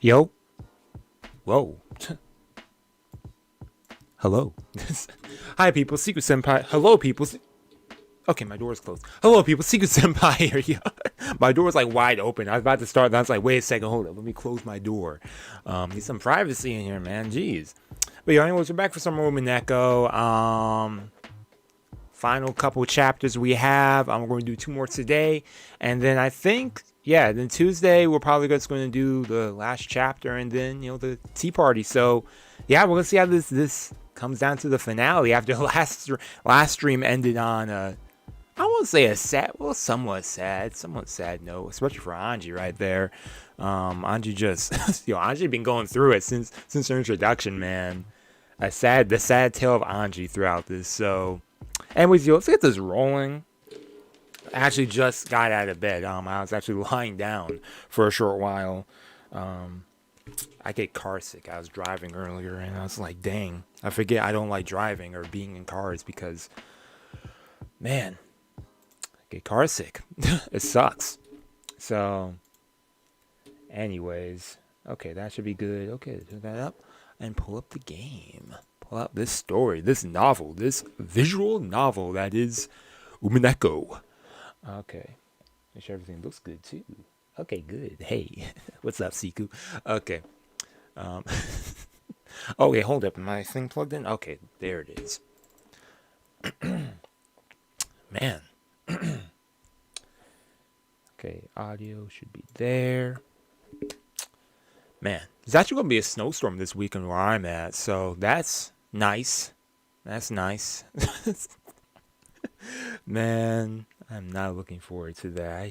Yo. Whoa. Hello. Hi, people. Seku-Senpai. Hello, people. Okay, my door's closed. Hello, people. Seku-Senpai here. Yeah. My door's like wide open. I was about to start, and I was like, wait a second, hold up. Let me close my door. Need some privacy in here, man. Jeez. But yeah, anyways, we're back for some more Umineko. Final couple chapters we have. We're going to do 2 more today. And then I think, yeah, then Tuesday, we're probably just going to do the last chapter and then, the tea party. So, yeah, we're going to see how this comes down to the finale after last stream ended on I won't say a sad, well, somewhat sad note, especially for Anji right there. Anji just, Anji been going through it since her introduction, man. The sad tale of Anji throughout this. So, anyways, let's get this rolling. I actually just got out of bed. I was actually lying down for a short while. I get car sick. I was driving earlier, and I was like, dang, I forget I don't like driving or being in cars because, man, get car sick. It sucks. So, anyways, okay, that should be good. Okay, turn that up and pull up the game. Pull out this story, this novel, this visual novel that is Umineko. Okay, make sure everything looks good too. Okay, good. Hey, what's up, Seku? Okay. Oh wait, hold up. Am my thing plugged in? Okay, there it is. Man. Okay, audio should be there. Man, there's actually going to be a snowstorm this weekend where I'm at, so that's nice. That's nice. Man, I'm not looking forward to that.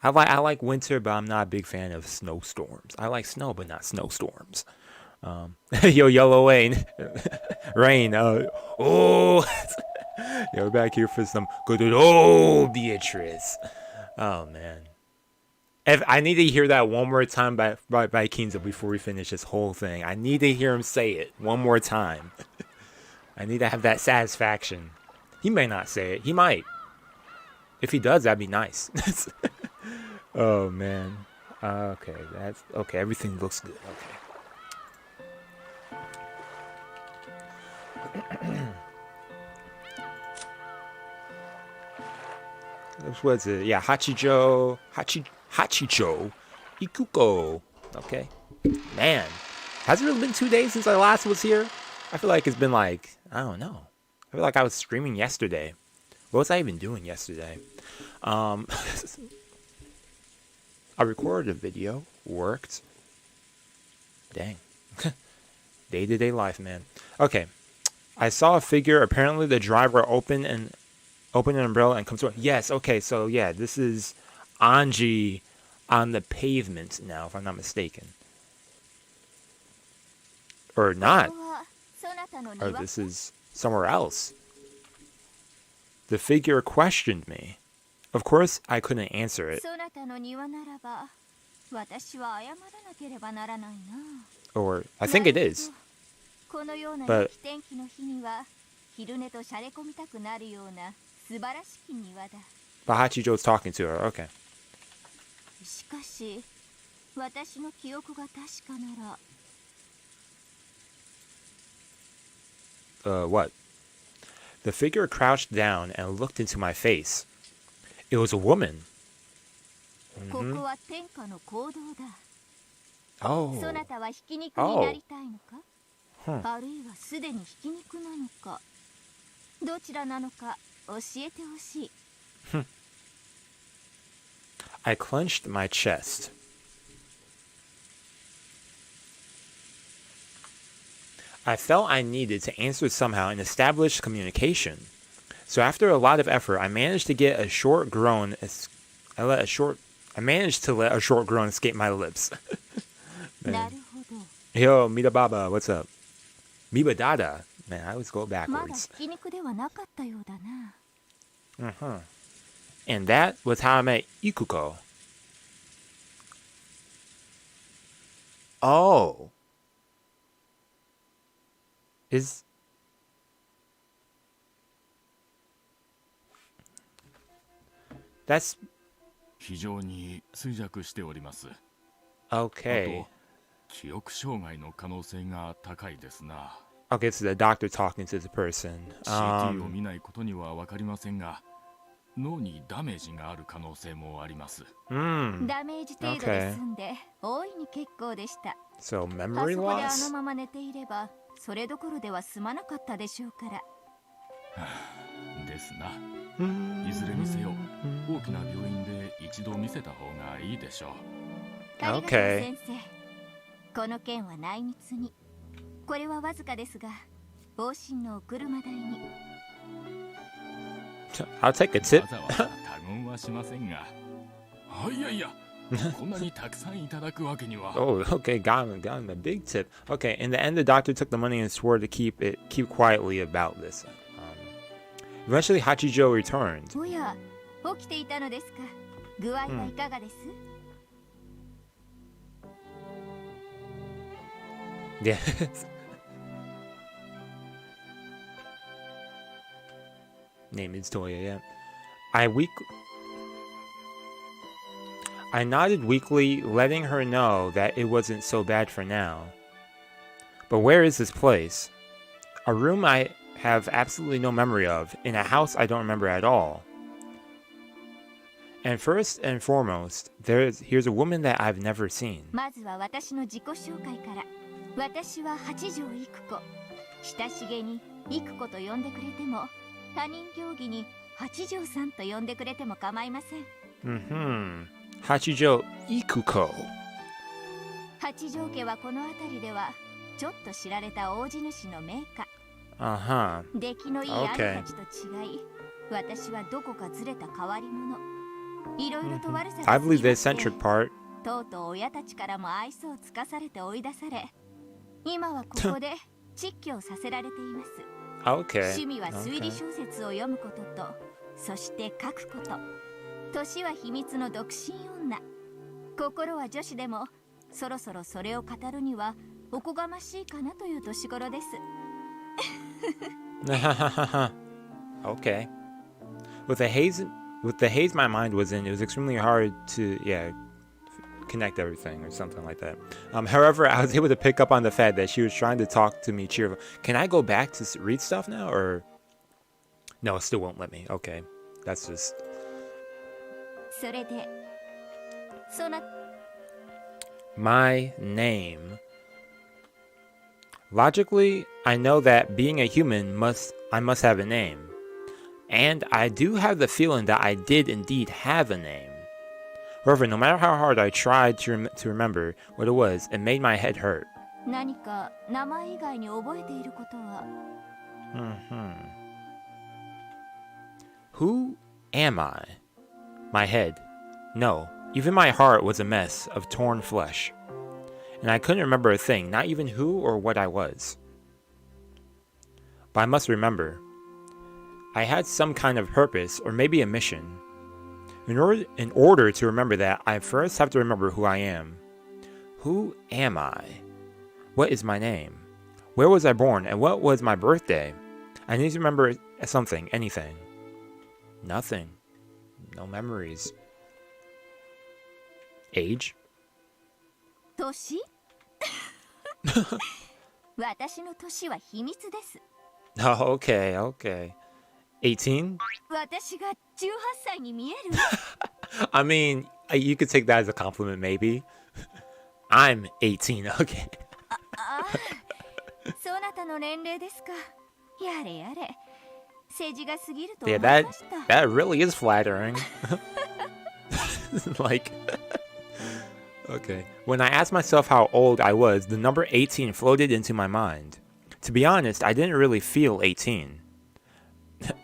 I like winter, but I'm not a big fan of snowstorms. I like snow, but not snowstorms. Yo, yellow rain. Rain. Oh. Yo, we're back here for some good old Beatrice. Oh, man. I need to hear that one more time by Kinzo before we finish this whole thing. I need to hear him say it one more time. I need to have that satisfaction. He may not say it. He might. If he does, that'd be nice. Oh, man. Okay, that's... Okay, everything looks good. Okay. This was it. Yeah, Hachicho Ikuko. Okay. Man. Has it really been 2 days since I last was here? I feel like it's been like, I don't know. I feel like I was streaming yesterday. What was I even doing yesterday? I recorded a video. Worked. Dang. Day-to-day life, man. Okay. I saw a figure. Apparently the driver opened an umbrella and comes to... Yes, okay, so yeah, this is Anji on the pavement now, if I'm not mistaken. Or not. Or this is somewhere else. The figure questioned me. Of course, I couldn't answer it. Or, I think it is. But... But Hachijo's talking to her, okay. What? The figure crouched down and looked into my face. It was a woman. Mm-hmm. Oh. Oh. Huh. I clenched my chest. I felt I needed to answer somehow and establish communication. So after a lot of effort, I managed to get a short groan. I managed to let a short groan escape my lips. Yo, Mida Baba, what's up? Miba Dada. Man, I always go backwards. And that was how I met Ikuko. Oh. That's... 非常に衰弱しております。Okay. 記憶障害の可能性が高いですな。Okay, so the doctor talking to the person. CT を見ないことには分かりませんが、脳にダメージがある可能性もあります。ダメージ程度で済んで、大いに結構でした。So あ memory そこであ loss? のまま寝ていれば、それどころでは済まなかったでしょうから。ですな。いずれにせよ、大きな病院で一度見せた方がいいでしょう。ありがとう先生。この件は内密に。これはわずかですが、往診のお車代に。I'll take a tip. わざわざ他言はしませんが。いやいや、こんなにたくさんいただくわけには。Oh, okay, got him a big tip. Okay, in the end, the doctor took the money and swore to keep quietly about this. Eventually, Hachijo returned. おや、起きていたのですか。具合はいかがですYes. Name is Toya, yeah. I nodded weakly, letting her know that it wasn't so bad for now. But where is this place? A room I have absolutely no memory of, in a house I don't remember at all. And first and foremost, here's a woman that I've never seen. まずは私の自己紹介から。私は八条育子。親しげに育子と呼んでくれても、他人行儀に八条さんと呼んでくれても構いません。Hachijo Ikuko. 八条家はこの辺りではちょっと知られた大地主の名家。出来のいい兄たちと違い、私はどこかずれた変わり者。いろいろと悪さが I believe the eccentric part. とうとう親たちからも愛想をつかされて追い出され、今はここで蟄居をさせられています。趣味は推理小説を読むことと、そして書くこと。年は秘密の独身女。心は女子でも、そろそろそれを語るにはおこがましいかなという年頃です。Okay. With the haze my mind was in, it was extremely hard to, connect everything or something like that. However, I was able to pick up on the fact that she was trying to talk to me cheerful. Can I go back to read stuff now, or no? It still won't let me. Okay, that's just. それで、My name. Logically, I know that being a human I must have a name. And I do have the feeling that I did indeed have a name. However, no matter how hard I tried to remember what it was, it made my head hurt. 何か名前以外に覚えていることは Who am I? My head. No, even my heart was a mess of torn flesh. And I couldn't remember a thing, not even who or what I was. But I must remember. I had some kind of purpose, or maybe a mission. In order to remember that, I first have to remember who I am. Who am I? What is my name? Where was I born, and what was my birthday? I need to remember something, anything. Nothing. No memories. Age? 年私の年は秘密です。Oh, okay. 18? 私が18歳に見える I mean, you could take that as a compliment, maybe. I'm 18, okay. そなたの年齢ですか。やれやれ。政治が過ぎると Yeah, 思いました。that really is flattering. Like, okay. When I asked myself how old I was, the number 18 floated into my mind. To be honest, I didn't really feel 18.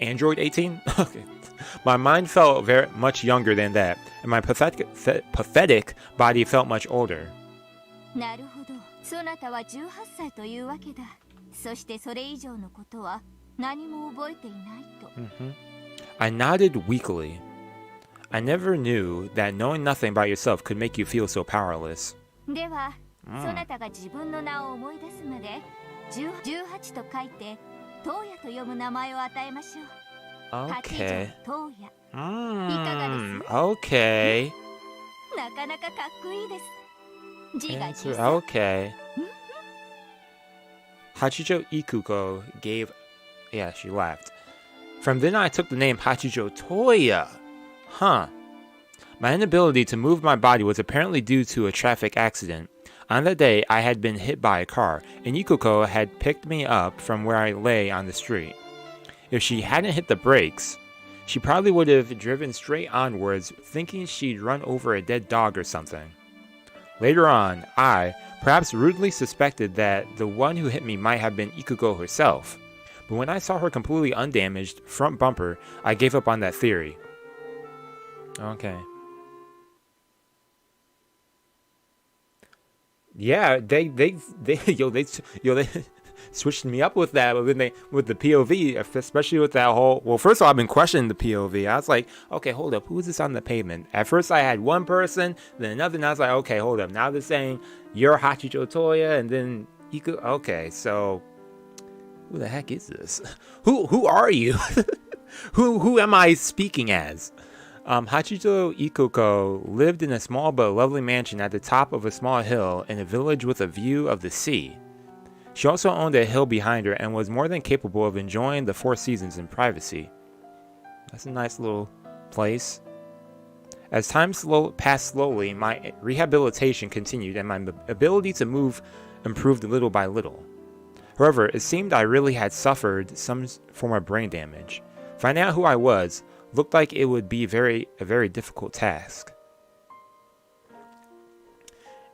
Android 18? Okay. My mind felt very much younger than that, and my pathetic body felt much older. なるほど。そなたは18歳というわけだ。そしてそれ以上のことは何も覚えていないと。I nodded weakly. I never knew that knowing nothing about yourself could make you feel so powerless. では、そなたが自分の名を思い出すまで、18と書いて、トウヤと読む名前を与えましょう。Okay. トウヤ。いかがです？ Okay. なかなかかっこいいです。Answer. Okay. Hachijo Ikuko gave... Yeah, she laughed. From then I took the name Hachijo Toya. Huh. My inability to move my body was apparently due to a traffic accident. On that day, I had been hit by a car, and Ikuko had picked me up from where I lay on the street. If she hadn't hit the brakes, she probably would have driven straight onwards, thinking she'd run over a dead dog or something. Later on, I, perhaps rudely suspected that the one who hit me might have been Ikuko herself. But when I saw her completely undamaged, front bumper, I gave up on that theory. Okay. Yeah, they switched me up with that with the POV, especially with that whole. Well, first of all, I've been questioning the POV. I was like, okay, hold up, who's this on the pavement? At first, I had one person, then another, and I was like, okay, hold up. Now they're saying you're Hachijo Toya, and then Iku. Okay, so who the heck is this? Who are you? who am I speaking as? Hachijo Ikuko lived in a small but lovely mansion at the top of a small hill in a village with a view of the sea. She also owned a hill behind her and was more than capable of enjoying the 4 seasons in privacy. That's a nice little place. As time passed slowly, my rehabilitation continued and my ability to move improved little by little. However, it seemed I really had suffered some form of brain damage. Finding out who I was looked like it would be a very difficult task.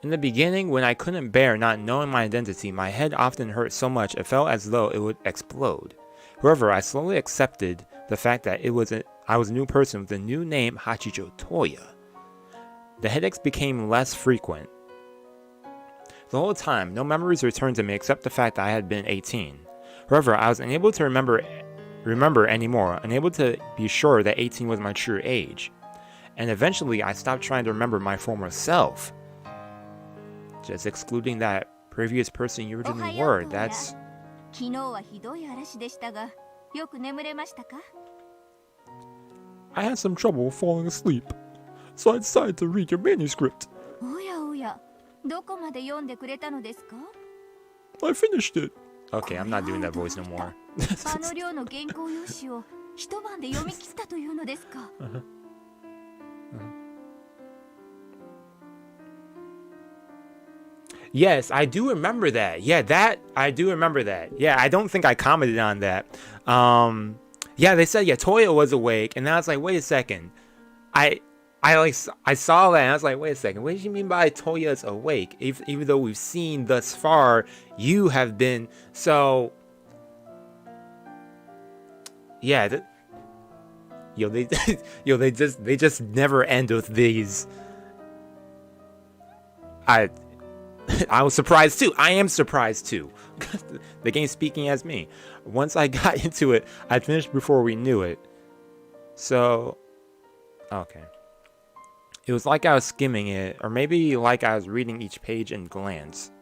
In the beginning, when I couldn't bear not knowing my identity, my head often hurt so much it felt as though it would explode. However, I slowly accepted the fact that I was a new person with a new name, Hachijo Toya. The headaches became less frequent. The whole time, no memories returned to me except the fact that I had been 18. However, I was unable to remember anymore, unable to be sure that 18 was my true age. And eventually, I stopped trying to remember my former self. Just excluding that previous person you originally were. That's... I had some trouble falling asleep, so I decided to read your manuscript. I finished it. Okay, I'm not doing that voice no more. Yes, I do remember that. Yeah, I do remember that. Yeah, I don't think I commented on that. Yeah, they said, yeah, Toya was awake, and then I was like, wait a second. I saw that, and I was like, wait a second, what do you mean by Toya's awake? Even though we've seen thus far, you have been, so... Yeah, they just never end with these. I was surprised too. I am surprised too. The game's speaking as me. Once I got into it, I finished before we knew it. So, okay. It was like I was skimming it, or maybe like I was reading each page in glance.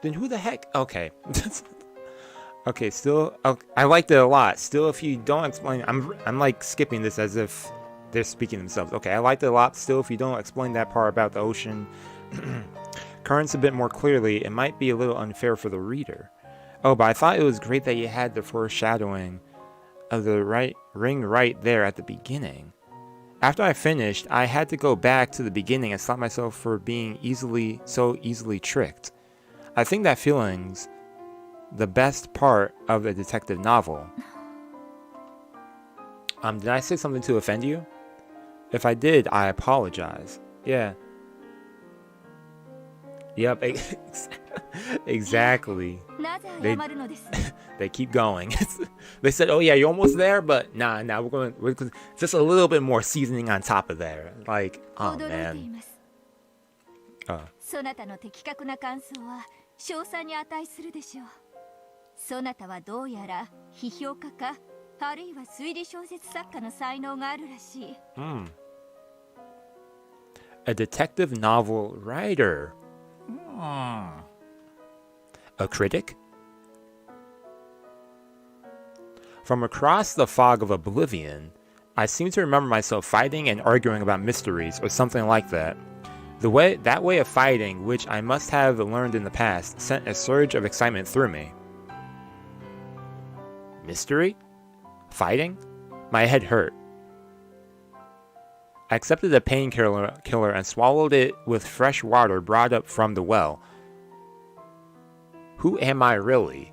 Then who the heck? Okay. Okay, still, okay, I liked it a lot. Still, if you don't explain, I'm like skipping this as if they're speaking themselves. Okay, I liked it a lot. Still, if you don't explain that part about the ocean currents a bit more clearly, it might be a little unfair for the reader. Oh, but I thought it was great that you had the foreshadowing of the ring right there at the beginning. After I finished, I had to go back to the beginning and stop myself for being so easily tricked. I think that feeling's the best part of a detective novel. Did I say something to offend you? If I did, I apologize. Yeah. Yep, exactly. They keep going. They said, oh yeah, you're almost there, but nah, we're just a little bit more seasoning on top of there. Like, oh man. Oh. そなたはどうやら批評家かあるいは推理小説作家の才能があるらしい。A detective novel writer. A critic? From across the fog of oblivion, I seem to remember myself fighting and arguing about mysteries or something like that. That way of fighting, which I must have learned in the past, sent a surge of excitement through me. Mystery? Fighting? My head hurt. I accepted the painkiller and swallowed it with fresh water brought up from the well. Who am I really?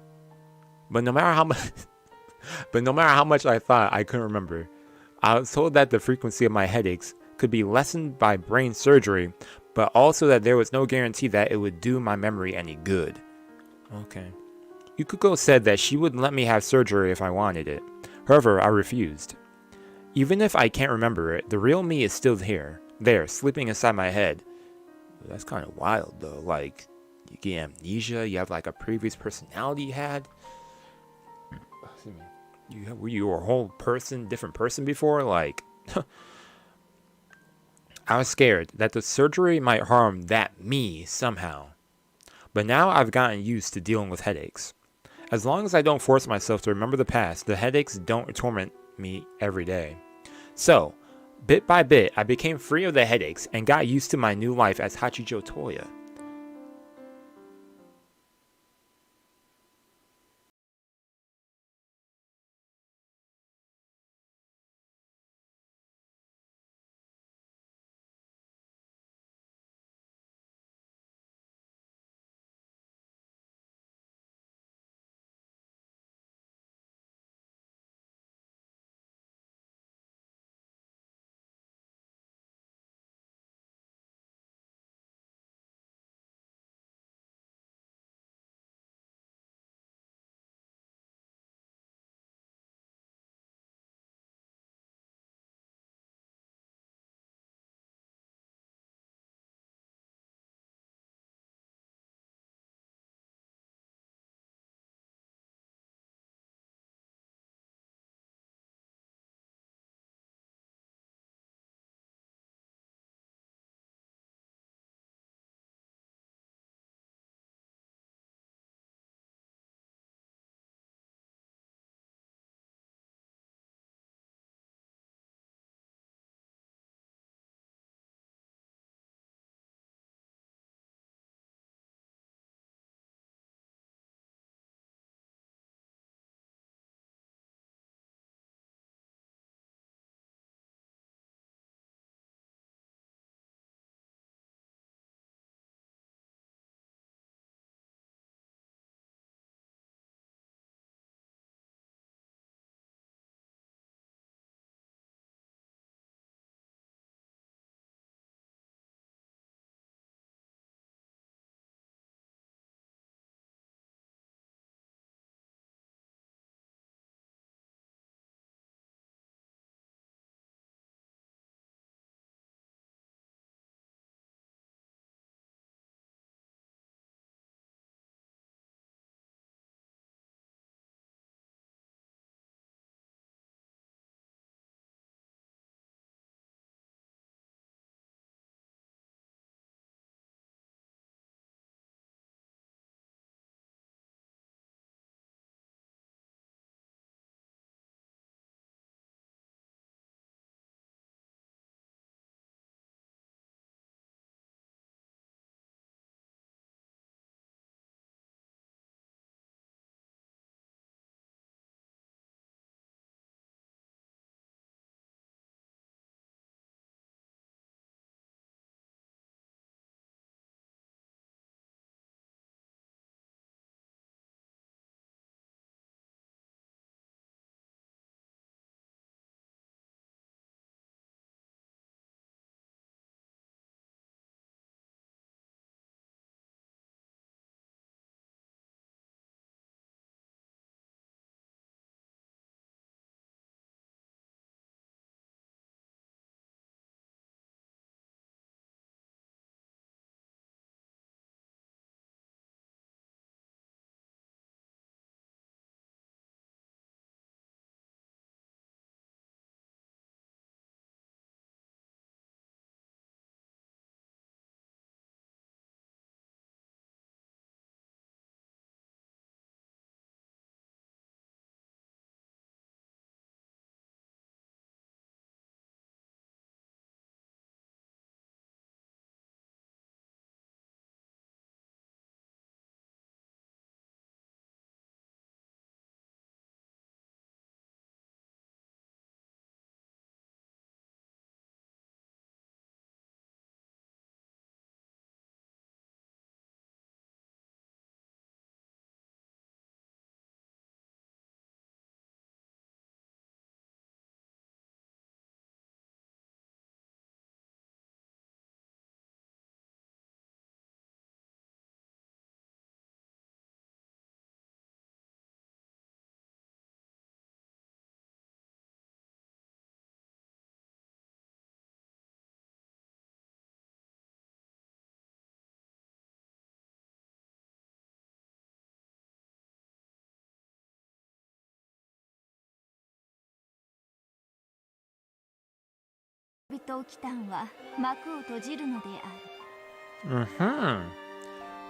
But no matter how much I thought, I couldn't remember. I was told that the frequency of my headaches could be lessened by brain surgery, but also that there was no guarantee that it would do my memory any good. Okay. Yukuko said that she wouldn't let me have surgery if I wanted it. However, I refused. Even if I can't remember it, the real me is still there, sleeping inside my head. That's kind of wild, though. Like, you get amnesia, you have like a previous personality you had. Were you a whole person, different person before? Like, I was scared that the surgery might harm that me somehow. But now I've gotten used to dealing with headaches. As long as I don't force myself to remember the past, the headaches don't torment me every day. So, bit by bit, I became free of the headaches and got used to my new life as Hachijo Toya.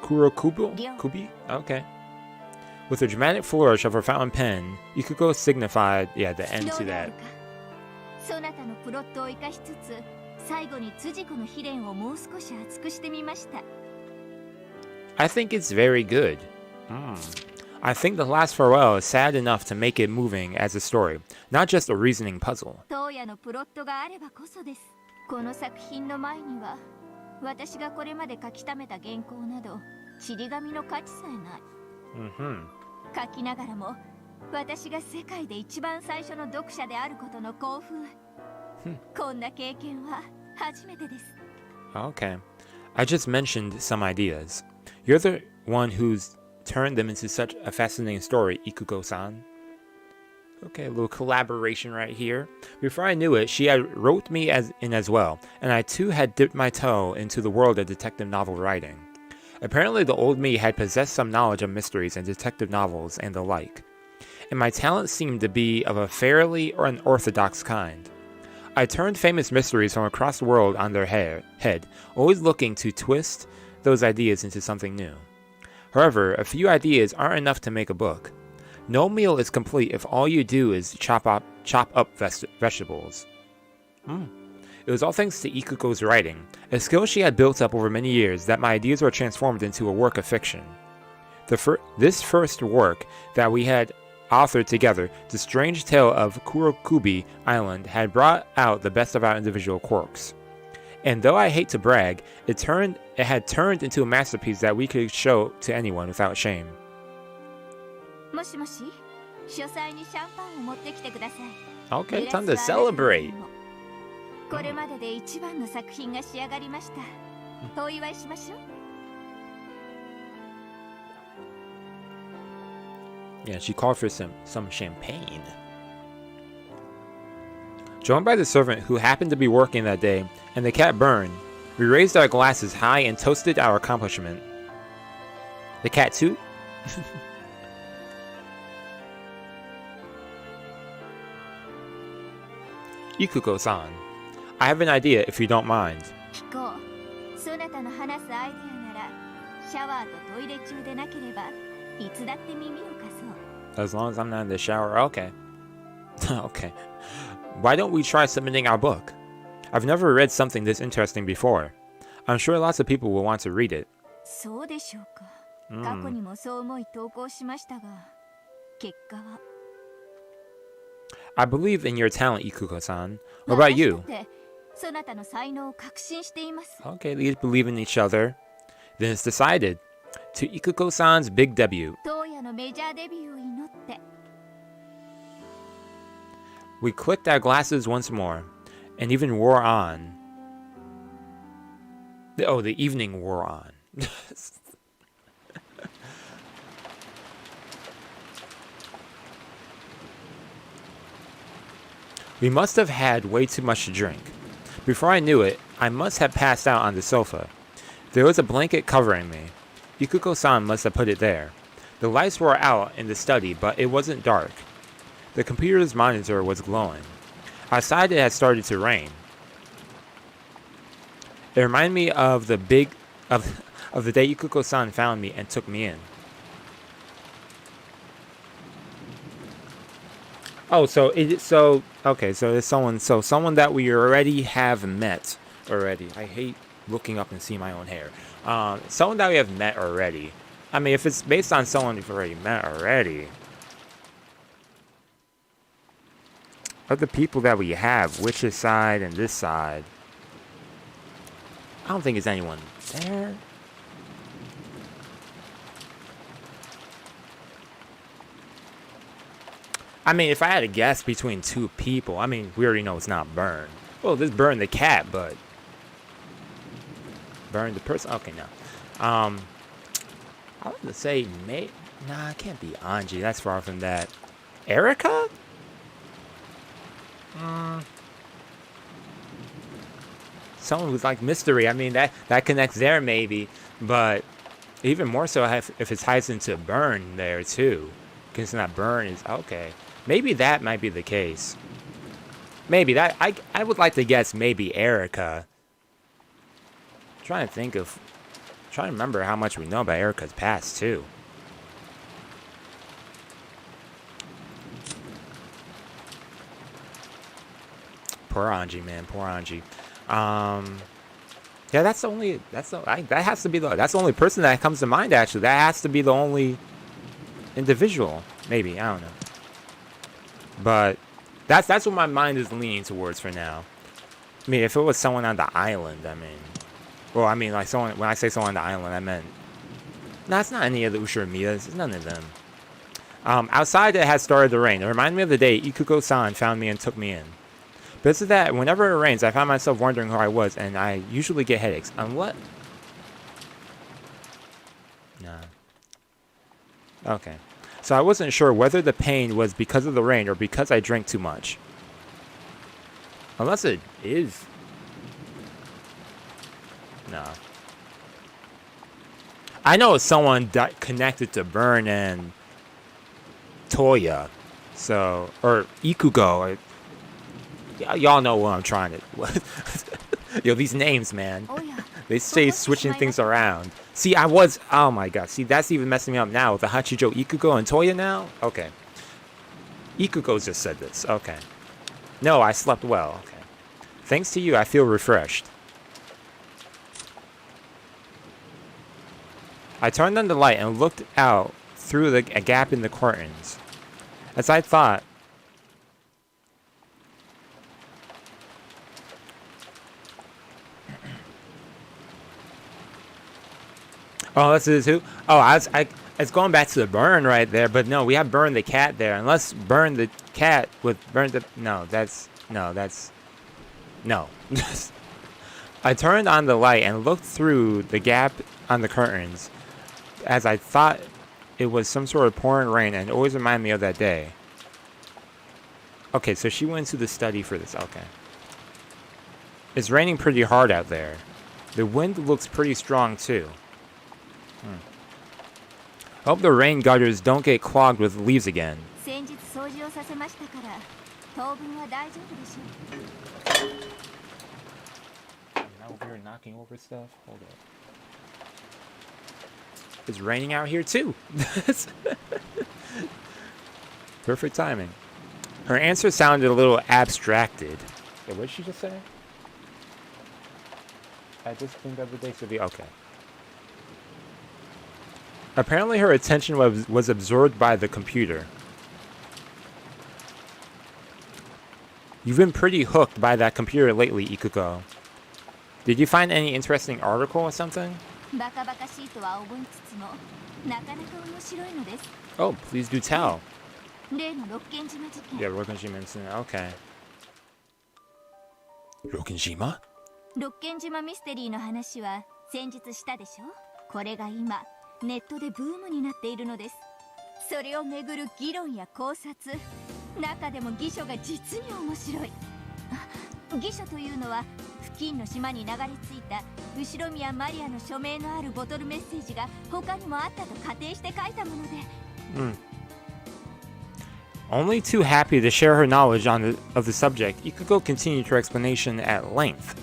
Kubi? Okay. With a dramatic flourish of her fountain pen, Ikuko signified, the end to that. I think it's very good. I think the last farewell is sad enough to make it moving as a story, not just a reasoning puzzle. Okay. I just mentioned some ideas. You're the one who's turned them into such a fascinating story, Ikuko-san. Okay, a little collaboration right here. Before I knew it, she had wrote me as well, and I too had dipped my toe into the world of detective novel writing. Apparently the old me had possessed some knowledge of mysteries and detective novels and the like, and my talent seemed to be of a fairly unorthodox kind. I turned famous mysteries from across the world on their head, always looking to twist those ideas into something new. However, a few ideas aren't enough to make a book. No meal is complete if all you do is chop up vegetables. It was all thanks to Ikuko's writing, a skill she had built up over many years, that my ideas were transformed into a work of fiction. This first work that we had authored together, The Strange Tale of Kurokubi Island, had brought out the best of our individual quirks. And though I hate to brag, it had turned into a masterpiece that we could show to anyone without shame. Okay, time to celebrate. Yeah, she called for some champagne. Joined by the servant who happened to be working that day, and the cat Burn, we raised our glasses high and toasted our accomplishment. The cat too? Ikuko-san, I have an idea if you don't mind. As long as I'm not in the shower, okay. Okay. Why don't we try submitting our book? I've never read something this interesting before. I'm sure lots of people will want to read it. I believe in your talent, Ikuko-san. What about you? Okay, they believe in each other. Then it's decided. To Ikuko-san's big debut. We clicked our glasses once more, and even wore on. Oh, the evening wore on. We must have had way too much to drink. Before I knew it, I must have passed out on the sofa. There was a blanket covering me. Ikuko-san must have put it there. The lights were out in the study, but it wasn't dark. The computer's monitor was glowing. Outside it had started to rain. It reminded me of the day Ikuko-san found me and took me in. Oh, so there's someone that we already have met already. I hate looking up and seeing my own hair. Someone that we have met already. I mean, if it's based on someone we've already met already. Of the people that we have, which's side and this side, I don't think there's anyone there. I mean, if I had to guess between two people, I mean, we already know it's not Burn. Well, this Burn the cat, but Burn the person. Okay, no. I want to say nah, it can't be Anji. That's far from that. Erica? Someone who's like mystery. I mean, that connects there maybe, but even more so if it ties into Burn there too. Because that Burn is okay. Maybe that might be the case. Maybe that I would like to guess maybe Erica. Trying to remember how much we know about Erica's past too. Poor Anji, man. Poor Anji. Yeah, that's the only person that comes to mind, actually. That has to be the only individual. Maybe, I don't know. But that's what my mind is leaning towards for now. I mean, if it was someone on the island, like someone, when I say someone on the island, I meant, no, it's not any of the Ushiromiyas. It's none of them. Outside it has started to rain. It reminded me of the day Ikuko-san found me and took me in. But it's that whenever it rains, I find myself wondering who I was, and I usually get headaches. What? Nah. Okay. So I wasn't sure whether the pain was because of the rain or because I drank too much. Unless it is. No. I know it's someone connected to Burn and Toya. So, or Ikugo. Y'all know what I'm trying to... Yo, these names, man. They say switching things around. See, oh my god. See, that's even messing me up now with the Hachijo, Ikugo, and Toya now? Okay. Ikugo just said this. Okay. No, I slept well. Okay. Thanks to you, I feel refreshed. I turned on the light and looked out through a gap in the curtains. As I thought... Oh, this is who? Oh, it's going back to the Burn right there, but no, we have Burn the cat there. Unless Burn the cat with Burn the... No. I turned on the light and looked through the gap on the curtains, as I thought it was some sort of pouring rain, and it always reminded me of that day. Okay, so she went to the study for this. Okay. It's raining pretty hard out there. The wind looks pretty strong, too. Hope the rain gutters don't get clogged with leaves again. Now we're knocking over stuff. Hold up. It's raining out here too. Perfect timing. Her answer sounded a little abstracted. Yeah, what did she just say? I just think of the day to be okay. Apparently her attention was absorbed by the computer. You've been pretty hooked by that computer lately, Ikuko. Did you find any interesting article or something? Oh, please do tell. Yeah, Rokkenjima incident. Okay. Rokkenjima? ロッケン島ミステリーの話は先日したでしょ。これが今ネットでブームになっているのです。それをめぐる議論や考察、中でも義書が実に面白い。義書というのは付近の島に流れ着いた後宮マリアの署名のあるボトルメッセージが他にもあったと仮定して書いたもので。Only too happy to share her knowledge of the subject, Ikuko continued her explanation at length.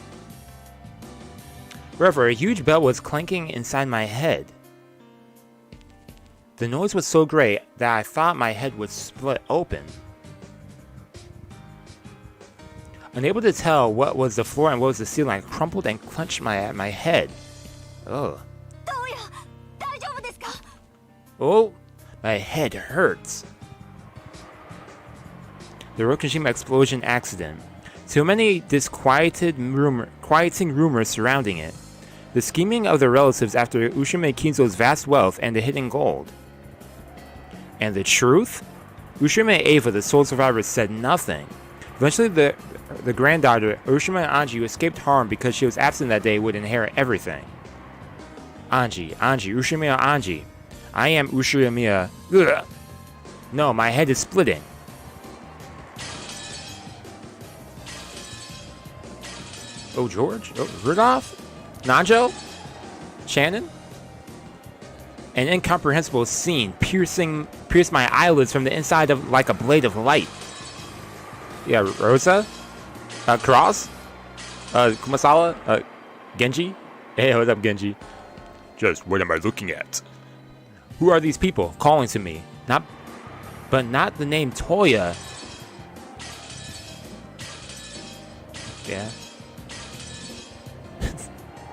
However, a huge bell was clanking inside my head. The noise was so great that I thought my head would split open. Unable to tell what was the floor and what was the ceiling, I crumpled and clenched my head. Ugh. Oh, my head hurts. The Rokkenjima explosion accident. Too many quieting rumors surrounding it. The scheming of the relatives after Ushime Kinzo's vast wealth and the hidden gold. And the truth? Ushime Eva, the sole survivor, said nothing. Eventually, the granddaughter, Ushime Anji, who escaped harm because she was absent that day, would inherit everything. Anji, Ushiromiya Anji. I am Ushiromiya. Ugh. No, my head is splitting. Oh, George? Oh, Rudolph? Nanjo? Shannon? An incomprehensible scene pierced my eyelids from the inside of like a blade of light. Yeah, Rosa? Cross? Kumasala? Genji? Hey, what's up, Genji? Just what am I looking at? Who are these people calling to me? Not the name Toya. Yeah.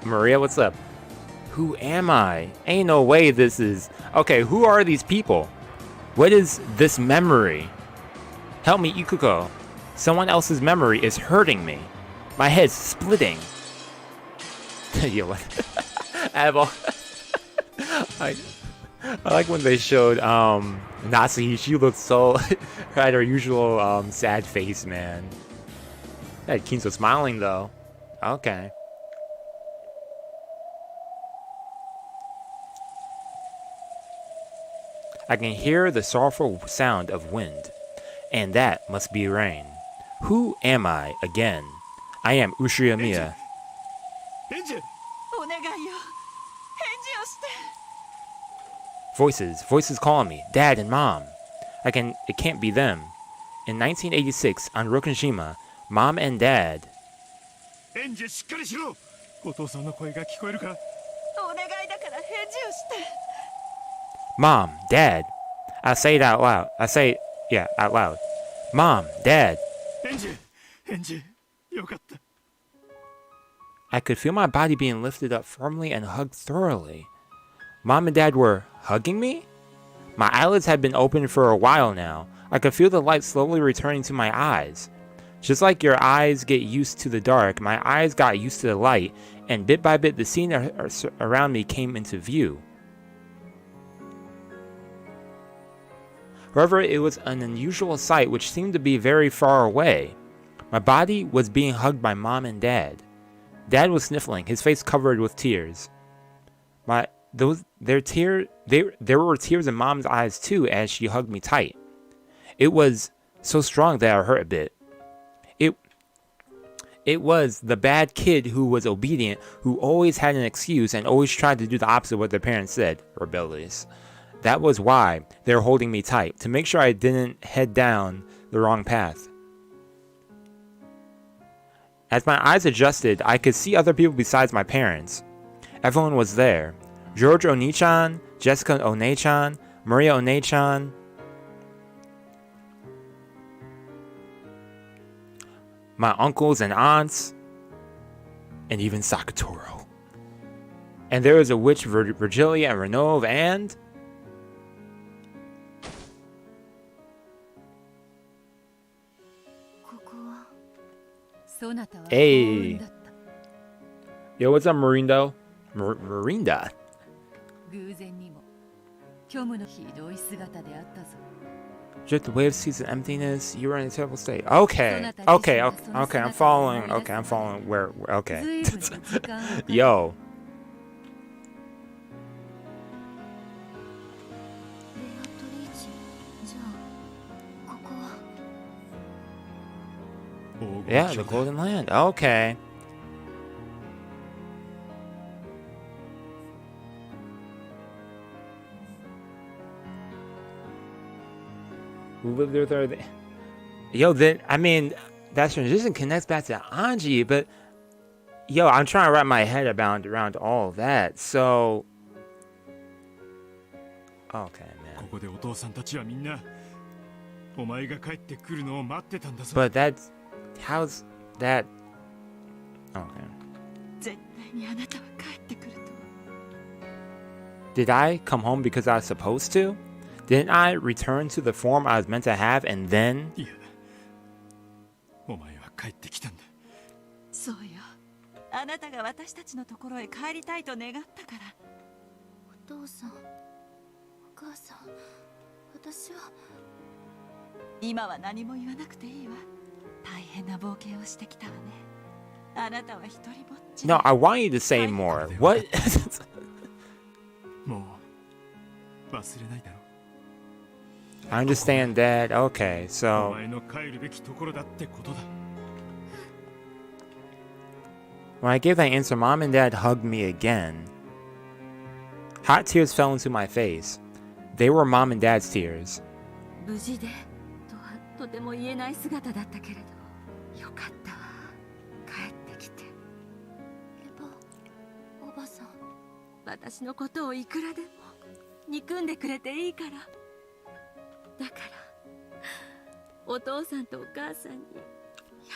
Maria, what's up? Who am I? Ain't no way this is... Okay, who are these people? What is this memory? Help me, Ikuko. Someone else's memory is hurting me. My head's splitting. Yo, I like when they showed Nasi. She looked so had her usual sad face, man. That Kinzo smiling though. Okay. I can hear the sorrowful sound of wind, and that must be rain. Who am I again? I am Ushiromiya. Voices calling me, Dad and Mom. It can't be them. In 1986, on Rokkenjima, Mom and Dad. Mom, Dad. I say it out loud. Out loud. Mom, Dad. I could feel my body being lifted up firmly and hugged thoroughly. Mom and Dad were hugging me? My eyelids had been open for a while now. I could feel the light slowly returning to my eyes. Just like your eyes get used to the dark, my eyes got used to the light, and bit by bit the scene around me came into view. However, it was an unusual sight which seemed to be very far away. My body was being hugged by Mom and Dad. Dad was sniffling, his face covered with tears. There were tears in Mom's eyes too as she hugged me tight. It was so strong that I hurt a bit. It was the bad kid who was obedient, who always had an excuse and always tried to do the opposite of what their parents said, rebellious. That was why they were holding me tight, to make sure I didn't head down the wrong path. As my eyes adjusted, I could see other people besides my parents. Everyone was there. George Oni-chan, Jessica One-chan, Maria One-chan. My uncles and aunts, and even Sakatoro. And there was a witch, Virgilia and Renove, and... Hey. Yo, what's up, Marindo? Marinda? Just the wave sees the emptiness. You were in a terrible state. Okay, I'm following. Where? Okay. Yo. Yeah, the Golden Land. Okay. Who lived there? Yo, then I mean, that transition connects back to Anji, but yo, I'm trying to wrap my head around all that. So, okay, man. But that's how's that? Okay. Did I come home because I was supposed to? Didn't I return to the form I was meant to have and then? No, I want you to say more. What? I understand that. Okay, so when I gave that answer, Mom and Dad hugged me again. Hot tears fell into my face. They were Mom and Dad's tears. きて。おばさん、私のことをいくらでも憎んでくれていいから。だからお父さんとお母さんに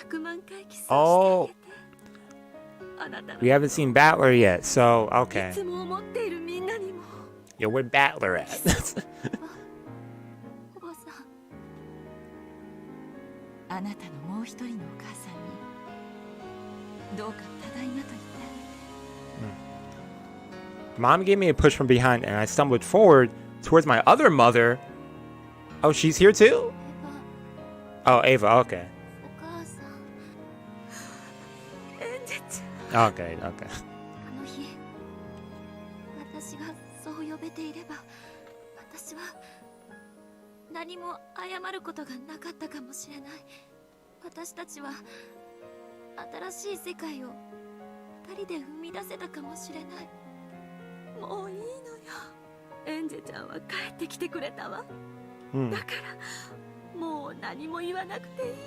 100万回キスをしてあげて。あなたは We haven't seen Battler yet, so okay. いつも思っているみんなにも。Yo, where Battler at? おばさん、あなたのもう一人のお母さんにどうかただいまと言ってあげて。 Mom gave me a push from behind and I stumbled forward towards my other mother. Oh, she's here too? Oh, Ava, okay. お母さん、エンジェちゃん。 Okay, okay. あの日、私がそう呼べていれば、私は何も謝ることがなかったかもしれない。私たちは新しい世界を二人で生み出せたかもしれない。もういいのよ。エンジェちゃんは帰ってきてくれたわ。だからもう何も言わなくていいのよ。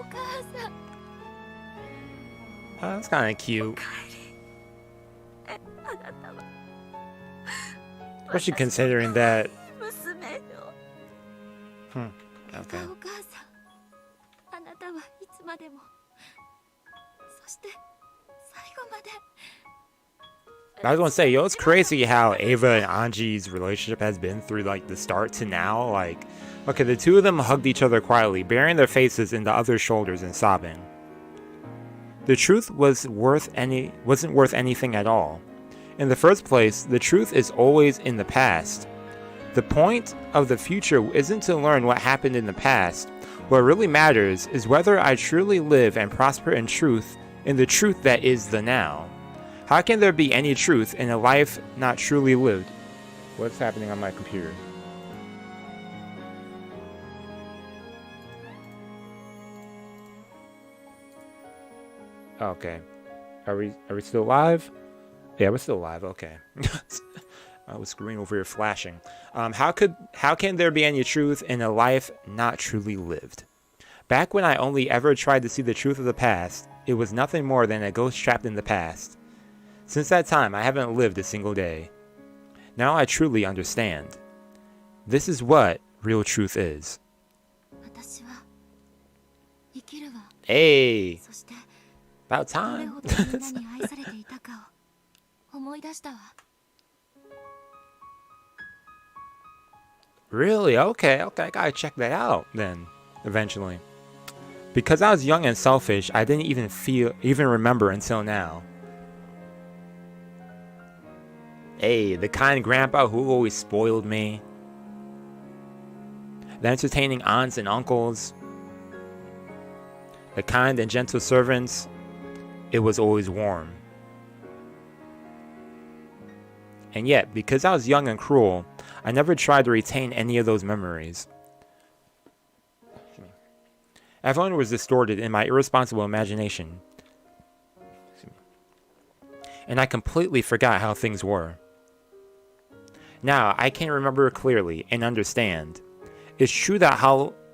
お母さん、お母さん。 Oh, that's kind of cute. あなたは Especially considering that. 娘よ。 Okay. お母さん、あなたはいつまでも、そして最後まで。 I was gonna say, yo, it's crazy how Ava and Anji's relationship has been through like the start to now. Like, okay, the two of them hugged each other quietly, burying their faces in the other's shoulders and sobbing. The truth wasn't worth anything at all. In the first place, the truth is always in the past. The point of the future isn't to learn what happened in the past. What really matters is whether I truly live and prosper in the truth that is the now. How can there be any truth in a life not truly lived? What's happening on my computer? Okay. Are we still live? Yeah, we're still live. Okay. I was screen over here flashing. How can there be any truth in a life not truly lived? Back when I only ever tried to see the truth of the past, it was nothing more than a ghost trapped in the past. Since that time, I haven't lived a single day. Now I truly understand. This is what real truth is. Hey! About time. Really? Okay, I gotta check that out then, eventually. Because I was young and selfish, I didn't even remember until now. Hey, the kind grandpa who always spoiled me. The entertaining aunts and uncles. The kind and gentle servants. It was always warm. And yet, because I was young and cruel, I never tried to retain any of those memories. Everyone was distorted in my irresponsible imagination. And I completely forgot how things were. Now, I can remember clearly and understand. It's true that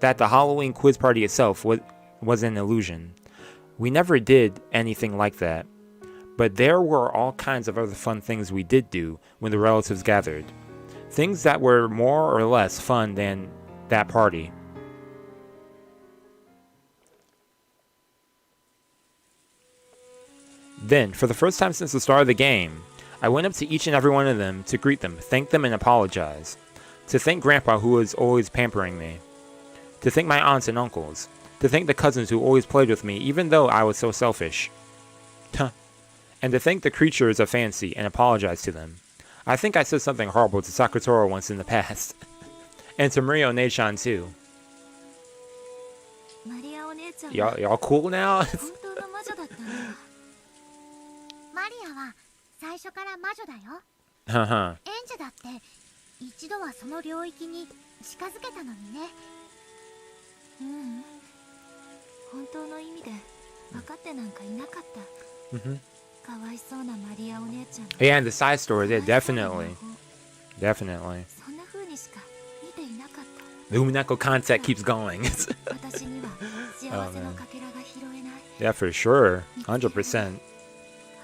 the Halloween quiz party itself was an illusion. We never did anything like that. But there were all kinds of other fun things we did do when the relatives gathered. Things that were more or less fun than that party. Then, for the first time since the start of the game, I went up to each and every one of them to greet them, thank them, and apologize. To thank Grandpa, who was always pampering me. To thank my aunts and uncles. To thank the cousins who always played with me, even though I was so selfish. And to thank the creatures of fancy and apologize to them. I think I said something horrible to Sakutoro once in the past. And to Maria One-chan too. Y'all cool now? 最初から魔女だよ。エンジェだって一度はその領域に近づけたのにね。本当の意味で分かってなんかいなかった。かわいそうなマリアお姉ちゃん。Yeah, and the side story, yeah, definitely. Definitely. そんな風にしか見ていなかった。The Umineko concept keeps going. 私には幸せのかけらが Yeah, for sure. 100%. か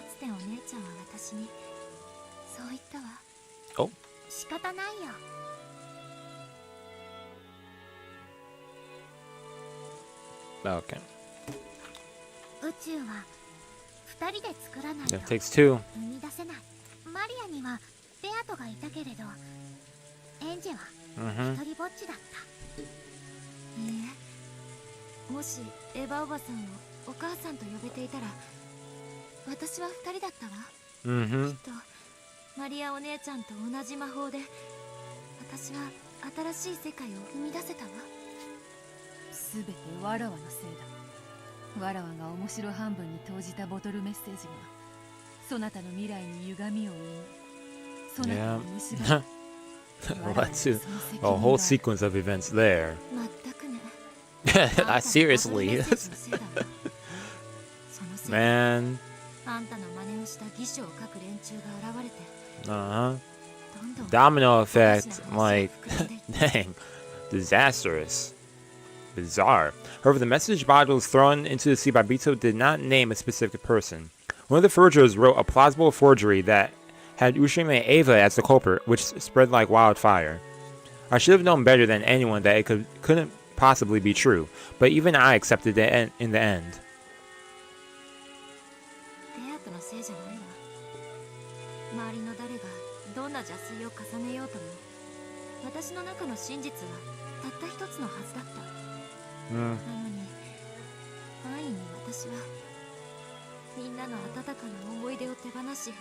つてお姉ちゃんは私にそう言ったわ。お、仕方ないよ。Okay. 宇宙は二人で作らないと That takes two. 生み出せない。マリアにはベアトがいたけれど、エンジェは一人ぼっちだった。いいえ、もしエヴァおばさんをお母さんと呼べていたら、私は二人だったわ。きっとマリアお姉ちゃんと同じ魔法で、私は新しい世界を生み出せたわ。すべてわらわのせいだ。わらわが面白半分に投じたボトルメッセージがそなたの未来に歪みを生み、そなたを蝕む。Let's do a whole sequence of events there. 全くね。Seriously. Man. あんたの真似をした偽書を書く連中が現れて、Domino effect, like, dang, disastrous. Bizarre. However, the message modules thrown into the sea by Bito did not name a specific person. One of the forgers wrote a plausible forgery that had Ushiromiya Ava as the culprit, which spread like wildfire. I should have known better than anyone that it couldn't possibly be true, but even I accepted it in the end. ベアトのせいじゃないわ。周りの誰がどんな邪推を重ねようとも、私の中の真実はたった一つのはずだった。なのに安易に私はみんなの温かな思い出を手放し、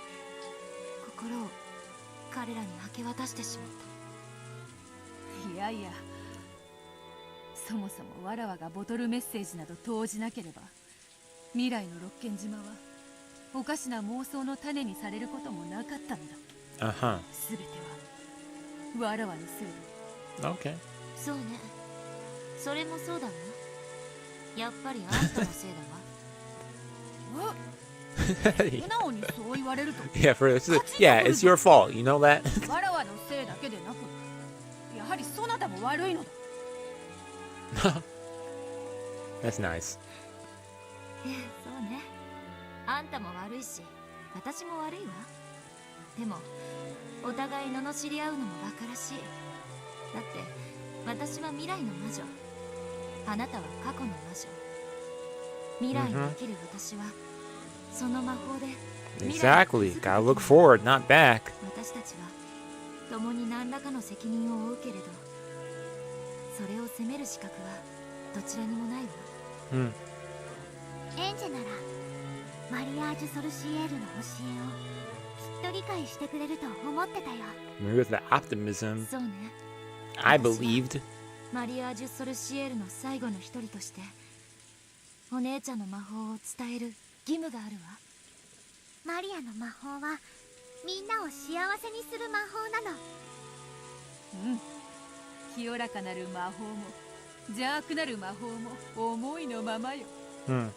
心を彼らに明け渡してしまった。いやいや、そもそもわらわがボトルメッセージなど投じなければ、未来のロッケン島はおかしな妄想の種にされることもなかったのだ。すべてはわらわのせいだ。 Okay. そうね、それもそうだわ。やっぱりあんたのせいだわ。素直にそう言われると。Yeah, yeah, it's your fault. You know that? わらわのせいだけでなく、やはりそなたも悪いのだ。That's nice. そうね。あんたも悪いし、私も悪いわ。でも、お互い罵り合うのも馬鹿らしい。だって、私は未来の魔女。あなたは過去の魔女。未来に生きる私は、その魔法で Exactly. Gotta look forward, not back. 私たちは共に何らかの責任を負うけれど、それを責める資格はどちらにもないわ。エンジェならマリアージュ・ソルシエールの教えをきっと理解してくれると思ってたよ。 With the optimism, そうね。 I believed. マリアージュ・ソルシエールの最後の一人として、お姉ちゃんの魔法を伝える義務があるわ。マリアの魔法はみんなを幸せにする魔法なの。清らかなる魔法も邪悪なる魔法も思いのままよ。本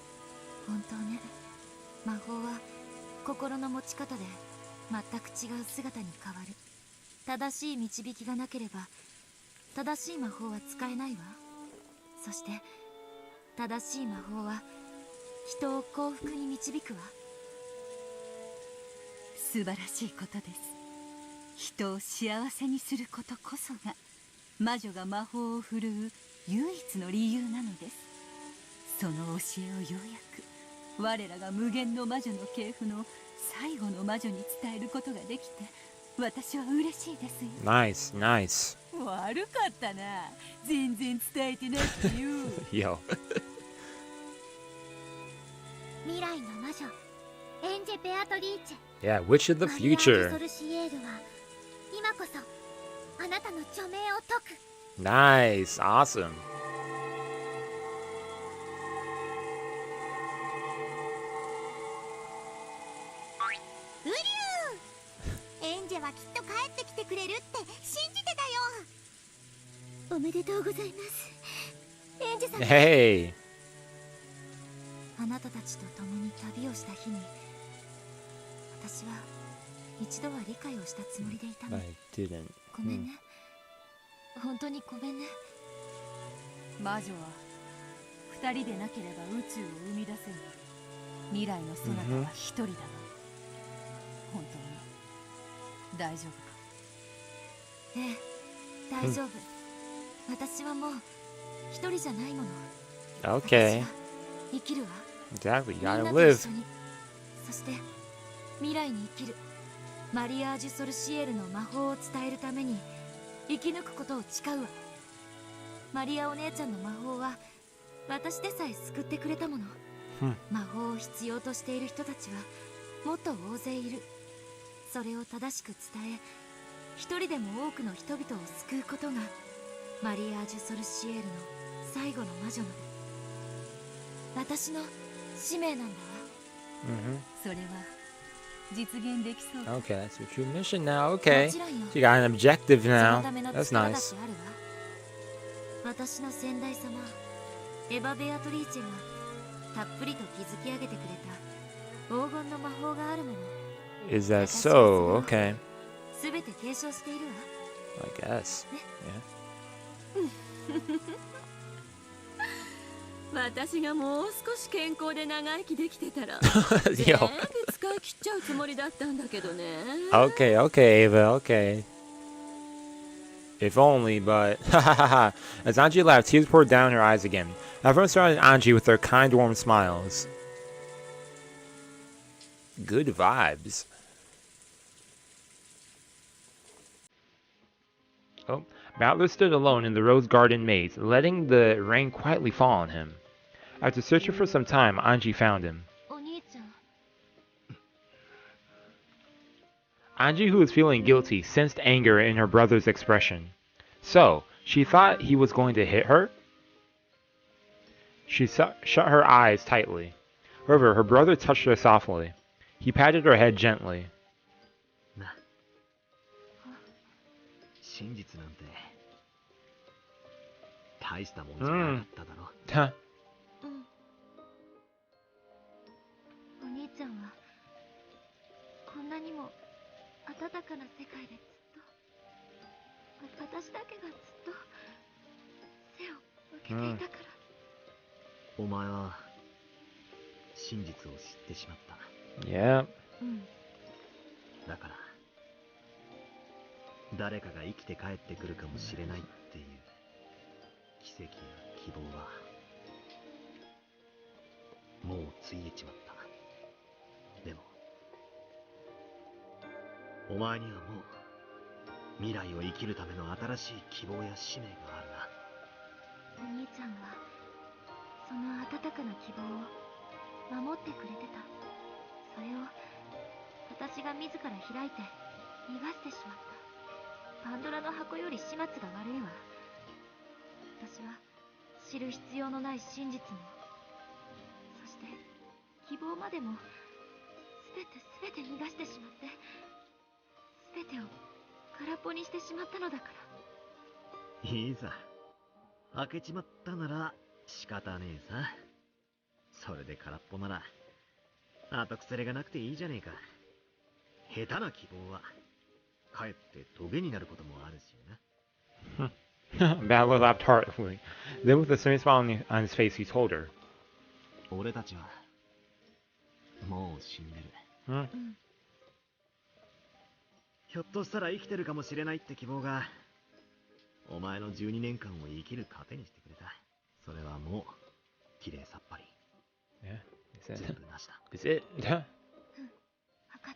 当ね。魔法は心の持ち方で全く違う姿に変わる。正しい導きがなければ正しい魔法は使えないわ。そして正しい魔法は人を幸福に導くわ。素晴らしいことです。人を幸せにすることこそが魔女が魔法を振るう唯一の理由なのです。その教えをようやく我らが無限の魔女の系譜の最後の魔女に伝えることができて、私は嬉しいですよ。Nice, nice. 悪かったな。全然伝えてないって言う。Yo. 未来の魔女エンジェ・ベアトリーチェ。 Yeah, Witch of the マリアージュ・ future. ソルシエールは今こそあなたの著名を解く。 Nice, awesome. ウリューエンジェはきっと帰ってきてくれるって信じてたよ。おめでとうございます、エンジェさん。 Hey. あなたたちと共に旅をした日に、私は一度は理解をしたつもりでいたの。 I didn't. ごめんね、本当にごめんね。魔女は二人でなければ宇宙を生み出せない。未来のそなたは一人だな。本当に大丈夫か？ええ、大丈夫。私はもう一人じゃないもの。 Okay. 私は生きるわ。 Exactly. You みんな gotta と一 live. 緒に。そして未来に生きるマリアージュ・ソルシエルの魔法を伝えるために生き抜くことを誓うわ。マリアお姉ちゃんの魔法は私でさえ救ってくれたもの。魔法を必要としている人たちはもっと大勢いる。それを正しく伝え、一人でも多くの人々を救うことがマリアージュ・ソルシエルの最後の魔女の私の使命なんだわ。それは実現できそうか？ Okay, that's your true mission now. Okay. もちろんよ。 So you got an objective その now. ための That's 力だって nice. あるわ。私の先代様エヴァ・ベアトリーチェがたっぷりと築き上げてくれた黄金の魔法があるもの。 Is that so? Okay. すべて継承しているわ。 I guess. Yeah. 私がもう少し健康で長生きできてたら Yo. 全部使い切っちゃうつもりだったんだけどね。 Okay, okay, Ava, okay. If only, but as Anji laughed, tears poured down her eyes again. Everyone surrounded Anji with their kind, warm smiles. Good vibes. Oh, Bowler stood alone in the rose garden maze, letting the rain quietly fall on him. After searching for some time, Anji found him. お兄ちゃん。 Anji, who was feeling guilty, sensed anger in her brother's expression. So, she thought he was going to hit her? She shut her eyes tightly. However, her brother touched her softly. He patted her head gently. 真実なんて大したもんじゃなかっただろ。Huh. お兄ちゃんはこんなにも温かな世界でずっと私だけがずっと背を向けていたから。お前は真実を知ってしまった。 Yeah. だから誰かが生きて帰ってくるかもしれないっていう奇跡や希望はもうついえちまった。でもお前にはもう未来を生きるための新しい希望や使命があるな。お兄ちゃんはその温かな希望を守ってくれてた。それを私が自ら開いて逃がしてしまった。パンドラの箱より始末が悪いわ。私は知る必要のない真実も、そして希望までも全て逃がしてしまって、全てを空っぽにしてしまったのだから。いいさ、開けちまったなら仕方ねえさ。それで空っぽなら後腐れがなくていいじゃねえか。下手な希望はかえってトゲになることもあるしな。Bowler laughed heartily. Then, with a sudden smile on his face, he told her. 俺たちはもう死んでる。ひょっとしたら生きてるかもしれないって希望がお前の12年間を生きる糧にしてくれた。それはもうきれいさっぱり。 Yeah. 全部なしだ。 Is it?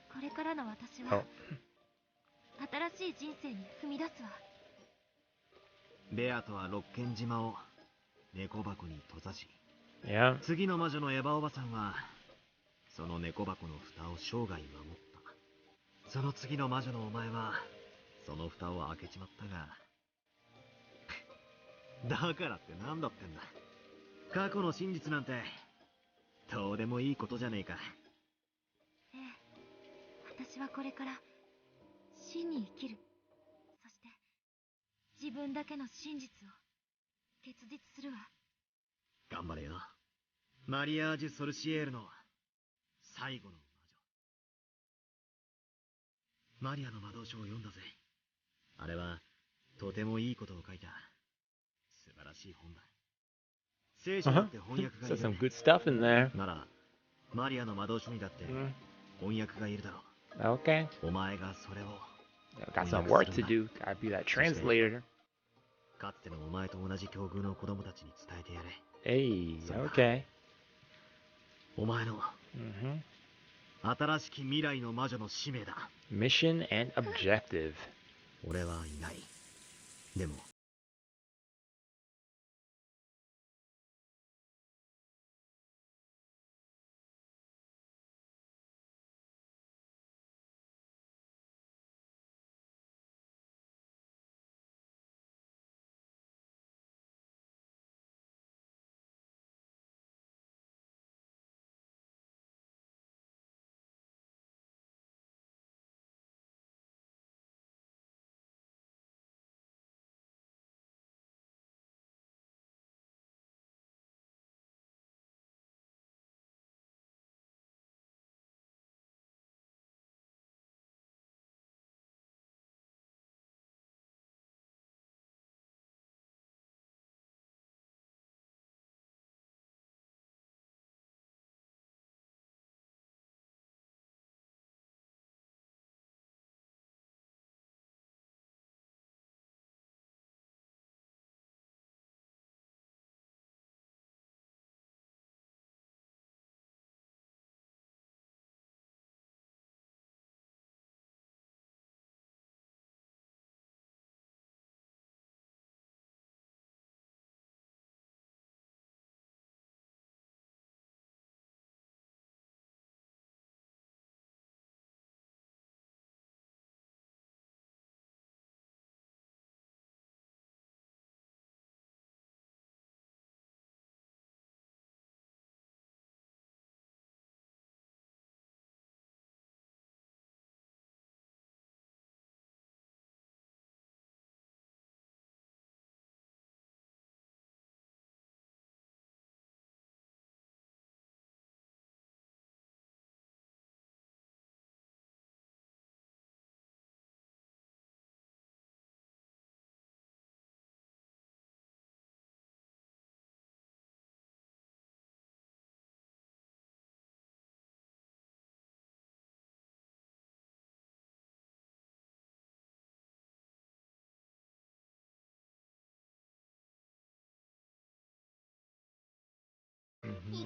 これからの私は新しい人生に踏み出すわ。ベアとはロッケン島を猫箱に閉ざし、 Yeah. 次の魔女のエヴァおばさんはその猫箱の蓋を生涯守った。その次の魔女のお前はその蓋を開けちまったがだからって何だってんだ。過去の真実なんてどうでもいいことじゃねえか。ええ、私はこれから真に生きる。そして自分だけの真実を結実するわ。頑張れよ。マリアージュ・ソルシエールの最後の魔女。マリアの魔導書を読んだぜ。あれはとてもいいことを書いた素晴らしい本だ。聖書だって翻訳がい Said る some good stuff in there. ならマリアの魔導書にだって翻訳がいるだろ Okay. う。お前がそれを Got some work to do. Gotta be that translator. かつてのお前と同じ境遇の子供たちに伝えてやれ。 Hey, okay. お前の Mm-hmm. 新しき未来の魔女の使命だ。 Mission and objective. 俺はいない。でも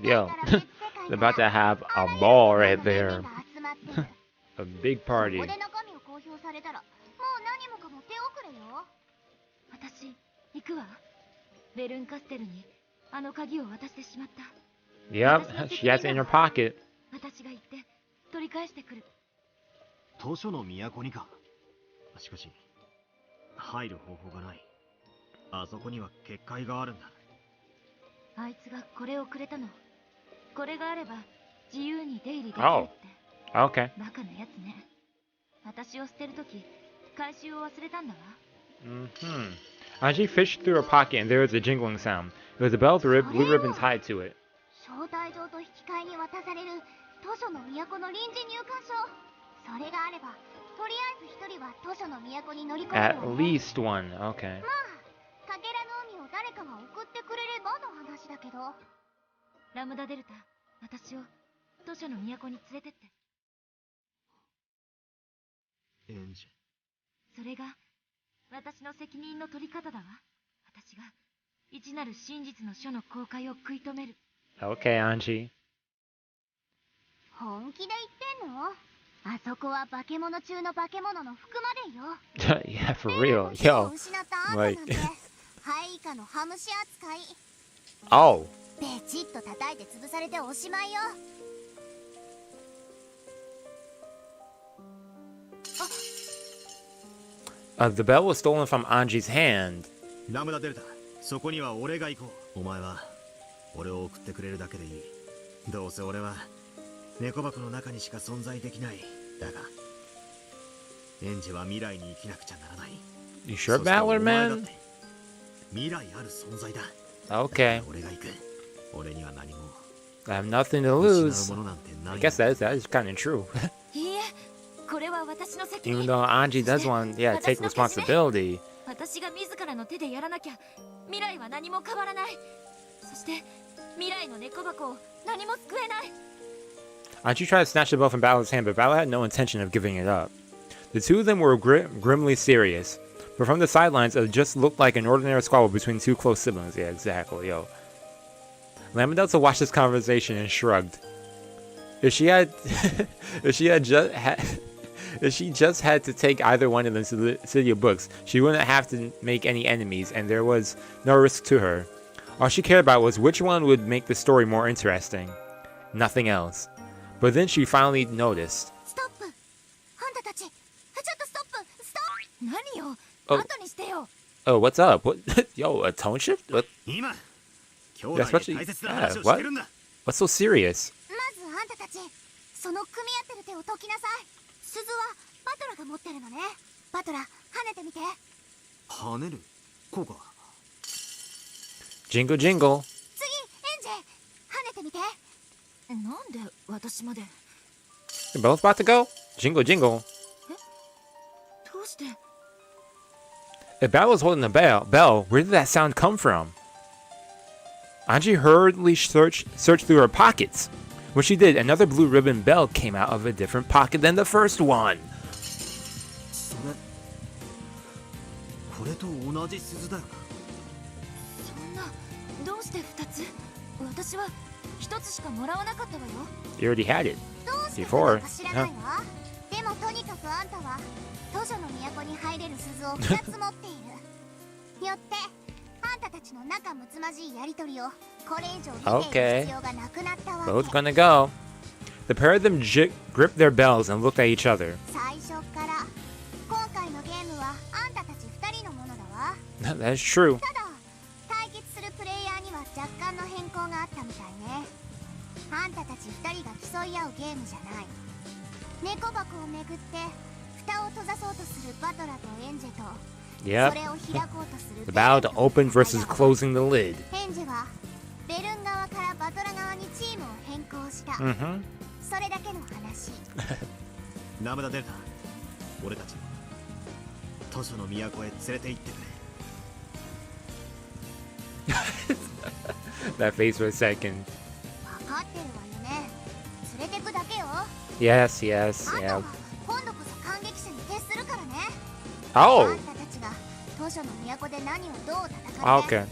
Yo, they're about to have a ball right there. A big party. ここで中身を公表されたらもう何もかも手遅れよ。私行くわ。ベルンカステルにあの鍵を渡してしまった。 Yep, she has it in her pocket. 私が行って取り返してくる。図書の都にか。しかし入る方法がない。あそこには結界があるんだ。あいつがこれをくれたの。これがあれば自由に出入りできるって。 Okay. バカなやつね。私を捨てるとき回収を忘れたんだわ。Anji fished through her pocket and there was a jingling sound. It was a bell with blue ribbons tied to it. 招待状と引き換えに渡される図書の都の臨時入館証。それがあればとりあえず一人は図書の都に乗り込むわね。 At least one. Okay. まあかけらの海を誰かが送ってくれればの話だけど。ラムダデルタ、私を図書の都に連れてって。エンジ。それが私の責任の取り方だわ。私が一なる真実の書の公開を食い止める。 Okay, Anji. 本気で言ってんの？あそこは化け物中の化け物の服までよ。Yeah, for real. Yo. Like. ハイ以下のハムシ扱い。 Oh. ベチッと叩いて潰されておしまいよ。The bell was stolen from Anji's hand. ラムダデルタ、そこには俺が行こう。お前は俺を送ってくれるだけでいい。どうせ俺は猫箱の中にしか存在できない。だがエンジは未来に生きなくちゃならない。 You sure, Battler Man? 未来ある存在だ。 Okay. 俺が行く。俺には何も。 I have nothing to lose. 失うものなんてない。 I guess that is kind of true. いいえ、これは私の責任。 Even though Anji does want, yeah, take responsibility. 私が自らの手でやらなきゃ未来は何も変わらない。Aren't you trying to snatch the bell from Ballard's hand? But Ballard had no intention of giving it up. The two of them were grimly serious, but from the sidelines it just looked like an ordinary squabble between two close siblings. Yeah, exactly, yo. Lamandelta watched this conversation and shrugged. If she just had to take either one of them to the City of Books, she wouldn't have to make any enemies, and there was no risk to her. All she cared about was which one would make the story more interesting. Nothing else. But then she finally noticed. Oh, what's up? What? Yo, a tone shift? What? That's what she... Yeah, what? What's so serious? Jingle jingle. You're both about to go? Jingle jingle. If Bell was holding the bell, where did that sound come from? Anji hurriedly searched through her pockets. When she did, another blue ribbon bell came out of a different pocket than the first one. You already had it before. Huh? Okay. Both gonna go. The pair of them gripped their bells and looked at each other. That's true. Yep. The battle to open versus closing the lid. Mm-hmm. That face for a second. Yes, yes, yeah. Oh! Okay.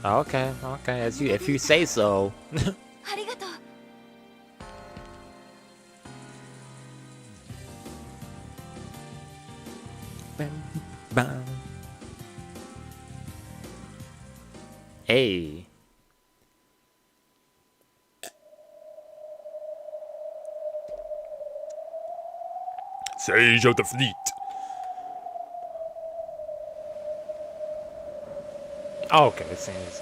Okay, okay, if you say so. Hey. Sage of the Fleet. Oh, okay, it seems.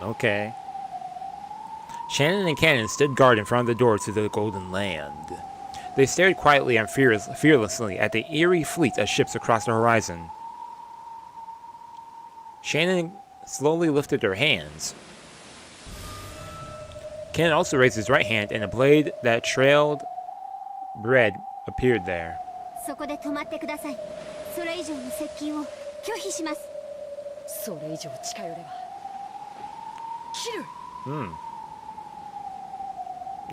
Okay. Shannon and Cannon stood guard in front of the door to the Golden Land. They stared quietly and fearlessly at the eerie fleet of ships across the horizon. Shannon slowly lifted her hands. Cannon also raised his right hand, and a blade that trailed bread appeared there.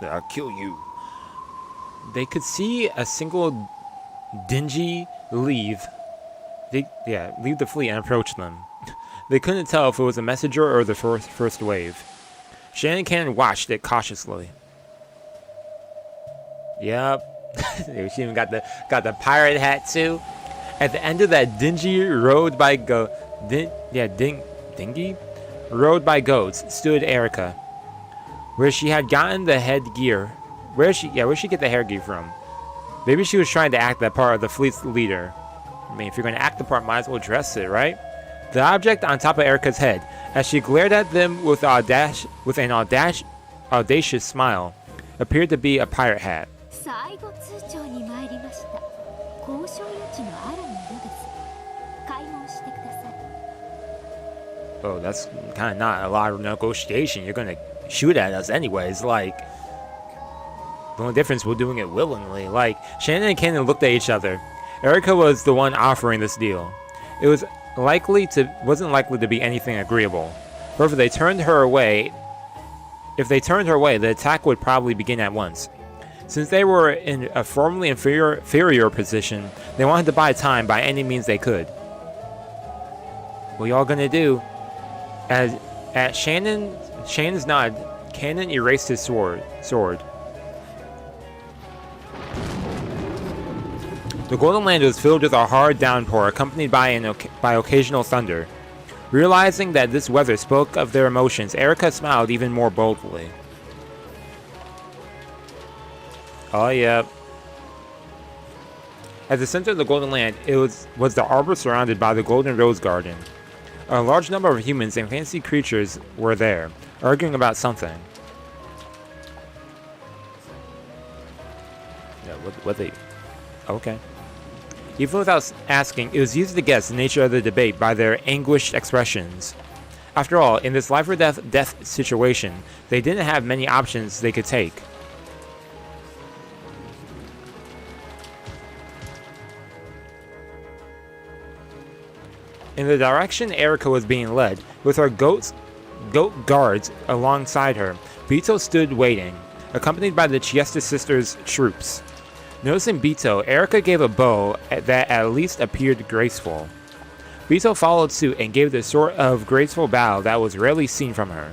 I'll kill you. They could see a single dingy leave the fleet and approach them. They couldn't tell if it was a messenger or the first wave. Shannon and Cannon watched it cautiously. Yep. She even got the pirate hat too. At the end of that dingy road by dingy road by goats stood Erica, where she had gotten the headgear. Where'd she get the headgear from? Maybe she was trying to act that part of the fleet's leader. I mean, if you're going to act the part, might as well dress it, right? The object on top of Erica's head, as she glared at them with an audacious smile, appeared to be a pirate hat. Oh, that's kind of not a lot of negotiation. You're going to shoot at us anyways, like... The only difference, we're doing it willingly. Like, Shannon and Cannon looked at each other. Erica was the one offering this deal. It wasn't likely to be anything agreeable. However, if they turned her away, the attack would probably begin at once. Since they were in a formally inferior position, they wanted to buy time by any means they could. What y'all gonna do? At Shannon's nod, Cannon erased his sword. The Golden Land was filled with a hard downpour, accompanied by occasional thunder. Realizing that this weather spoke of their emotions, Erica smiled even more boldly. Oh yeah. At the center of the Golden Land, it was the arbor surrounded by the Golden Rose Garden. A large number of humans and fancy creatures were there, arguing about something. Yeah, what they... Okay. Even without asking, it was easy to guess the nature of the debate by their anguished expressions. After all, in this life or death situation, they didn't have many options they could take. In the direction Erica was being led, with her goat guards alongside her, Bito stood waiting, accompanied by the Chiesta sisters' troops. Noticing Bito, Erica gave a bow that at least appeared graceful. Bito followed suit and gave the sort of graceful bow that was rarely seen from her.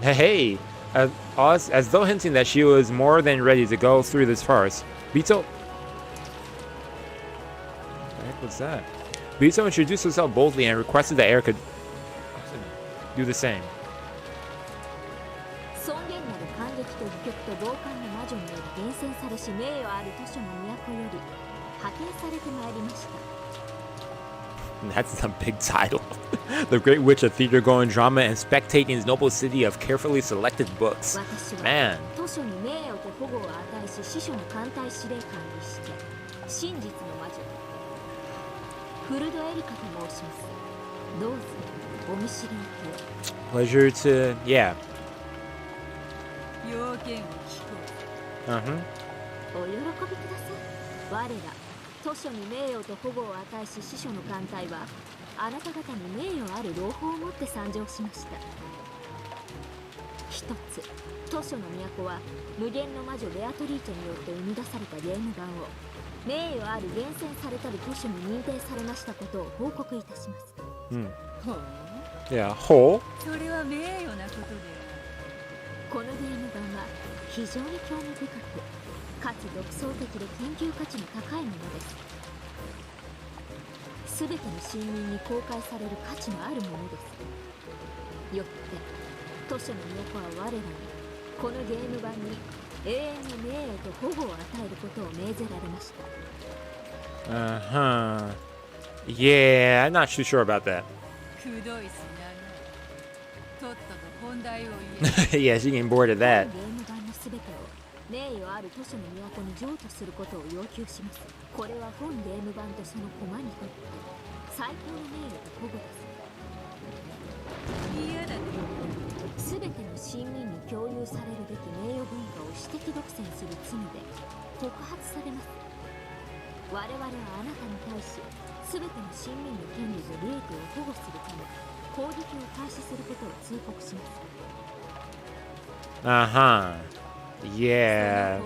Hey! As though hinting that she was more than ready to go through this farce, Bito... What the heck was that? Bito introduced herself boldly and requested that Erica do the same. That's a big title. The Great Witch of Theater-going drama and spectating's noble city of carefully selected books. Man. Pleasure to... yeah. Uh-huh. 図書に名誉と保護を与えし司書の艦隊はあなた方に名誉ある朗報をもって参上しました。一つ、図書の都は無限の魔女ベアトリーチェによって生み出されたゲーム版を名誉ある厳選されたる図書に認定されましたことを報告いたします。ほう。いや、ほう。それは名誉なことで。このゲーム版は非常に興味深く。かつ独創的で研究価値の高いものです。すべての市民に公開される価値のあるものです。よって図書の都は我らにこのゲーム版に永遠の名誉と保護を与えることを命ぜられました。Yeah, I'm not too sure about that. Yeah, she getting bored of that. 名誉ある図書の都に譲渡することを要求します。これは本ゲーム版とそのコマにとって最高の名誉と保護です。嫌だね。すべての市民に共有されるべき名誉文化を私的独占する罪で告発されます。我々はあなたに対しすべての市民の権利と利益を保護するため攻撃を開始することを通告します。Yeah.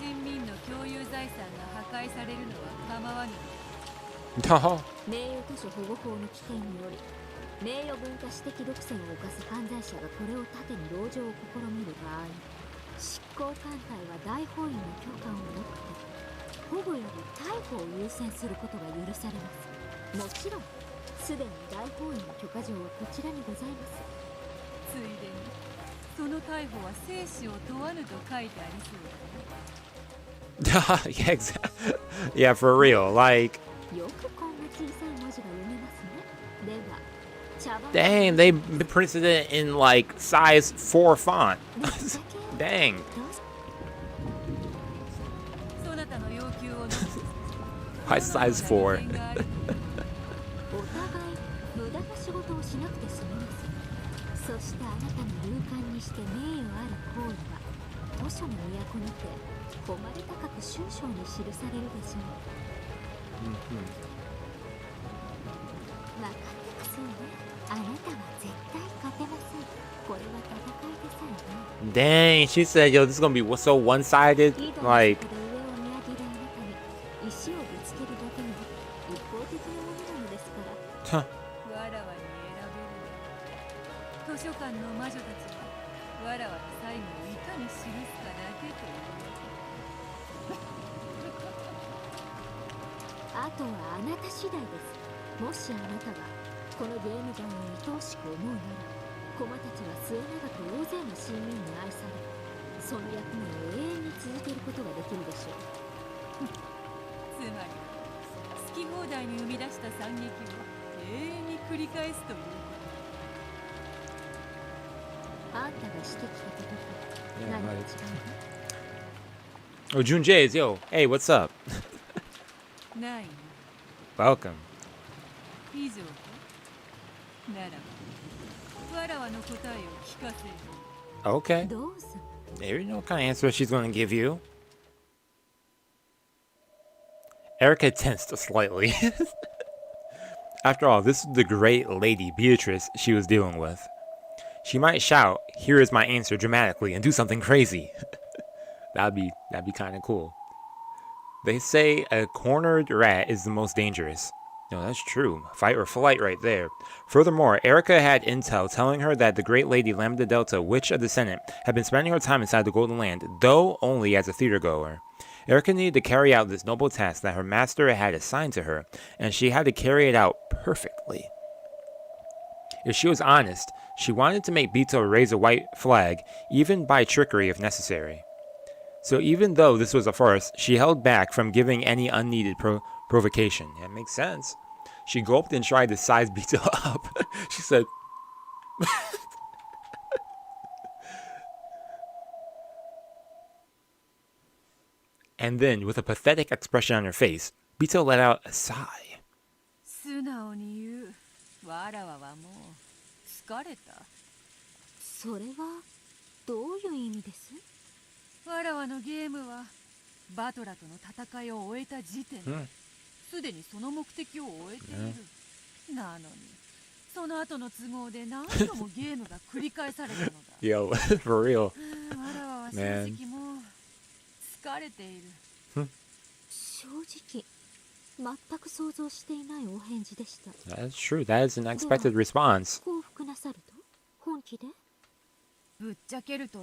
市民の共有財産が破壊されるのは構わない。名誉図書保護法の規定により、名誉文化私的独占を犯す犯罪者がこれを盾に籠城を試みる場合、執行官隊は大法院の許可を持って保護より逮捕を優先することが許されます。もちろん、すでに大法院の許可状はこちらにございます。ついでに。その逮捕は生死を問わぬと書いてありそうだね。Yeah, exactly. Yeah, for real. Like, dang, they printed it in like size 4 font. Dang. Why size 4? お互い無駄な仕事をしなくて済みます。そしてあなたの勇敢にして名誉ある行為は図書の都にて誉れ高く終章に記されるでしょう。分かってますよね。あなたは絶対勝てません。これは戦いでさえね。 Dang, she said, yo, this is gonna be so one-sided. Like, 上を見上げるあなたに石をぶつけるだけの一方的なものなのですから。わらわに選べる。図書館の魔女たちはわらわの最後をいかに記すかだけという。あとはあなた次第です。もしあなたがこのゲーム版を愛おしく思うなら、駒たちは末永く大勢の市民に愛され、その役目を永遠に続けることができるでしょう。つまり好き放題に生み出した惨劇を永遠に繰り返すという。あんたがしてきたことと何が違うの？ oh, Junjae's, yo, hey, what's up? ない。 Welcome. 以上か。ならばわらわの答えを聞かせる。 Okay. どうぞ。 There you know what kind of answer she's gonna give you. Erica tensed slightly. After all, this is the great Lady Beatrice she was dealing with. She might shout, "Here is my answer," dramatically and do something crazy. that'd be kind of cool. They say a cornered rat is the most dangerous. No, that's true. Fight or flight right there. Furthermore, Erica had intel telling her that the great lady Lambda Delta, Witch of the Senate, had been spending her time inside the Golden Land, though only as a theatergoer. Erica needed to carry out this noble task that her master had assigned to her, and she had to carry it out perfectly. If she was honest, she wanted to make Bito raise a white flag, even by trickery if necessary. So even though this was a farce, she held back from giving any unneeded provocation. Yeah, it makes sense. She gulped and tried to size Bito up. She said... And then, with a pathetic expression on her face, Bito let out a sigh. 素直に言う。わらわはもう疲れた。それはどういう意味です？わらわのゲームはバトラとの戦いを終えた時点ですでにその目的を終えている。なのにその後の都合で何度もゲームが繰り返されたのだ。Yo, for real. わらわは正直もう疲れている。正直全く想像していないお返事でした。 That's true. That is an unexpected response. 降伏なさると？本気で？ぶっちゃけると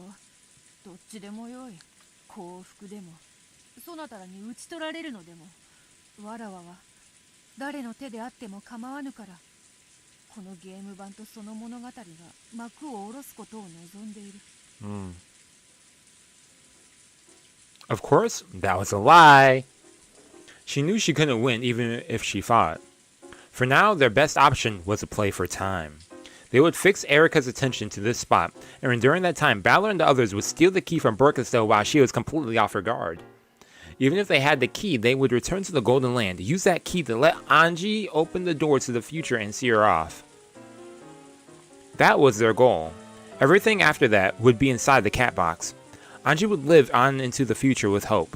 どっちでもよい。降伏でもそなたらに討ち取られるのでも、わらわは誰の手であっても構わぬから、このゲーム版とその物語が幕を下ろすことを望んでいる。Of course, that was a lie. She knew she couldn't win even if she fought. For now, their best option was to play for time. They would fix Erica's attention to this spot, and during that time, Balor and the others would steal the key from Burkestel while she was completely off her guard. Even if they had the key, they would return to the Golden Land, use that key to let Anji open the door to the future and see her off. That was their goal. Everything after that would be inside the cat box. Anji would live on into the future with hope.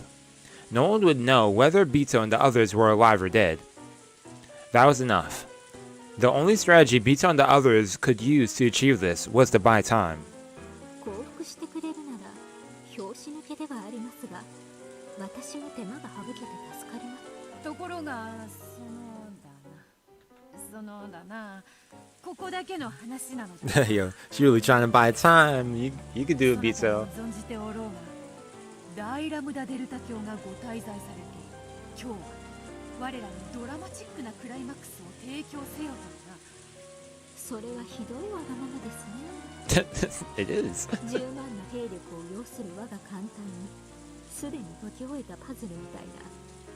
No one would know whether Bito and the others were alive or dead. That was enough. The only strategy Bito and the others could use to achieve this was to buy time. 降伏してくれるなら拍子抜けではありますが、私も手間が省けて助かります。ところがそのだな、ここだけの話なのだ。Yo, she really trying to buy time. You could do it, Bito. 存じておろうが、大ラムダデルタ教がご滞在されて、今日は我らにドラマチックなクライマックスを提供せよとな。それはひどいわがままですね。It is. 10万の兵力を要する我が艦隊にすでに解き終えたパズルみたいな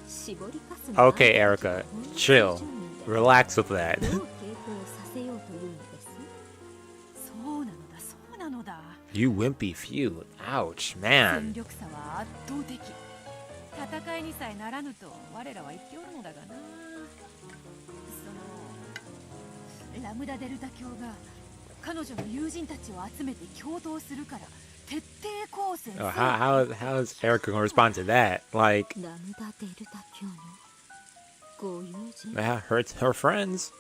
絞りかすの Okay, Erica, chill. Relax with that. どう抵抗させようというのです？そうなのだ、そうなのだ。You wimpy few. Ouch, man. 戦力差は圧倒的。戦いにさえならぬと我らは言っておるのだがな。ラムダデルタ教が彼女の友人たちを集めて共闘するから徹底抗戦。Oh, how is Erica gonna respond to that? Like, ラムダデルタ教のご友人。 that hurts her friends.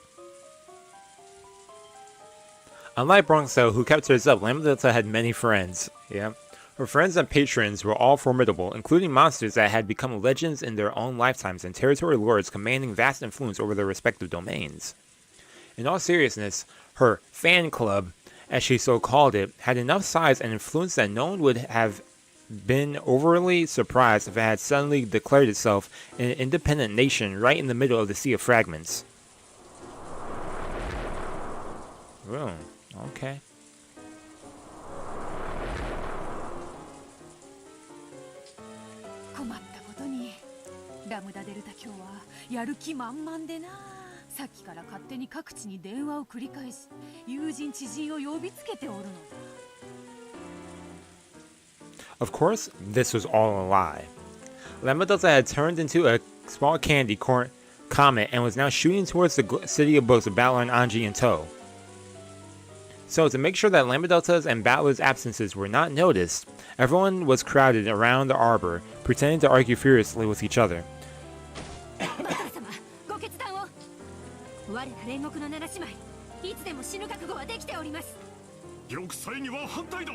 Unlike Bronxo, who kept hers up, Lambda had many friends. Yeah. Her friends and patrons were all formidable, including monsters that had become legends in their own lifetimes and territory lords commanding vast influence over their respective domains. In all seriousness, her fan club, as she so called it, had enough size and influence that no one would have been overly surprised if it had suddenly declared itself an independent nation right in the middle of the Sea of Fragments. Oh, okay. 困ったことにラムダデルタ教はやる気満々でな。さっきから勝手に各地に電話を繰り返し友人知人を呼びつけておるのだ。 Of course, this was all a lie. Lambadota had turned into a small candy corn comet and was now shooting towards the city of books with Battler and Anji in tow. So, to make sure that Lambadota's and Battler's absences were not noticed, everyone was crowded around the arbor, pretending to argue furiously with each other. ご決断を。我ら煉獄の七姉妹、いつでも死ぬ覚悟はできております。玉砕には反対だ。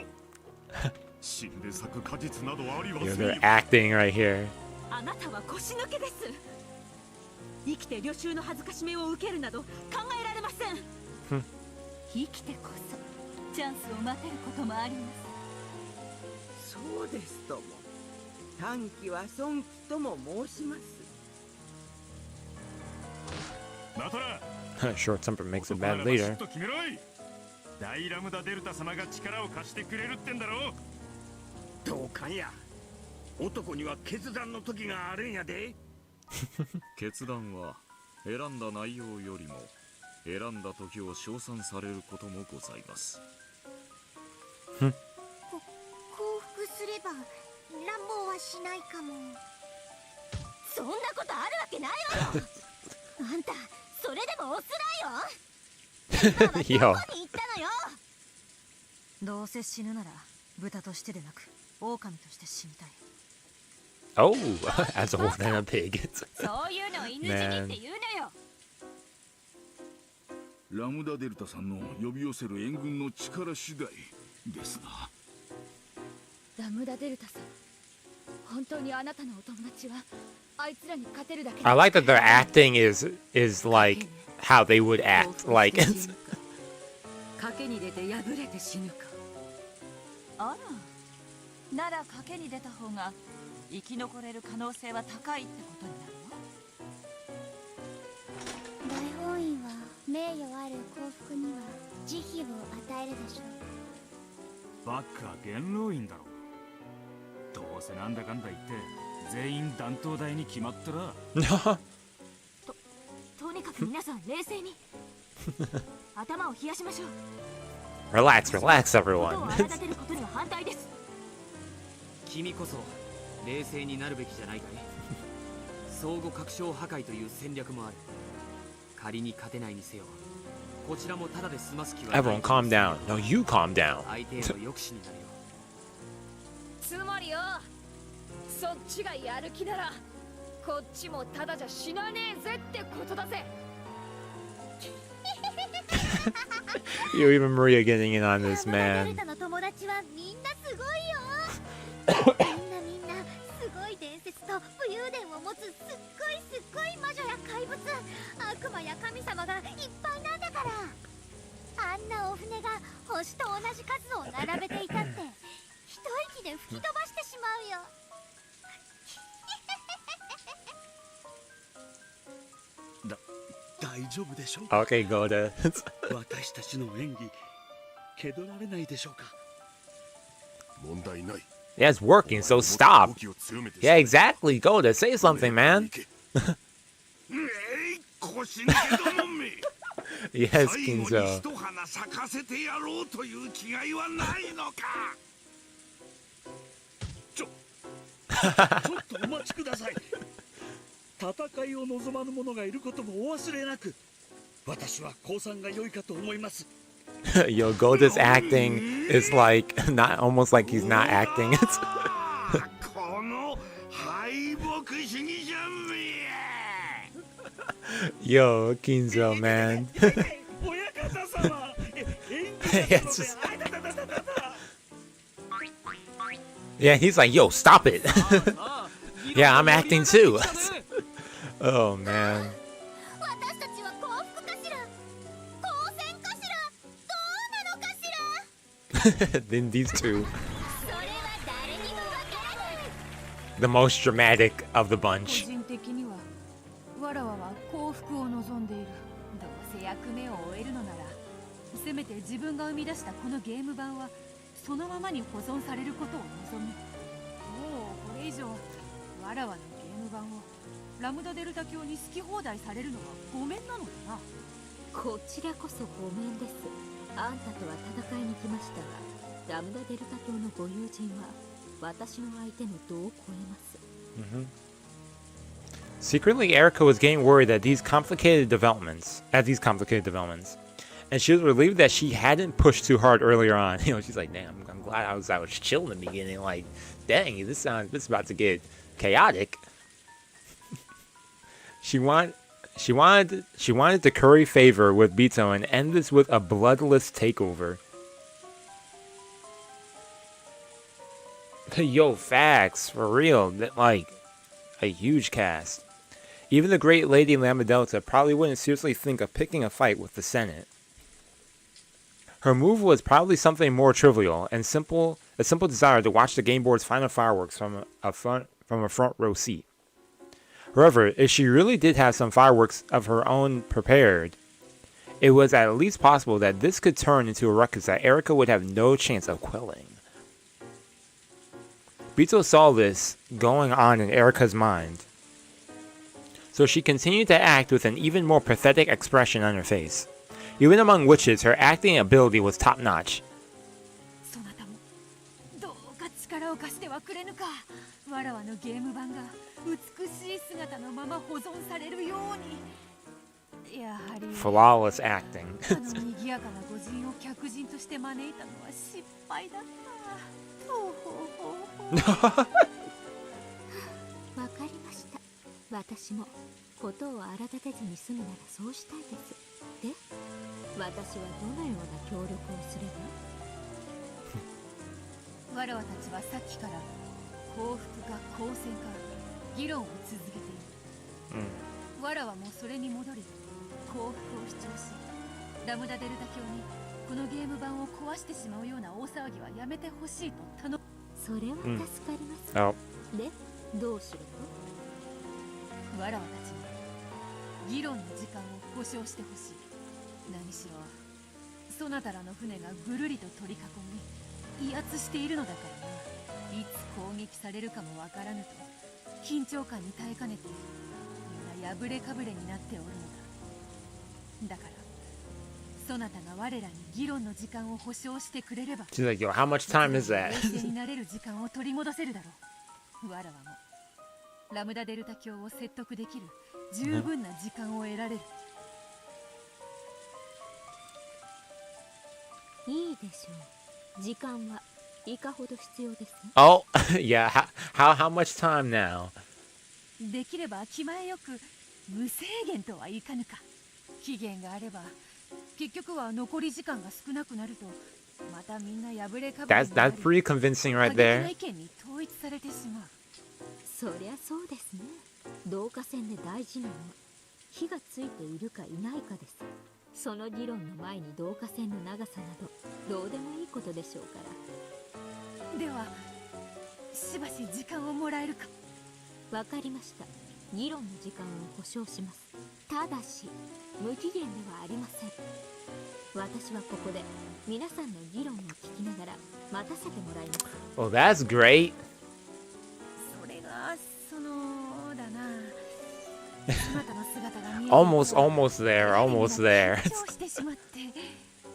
死んで咲く果実などありは You せ know, ん they're acting right here. あなたは腰抜けです。生きて旅衆の恥ずかしめを受けるなど考えられません。生きてこそチャンスを待てることもあります。そうですとも。短期は損期とも申します。ナトラ Short temper makes a bad leader. 大ラムダデルタ様が力を貸してくれるってんだろう。どうかんや。男には決断の時があるんやで。決断は選んだ内容よりも選んだ時を称賛されることもございます。降伏すれば乱暴はしないかも。そんなことあるわけないわよ。あんたそれでもオスライよ。今はどこに行ったのよ。どうせ死ぬなら豚としてでなく狼として死にたい。 Oh, as a wolf and a pig. そういうのを犬死にって言うのよ。ラムダデルタさんの呼び寄せる援軍の力次第ですな。ラムダデルタさん、本当にあなたのお友達はあいつらに勝てるだけ。 I like that their acting is like how they would act. Like, 賭けに出て敗れて死ぬか。あら、なら賭けに出た方が生き残れる可能性は高いってことになるわ。大本院は名誉ある幸福には慈悲を与えるでしょう。バックは元老院だろう。どうせなんだかんだ言って全員断頭台に決まったら。とにかく皆さん冷静に頭を冷やしましょう。 relax, relax, ことを everyone. 荒立てることには反対です。君こそ冷静になるべきじゃないかね。相互確証破壊という戦略もある。仮に勝てないにせよ、こちらもただで済ます気はない。 Everyone, calm down. No, you calm down. 相手への抑止になるよ。つまりよ、そっちがやる気ならこっちもただじゃ死なねえぜってことだぜ。You even Maria getting in on this, ラムダデル man. タの友達はみんなすごいよ。みんなすごい伝説と武勇伝を持つすっごい魔女や怪物、悪魔や神様がいっぱいなんだから。あんなお船が星と同じ数を並べていたって一息で吹き飛ばしてしまうよ。大丈夫でしょう。 Okay, Goda. 私たちの演技、蹴取られないでしょうか。問題ない。 Yeah, it's working, so stop. Yeah, exactly. Goda, say something, man. 腰抜けどもめ。 Yes, 最後に Kinzo. 一花咲かせてやろうという気概はないのか。ちょっとお待ちください。戦いを望まぬ者がいることもお忘れなく。私は降参が良いかと思います。Yo, Golda's acting is like not almost like he's not acting. It's この敗北主義者め Yo, Kinzo, man. 親方様 It's just... Yeah, he's like, yo, stop it. Yeah, I'm acting too. Oh, man. Then these two. The most dramatic of the bunch. わらわは幸福を望んでいる。どうせ役目を終えるのなら、せめて自分が生み出したこのゲーム版はそのままに保存されることを望む。もうこれ以上わらわのゲーム版をラムダデルタ教に好き放題されるのはごめんなのだな。こちらこそごめんです。あんたとは戦いに来ましたが、ラムダデルタ教のご友人は私の相手の度を超えます。Secretly, Erica was getting worried at these complicated developments, and she was relieved that she hadn't pushed too hard earlier on. You know, she's like, "Damn, I'm glad I was chill in the beginning. Like, dang, this is about to get chaotic." She wanted to curry favor with Bito and end this with a bloodless takeover. Yo, facts for real. Like a huge cast. Even the great Lady Lamadelta probably wouldn't seriously think of picking a fight with the Senate. Her move was probably something more trivial and simple, a simple desire to watch the game board's final fireworks from a front row seat. However, if she really did have some fireworks of her own prepared, it was at least possible that this could turn into a ruckus that Erica would have no chance of quelling. Bito saw this going on in Erica's mind, so she continued to act with an even more pathetic expression on her face. Even among witches, her acting ability was top-notch. そなたもどうか力を貸してはくれぬか。わらわのゲーム版が美しい姿のまま保存されるように。やはり Flawless acting. あの賑やかな御人を客人として招いたのは失敗だった。わかりました。私もことを荒立てずに済むならそうしたいです。で、私はどのような協力をすれば？わらわたちはさっきから幸福か公正か議論を続けている。わらわもそれに戻り幸福を主張し、ラムダデルタ教にこのゲーム版を壊してしまうような大騒ぎはやめてほしいと頼む。それは助かります。で、どうしろと？わらわたちに議論の時間を保証してほしい。何しろそなたらの船がぐるりと取り囲み威圧しているのだからな。いつ攻撃されるかもわからぬと緊張感に耐えかねてみんな破れかぶれになっておるのだ。だからそなたが我らに議論の時間を保証してくれれば、 She's like, yo, how much time is that? 冷静になれる時間を取り戻せるだろう。わらわもラムダデルタ教を説得できる十分な時間を得られる。いいでしょう。時間はいかほど必要です。Oh, yeah. How much time now? できれば気前よく無制限とはいかぬか。期限があれば結局は残り時間が少なくなるとまたみんな破れかぶれになり、 That's pretty convincing right there. 過激な意見に統一されてしまう。そりゃそうですね。導火線で大事なのは火がついているかいないかです。その議論の前に導火線の長さなどどうでもいいことでしょうから。ではしばし時間をもらえるか。わかりました。議論の時間を保証します。ただし無期限ではありません。私はここで皆さんの議論を聞きながら待たせてもらいます。 Oh, that's great. それがそのだな。そなたの姿が見える。Almost there. Almost there. してしまって。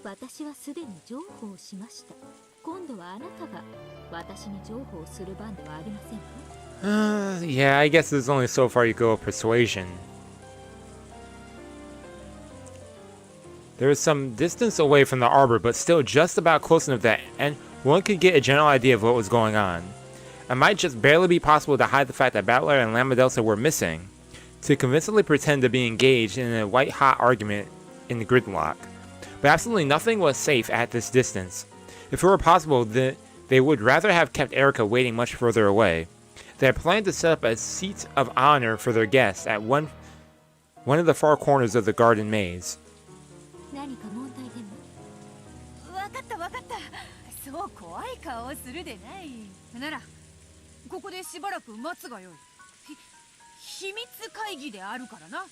私はすでに譲歩をしました。今度はあなたが私に譲歩をする番ではありませんか？ Yeah, I guess there's only so far you go with persuasion. There was some distance away from the arbor, but still just about close enough that one could get a general idea of what was going on. It might just barely be possible to hide the fact that Battler and Lamadelsa were missing, to convincingly pretend to be engaged in a white-hot argument in the gridlock. But absolutely nothing was safe at this distance. If it were possible, they would rather have kept Erika waiting much further away. They had planned to set up a seat of honor for their guests at one of the far corners of the garden maze. 何か問題でも？わかったわかった。そう怖い顔をするでない。ならここでしばらく待つがよい。秘密会議であるからな。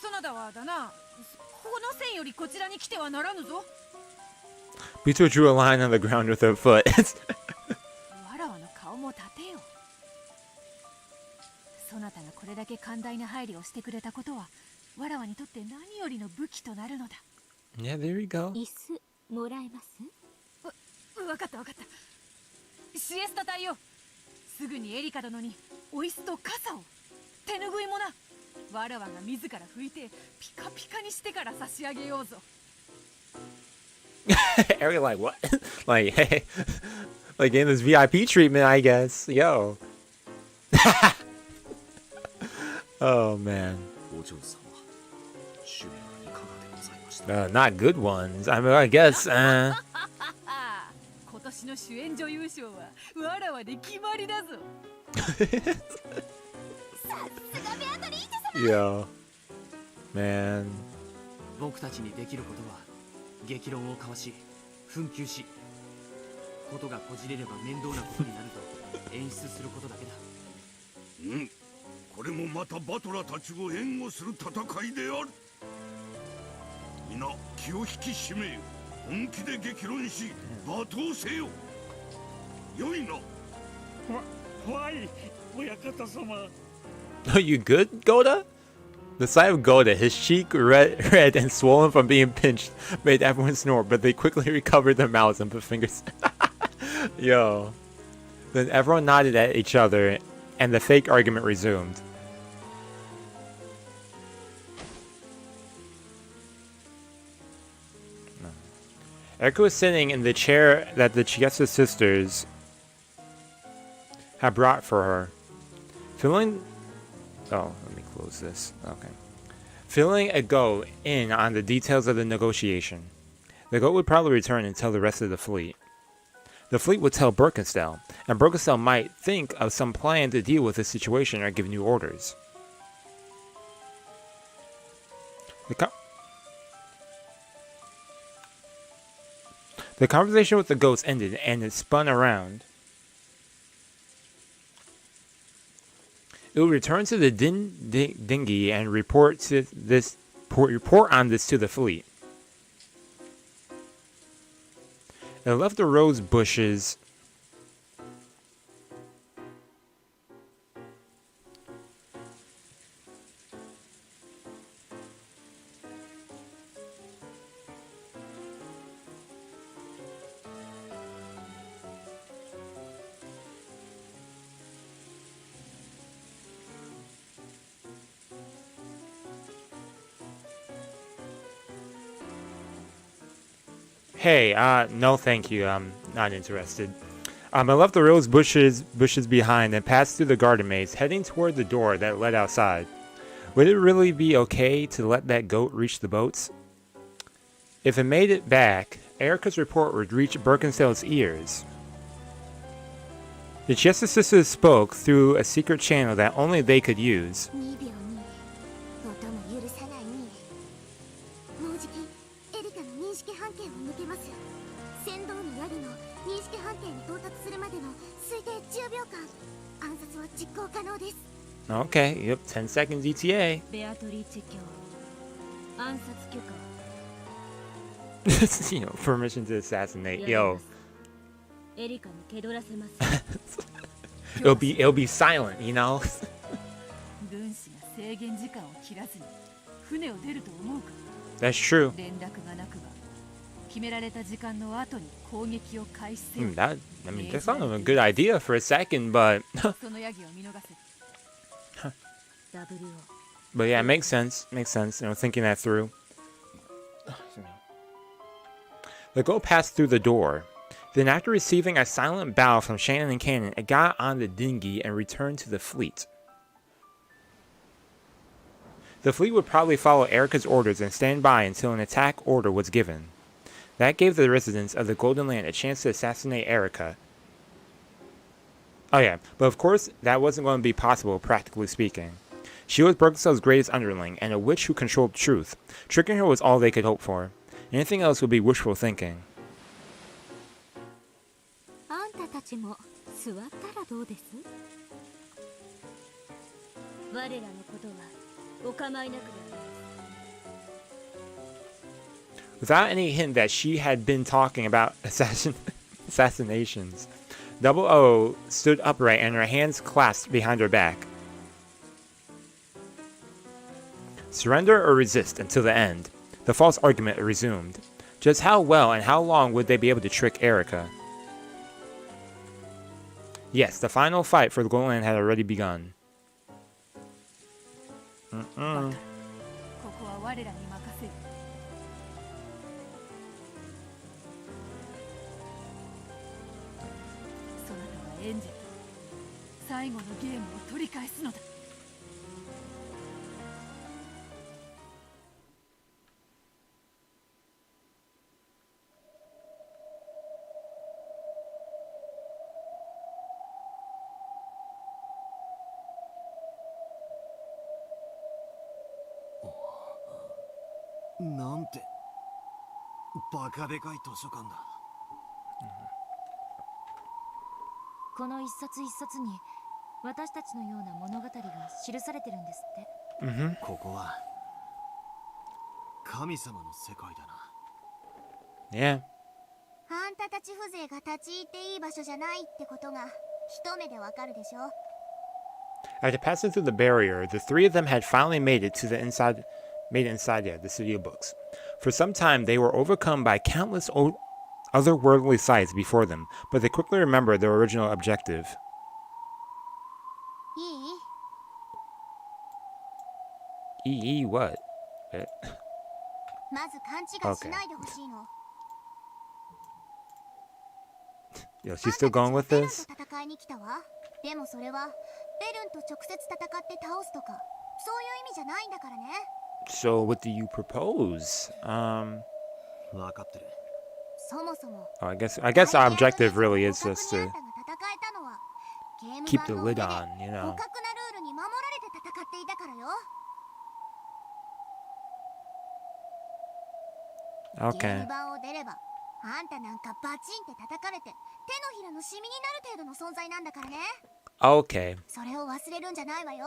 そなたはだな。この線よりこちらに来てはならぬぞ。Bito drew a line on the ground with her foot. わらわの顔も立てよ。そなたがこれだけ寛大な配慮をしてくれたことは、わらわにとって何よりの武器となるのだ。Yeah, there we go. 椅子もらえます？わかったわかった。シエスタ隊よ。すぐにエリカ殿にお椅子と傘を、手ぬぐいもな。わらわが自ら拭いてピカピカにしてから差し上げようぞ。Eric like what? Like hey, like getting this VIP treatment, I guess. Yo. Oh man. Not good ones. I mean, I guess. 今年の主演女優賞はわらわで決まりだぞ。Yo, man. 僕たちにできることは激論を交わし、紛糾し、ことがこじれれば面倒なことになると演出することだけだ。うん、これもまたバトラたちを援護する戦いである。皆気を引き締めよ。本気で激論し、罵倒せよ。良いな。はい、親方様。Are you good, Goda? The sight of Goda, his cheek red and swollen from being pinched, made everyone snort, but they quickly recovered their mouths and put fingers. Yo. Then everyone nodded at each other, and the fake argument resumed. Erika was sitting in the chair that the Chiesa sisters had brought for her. Oh, let me close this. Okay. Filling a goat in on the details of the negotiation. The goat would probably return and tell the rest of the fleet. The fleet would tell Birkenstell, and Birkenstell might think of some plan to deal with the situation or give new orders. The conversation with the goats ended, and it spun around. It would return to the dinghy and report on this to the fleet. It left the rose bushes Hey, no thank you, I'm not interested. I left the rose bushes behind and passed through the garden maze, heading toward the door that led outside. Would it really be okay to let that goat reach the boats? If it made it back, Erika's report would reach Birkenstell's ears. The Chiesa sisters spoke through a secret channel that only they could use. Okay, yep, 10 seconds ETA. You know, permission to assassinate. Yo. It'll be silent, you know. That's true. That's not a good idea for a second, but but yeah, it makes sense. Makes sense, you know, thinking that through. The girl passed through the door. Then, after receiving a silent bow from Shannon and Cannon, it got on the dinghy and returned to the fleet. The fleet would probably follow Erica's orders and stand by until an attack order was given. That gave the residents of the Golden Land a chance to assassinate Erica. Oh yeah, but of course, that wasn't going to be possible, practically speaking. She was Berkeley's greatest underling, and a witch who controlled truth. Tricking her was all they could hope for. Anything else would be wishful thinking. あんたたちも座ったらどうです？我らのことはお構いなくであります。 Without any hint that she had been talking about assassinations, Double O stood upright and her hands clasped behind her back. Surrender or resist until the end. The false argument resumed. Just how well and how long would they be able to trick Erica? Yes, the final fight for the Golden Land had already begun. ここは我らに任せる。そなたはエンジェル、最後のゲームを取り返すのだ。なんてバカでかい図書館だ。この一冊一冊に私たちのような物語が記されてるんですって。ここは神様の世界だな。Yeah. あんたたち風情が立ち入っていい場所じゃないってことが一目でわかるでしょ。 After passing through the barrier, the three of them had finally made it inside the city of books. For some time, they were overcome by countless otherworldly sights before them, but they quickly remembered their original objective. いい？ what? まず勘違いしないでほしいの。 Yo, she's still going with this? 戦いに来たわ。でもそれはベルンと直接戦って倒すとか、そういう意味じゃないんだからね。 So what do you propose? 分かってる。 Oh, I guess our objective really is just to keep the lid on, you know. Okay. あんたなんかバチンって叩かれて手のひらのシミになる程度の存在なんだからね。 Okay. それを忘れるんじゃないわよ。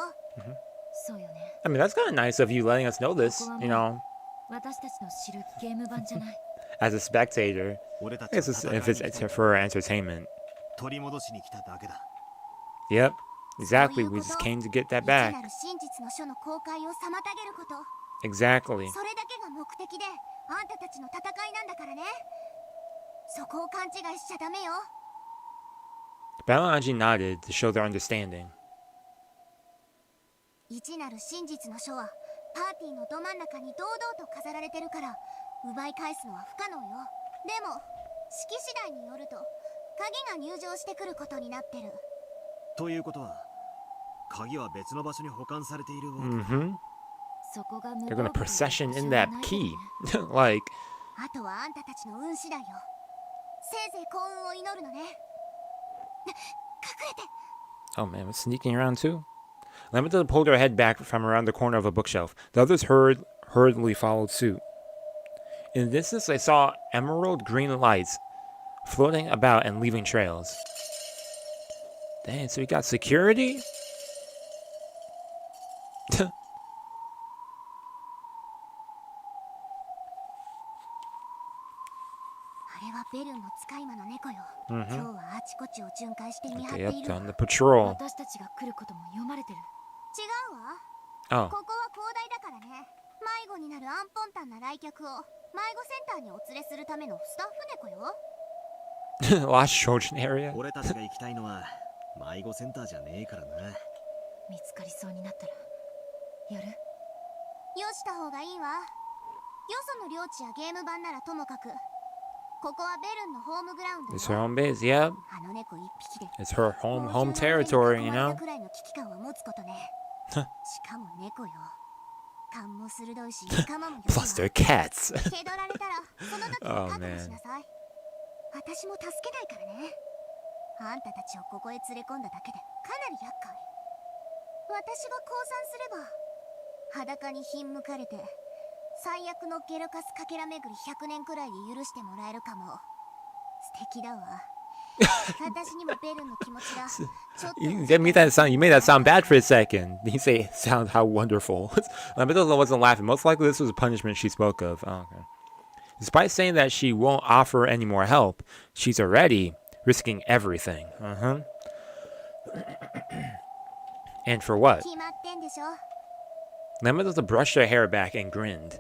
そうよね。 I mean, that's kind of nice of you letting us know this, you know. 私たちの知るゲーム版じゃない。 As a spectator, I guess if it's for our entertainment. 取り戻しに来ただけだ。 Yep, exactly. We just came to get that back. 真実の書の公開を妨げること。 Exactly. それだけが目的であんたたちの戦いなんだからね。そこを勘違いしちゃダメよ。 Balanji nodded to show their understanding. 一なる真実の書はパーティーのど真ん中に堂々と飾られてるから奪い返すのは不可能よ。でも式次第によると鍵が入場してくることになってる。ということは鍵は別の場所に保管されているわけ。そこが They're gonna procession in that key. Like. あとはあんたたちの運次第よ。せいぜい幸運を祈るのね。隠れて。 Oh man, was sneaking around too? Lamenta pulled her head back from around the corner of a bookshelf. The others hurriedly followed suit. In the distance, they saw emerald green lights floating about and leaving trails. Dang, so we got security? あれはベルンの使い魔の猫よ。今日はあちこちを巡回して見張ってい Okay, る。 up on the patrol. 私たちが来ることも読まれてる。違うわ。 Oh. ここは広大だからね。迷子になるアンポンタンな来客を迷子センターにお連れするためのスタッフ猫よ。Lost children area. 俺たちが行きたいのは迷子センターじゃねえからな。見つかりそうになったらやる？よした方がいいわ。よその領地やゲーム版ならともかく It's her home base, yep. It's her home territory, you know? Plus they're cats. Oh man. 私も助けないからね。あんたたちをここへ連れ込んだだけでかなり厄介。私が降参すれば裸にひんむかれて最悪のゲロカスかけら巡り100年くらいで許してもらえるかも。素敵だわ。私にもベルの気持ちがちょっと You made that sound bad for a second. You say sound how wonderful. Lamberto wasn't laughing. Most likely this was a punishment she spoke of. Oh, okay. Despite saying that she won't offer any more help, she's already risking everything. And for what? Lamberto brushed her hair back and grinned.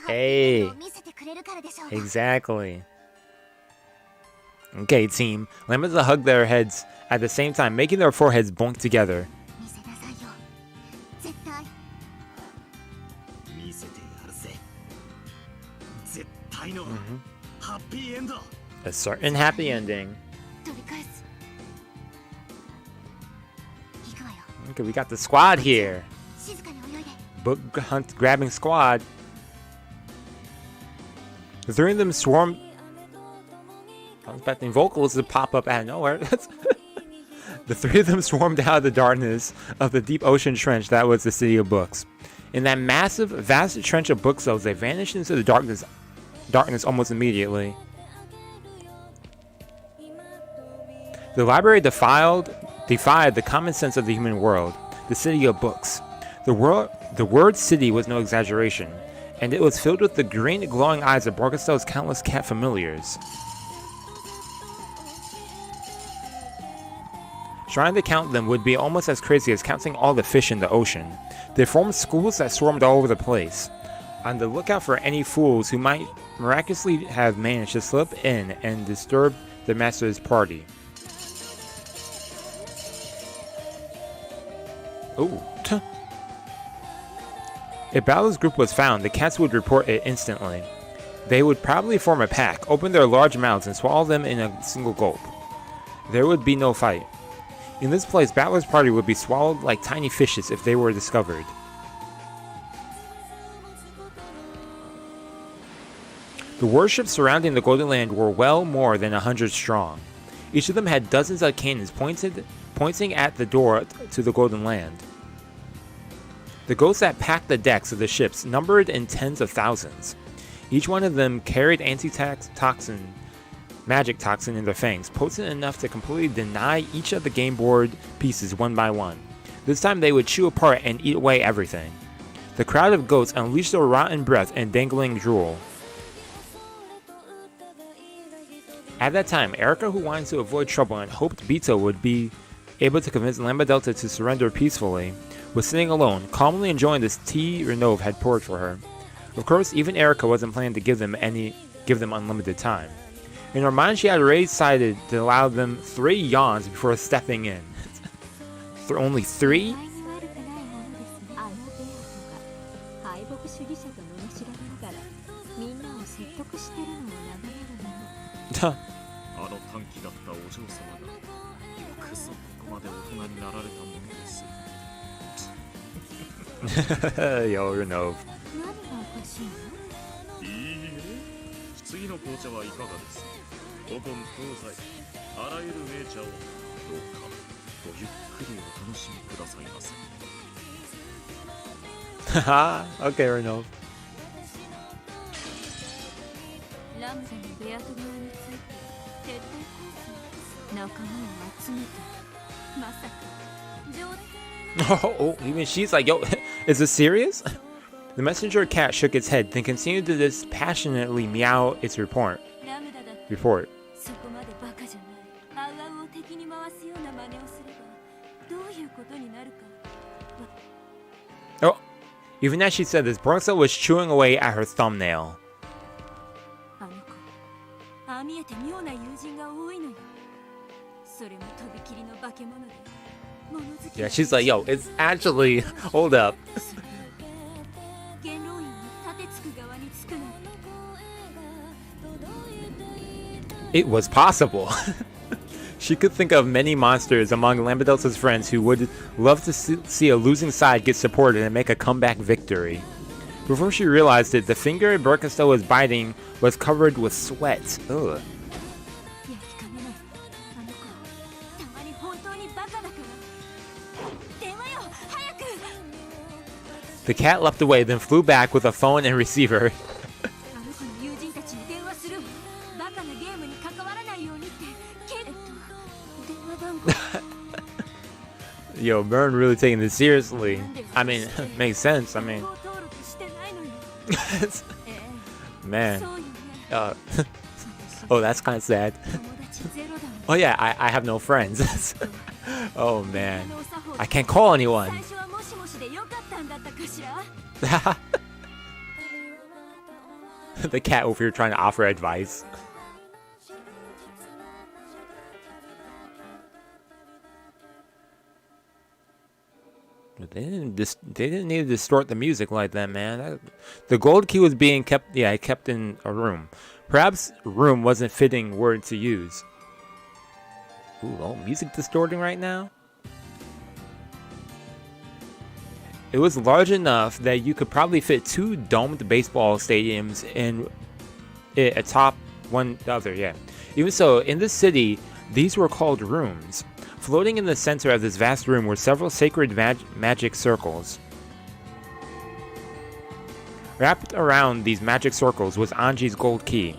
Hey, exactly. Okay, team. Lamberto hugged their heads at the same time, making their foreheads bonk together. A certain happy ending. Okay, we got the squad here. Book hunt grabbing squad. The three of them swarmed. I was expecting vocals to pop up out of nowhere. The three of them swarmed out of the darkness of the deep ocean trench that was the City of Books. In that massive, vast trench of bookshelves, they vanished into the darkness almost immediately. The library defied the common sense of the human world, the City of Books. The word city was no exaggeration, and it was filled with the green glowing eyes of Borgestell's countless cat familiars. Trying to count them would be almost as crazy as counting all the fish in the ocean. They formed schools that swarmed all over the place, on the lookout for any fools who might miraculously have managed to slip in and disturb the master's party. Ooh. If Balor's group was found, the cats would report it instantly. They would probably form a pack, open their large mouths, and swallow them in a single gulp. There would be no fight. In this place, Balor's party would be swallowed like tiny fishes if they were discovered. The warships surrounding the Golden Land were well more than 100 strong. Each of them had dozens of cannons pointing at the door to the Golden Land. The ghosts that packed the decks of the ships numbered in tens of thousands. Each one of them carried magic toxin in their fangs, potent enough to completely deny each of the game board pieces one by one. This time they would chew apart and eat away everything. The crowd of goats unleashed their rotten breath and dangling drool. At that time, Erica, who wanted to avoid trouble and hoped Bito would be able to convince Lambda Delta to surrender peacefully, was sitting alone, calmly enjoying this tea Renove had poured for her. Of course, even Erica wasn't planning to give them unlimited time. In her mind, she had already decided to allow them 3 yawns before stepping in. Only 3? Yo, Renove. 次の紅茶はいかがですか。古今東西あらゆる名茶をどうかごゆっくりお楽しみくださいませ。Haha, okay, Renove. ラムダのベアト側について徹底抗戦仲間を集めてまさか Oh, even she's like, yo, is this serious? The messenger cat shook its head, then continued to dispassionately meow its report. Oh, even as she said this, Bronxa was chewing away at her thumbnail. Yeah, she's like, yo, it's actually, hold up. It was possible. She could think of many monsters among Lampedusa's friends who would love to see a losing side get supported and make a comeback victory. Before she realized it, the finger Berkasto was biting was covered with sweat. Ugh. The cat leapt away, then flew back with a phone and receiver. Yo, Byrne really taking this seriously. I mean, makes sense. I mean, man. Oh, that's kind of sad. Oh yeah, I have no friends. Oh man, I can't call anyone. The cat over here trying to offer advice. They didn't need to distort the music like that, man. The gold key was being kept in a room. Perhaps room wasn't fitting word to use. Ooh, oh, music distorting right now? It was large enough that you could probably fit 2 domed baseball stadiums in it atop one the other, yeah. Even so, in this city, these were called rooms. Floating in the center of this vast room were several sacred magic circles. Wrapped around these magic circles was Anji's gold key.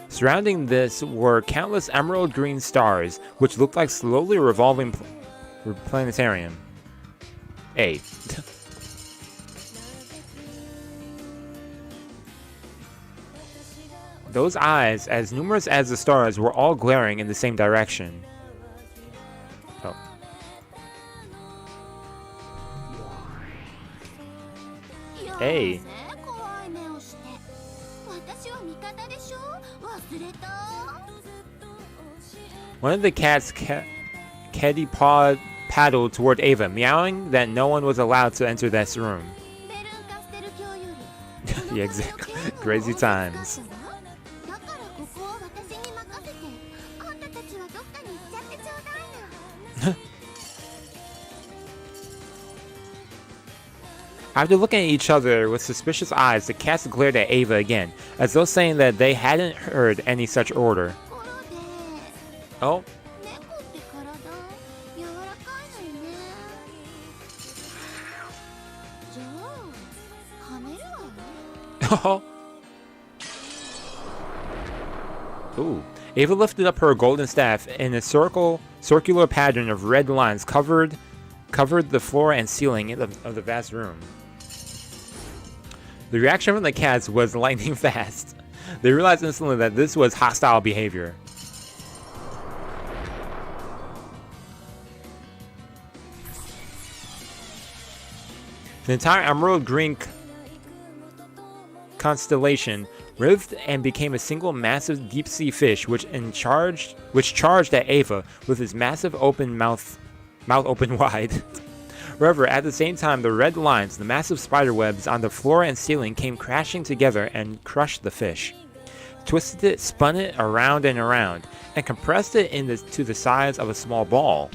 Surrounding this were countless emerald green stars, which looked like slowly revolving planetarium. Those eyes, as numerous as the stars, were all glaring in the same direction. Oh. Hey. One of the cats caddy pawed paddled toward Ava, meowing that no one was allowed to enter this room. Yeah, exactly. Crazy times. After looking at each other with suspicious eyes, the cats glared at Ava again, as though saying that they hadn't heard any such order. Oh. Oh. Ooh. Ava lifted up her golden staff, and a circular pattern of red lines covered the floor and ceiling of the vast room. The reaction from the cats was lightning fast. They realized instantly that this was hostile behavior. The entire emerald green constellation writhed and became a single massive deep sea fish, which charged at Ava with its massive open mouth open wide. However, at the same time, the red lines, the massive spider webs on the floor and ceiling came crashing together and crushed the fish, twisted it, spun it around and around, and compressed it to the size of a small ball.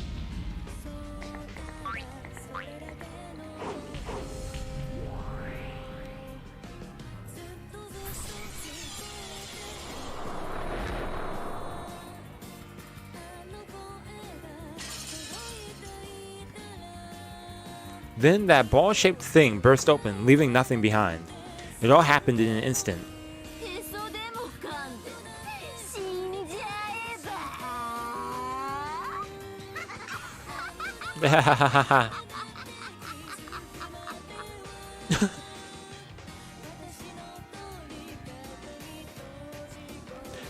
Then that ball-shaped thing burst open, leaving nothing behind. It all happened in an instant.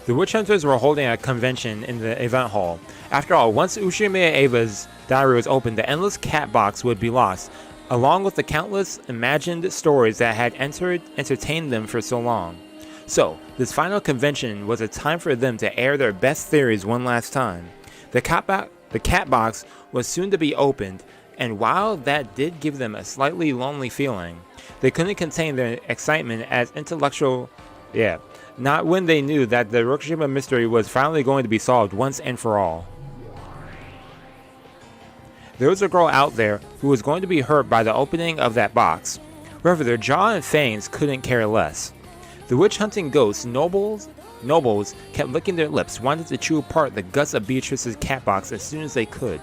The witch hunters were holding a convention in the event hall. After all, once Ushiromiya Ava's diary was opened, the endless cat box would be lost, along with the countless imagined stories that had entertained them for so long. So, this final convention was a time for them to air their best theories one last time. The cat box was soon to be opened, and while that did give them a slightly lonely feeling, they couldn't contain their excitement as intellectual Yeah. Not when they knew that the Rokkenjima mystery was finally going to be solved once and for all. There was a girl out there who was going to be hurt by the opening of that box. However, their jaw and fangs couldn't care less. The witch-hunting ghosts, nobles kept licking their lips, wanted to chew apart the guts of Beatrice's cat box as soon as they could.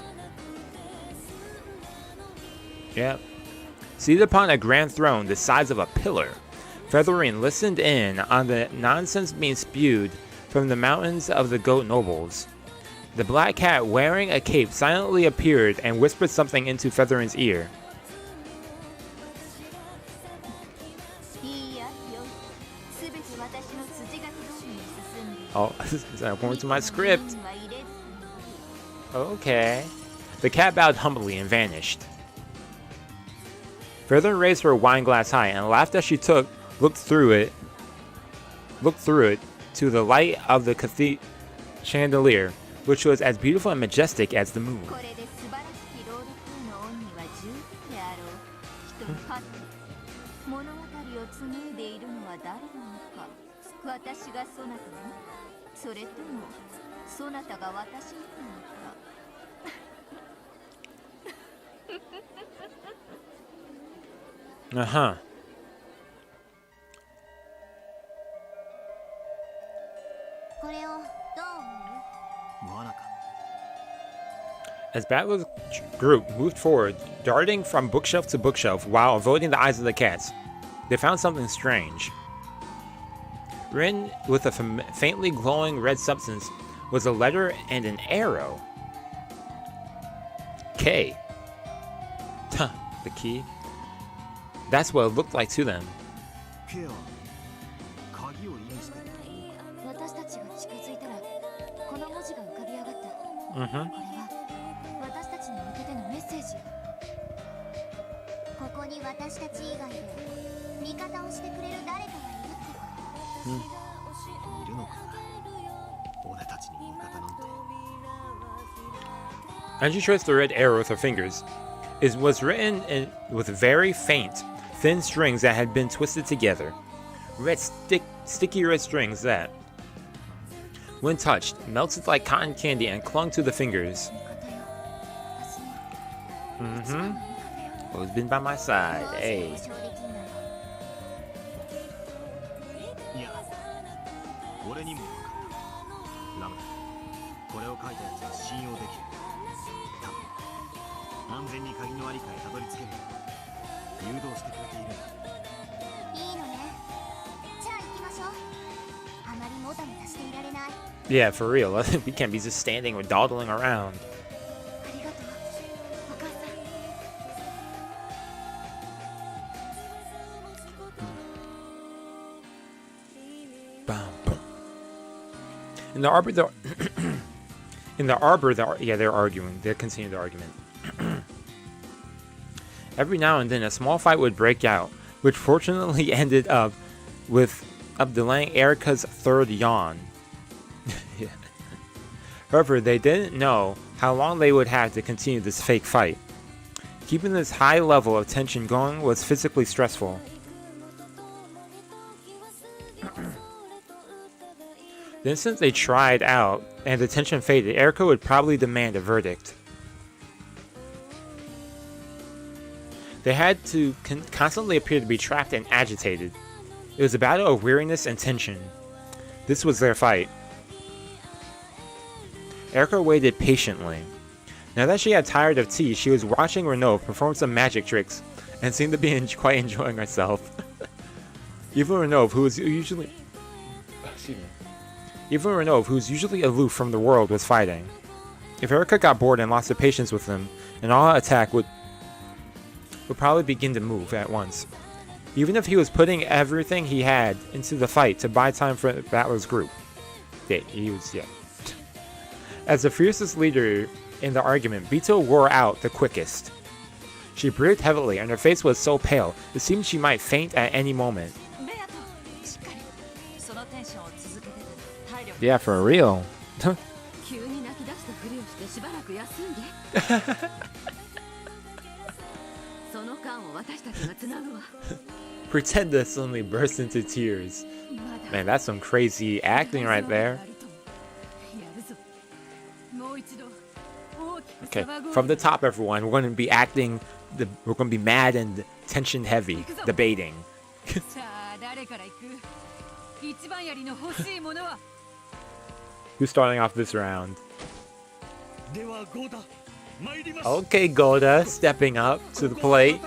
Yep. Seated upon a grand throne the size of a pillar, Featherine listened in on the nonsense being spewed from the mountains of the goat nobles. The black cat wearing a cape silently appeared and whispered something into Featherine's ear. Oh, according to my script. Okay. The cat bowed humbly and vanished. Featherine raised her wine glass high and laughed as she looked through it to the light of the chandelier, which was as beautiful and majestic as the moon. Uh-huh. As Battler's group moved forward, darting from bookshelf to bookshelf while avoiding the eyes of the cats, they found something strange. Written with a faintly glowing red substance was a letter and an arrow. K. Huh, the key. That's what it looked like to them. Mm-hmm. And she traced the red arrow with her fingers. It was written with very faint, thin strings that had been twisted together. Sticky red strings that, when touched, melted like cotton candy and clung to the fingers. Mm-hmm. Always been by my side, hey. Yeah, for real. We can't be just standing or dawdling around. In the arbor, they're arguing. They continue the argument. Every now and then, a small fight would break out, which fortunately ended up delaying Erika's third yawn. Yeah. However, they didn't know how long they would have to continue this fake fight. Keeping this high level of tension going was physically stressful. The instant they tried out and the tension faded, Erika would probably demand a verdict. They had to constantly appear to be trapped and agitated. It was a battle of weariness and tension. This was their fight. Erika waited patiently. Now that she had tired of tea, she was watching Renov perform some magic tricks and seemed to be quite enjoying herself. Even Renov, who's usually aloof from the world, was fighting. If Erika got bored and lost her patience with them, an all-out attack would probably begin to move at once. Even if he was putting everything he had into the fight to buy time for Battler's group. Yeah, he was. As the fiercest leader in the argument, Bito wore out the quickest. She breathed heavily and her face was so pale, it seemed she might faint at any moment. Yeah, for real. Pretend to suddenly burst into tears. Man, that's some crazy acting right there. Okay, from the top, everyone, we're going to be acting. We're going to be mad and tension heavy, debating. Who's starting off this round? Okay, Goda, stepping up to the plate.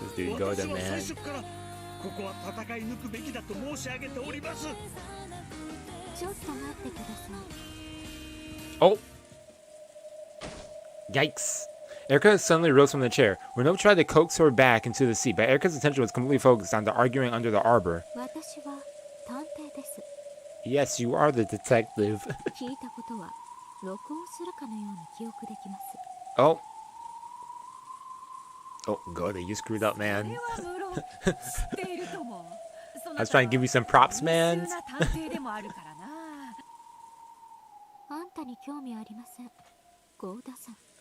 This dude Goda, man. Oh! Yikes. Erika suddenly rose from the chair. Renault tried to coax her back into the seat, but Erika's attention was completely focused on the arguing under the arbor. Yes, you are the detective. Oh. Oh, Goda, you screwed up, man. I was trying to give you some props, man.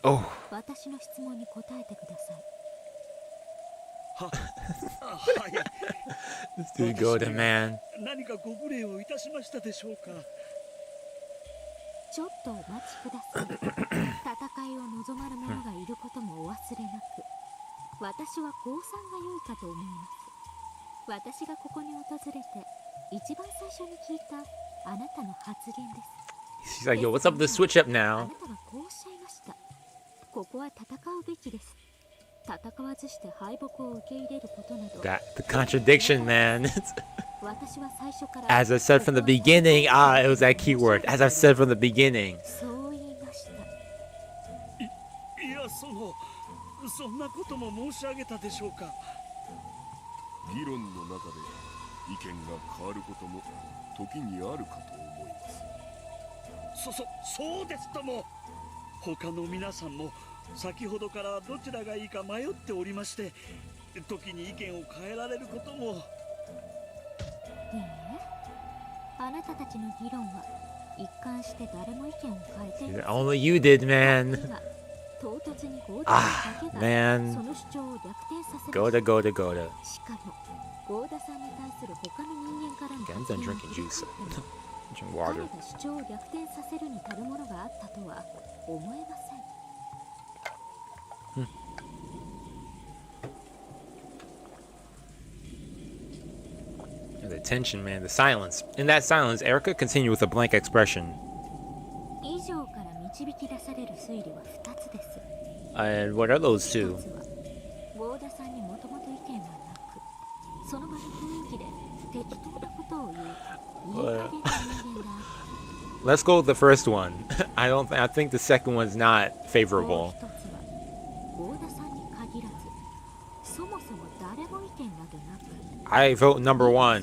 Oh. This dude Goda, man. She's like, yo, what's up with the switch up now? That the contradiction, man. As I said from the beginning, it was that keyword. As I said from the beginning. Only you did, man. Ah, man. Goda. Okay, I'm done drinking juice. Drink water. The tension, man, the silence. In that silence, Erika continued with a blank expression. And what are those two? Let's go with the first one. I think the second one's not favorable. I vote number one.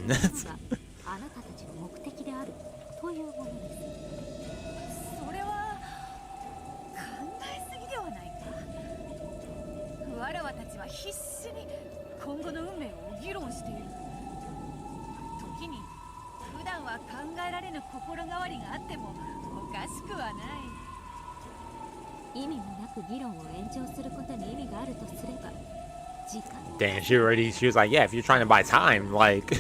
Damn, she was like, yeah, if you're trying to buy time, like.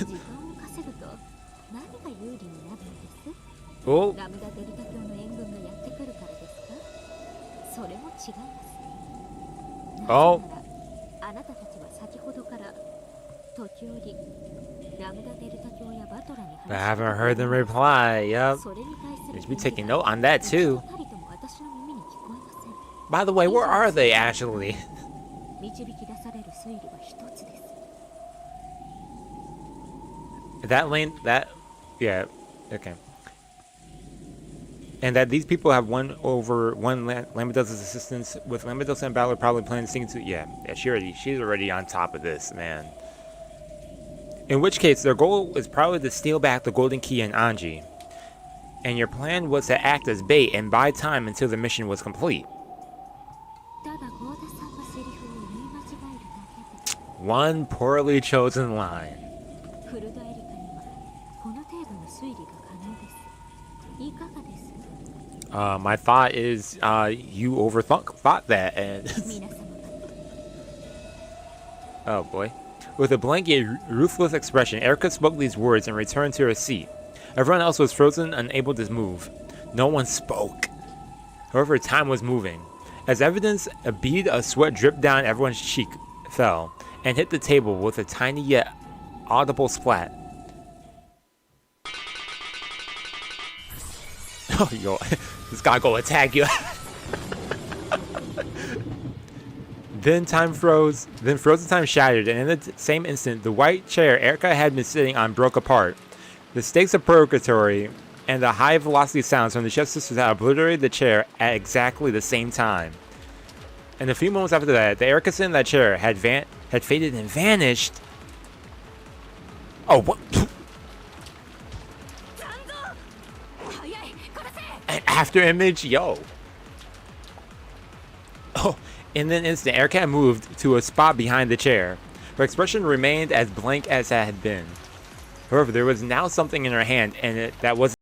Oh. Oh. I haven't heard them reply. Yep. You should be taking note on that too. By the way, where are they actually? Yeah, okay. And that these people have one Lambda's assistance, with Lambda and Ballard probably planning to sing to. Yeah, she's already on top of this, man. In which case, their goal is probably to steal back the golden key and Anji. And your plan was to act as bait and buy time until the mission was complete. One poorly chosen line. My thought is, you thought that, and Oh boy. With a blank yet ruthless expression, Erica spoke these words and returned to her seat. Everyone else was frozen, unable to move. No one spoke. However, time was moving. As evidence, a bead of sweat dripped down everyone's cheek, fell, and hit the table with a tiny yet audible splat. Oh, yo, this guy gonna attack you. Then time froze. Then frozen time shattered, and in the same instant, the white chair Erica had been sitting on broke apart. The stakes of purgatory and the high-velocity sounds from the Chef Sisters had obliterated the chair at exactly the same time. And a few moments after that, the Erica sitting in that chair had faded and vanished. Oh, what? An after image, yo. Oh, in an instant, Erica had moved to a spot behind the chair. Her expression remained as blank as it had been. However, there was now something in her hand, and that was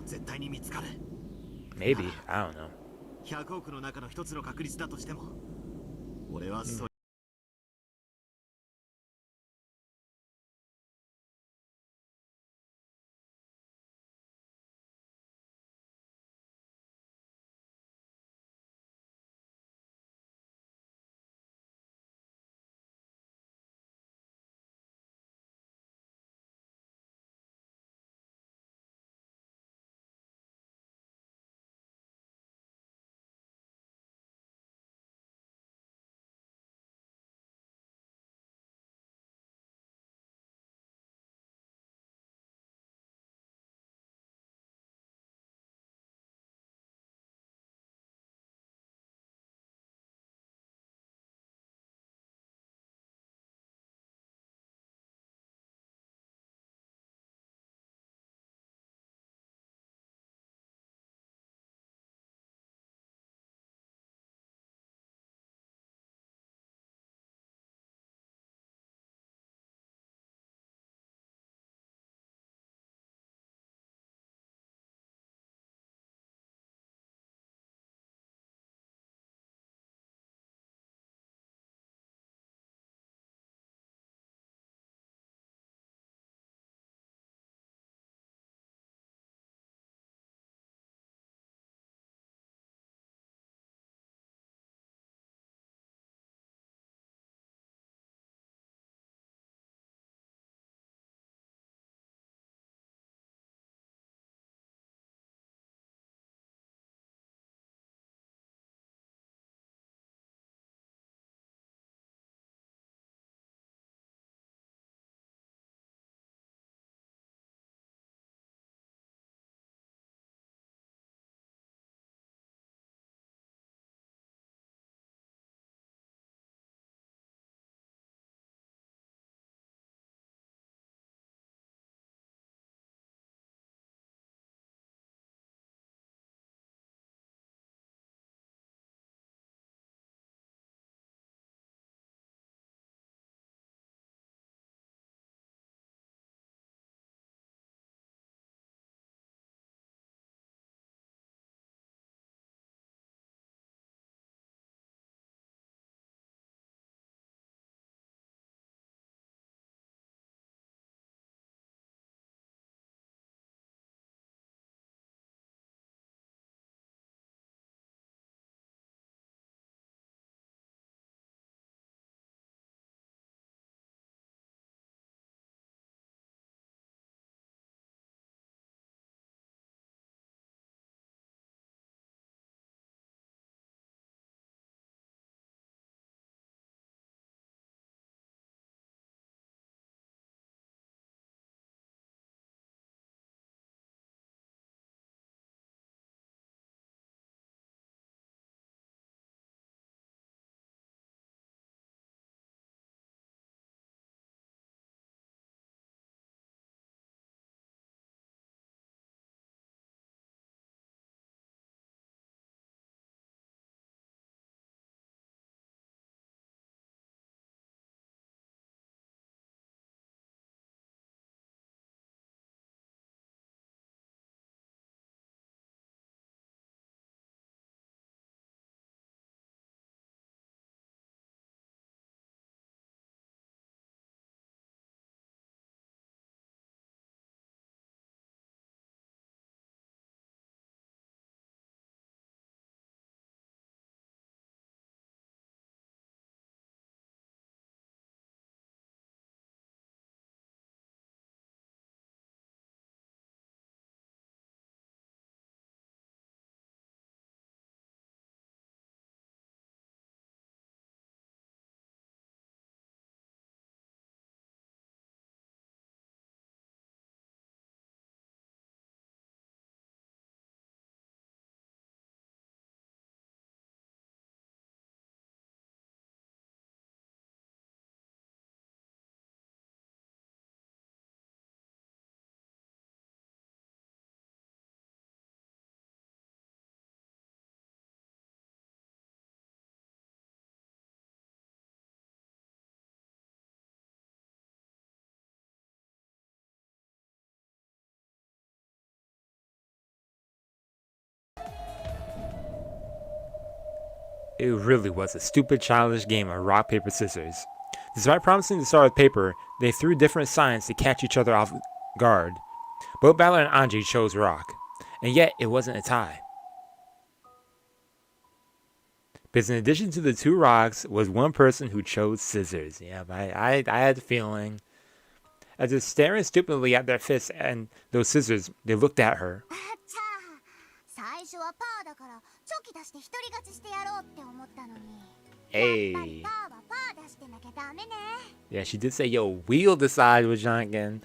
絶対に見つかる。 Maybe. I don't know. 100億の中の一つの確率だとしても、俺はそれ It really was a stupid, childish game of rock, paper, scissors. Despite promising to start with paper, they threw different signs to catch each other off guard. Both Balor and Anji chose rock, and yet it wasn't a tie. Because in addition to the two rocks was one person who chose scissors. Yeah, I had a feeling. As if staring stupidly at their fists and those scissors, they looked at her. Hey. Yeah, she did say, yo, we'll decide with Jonkin.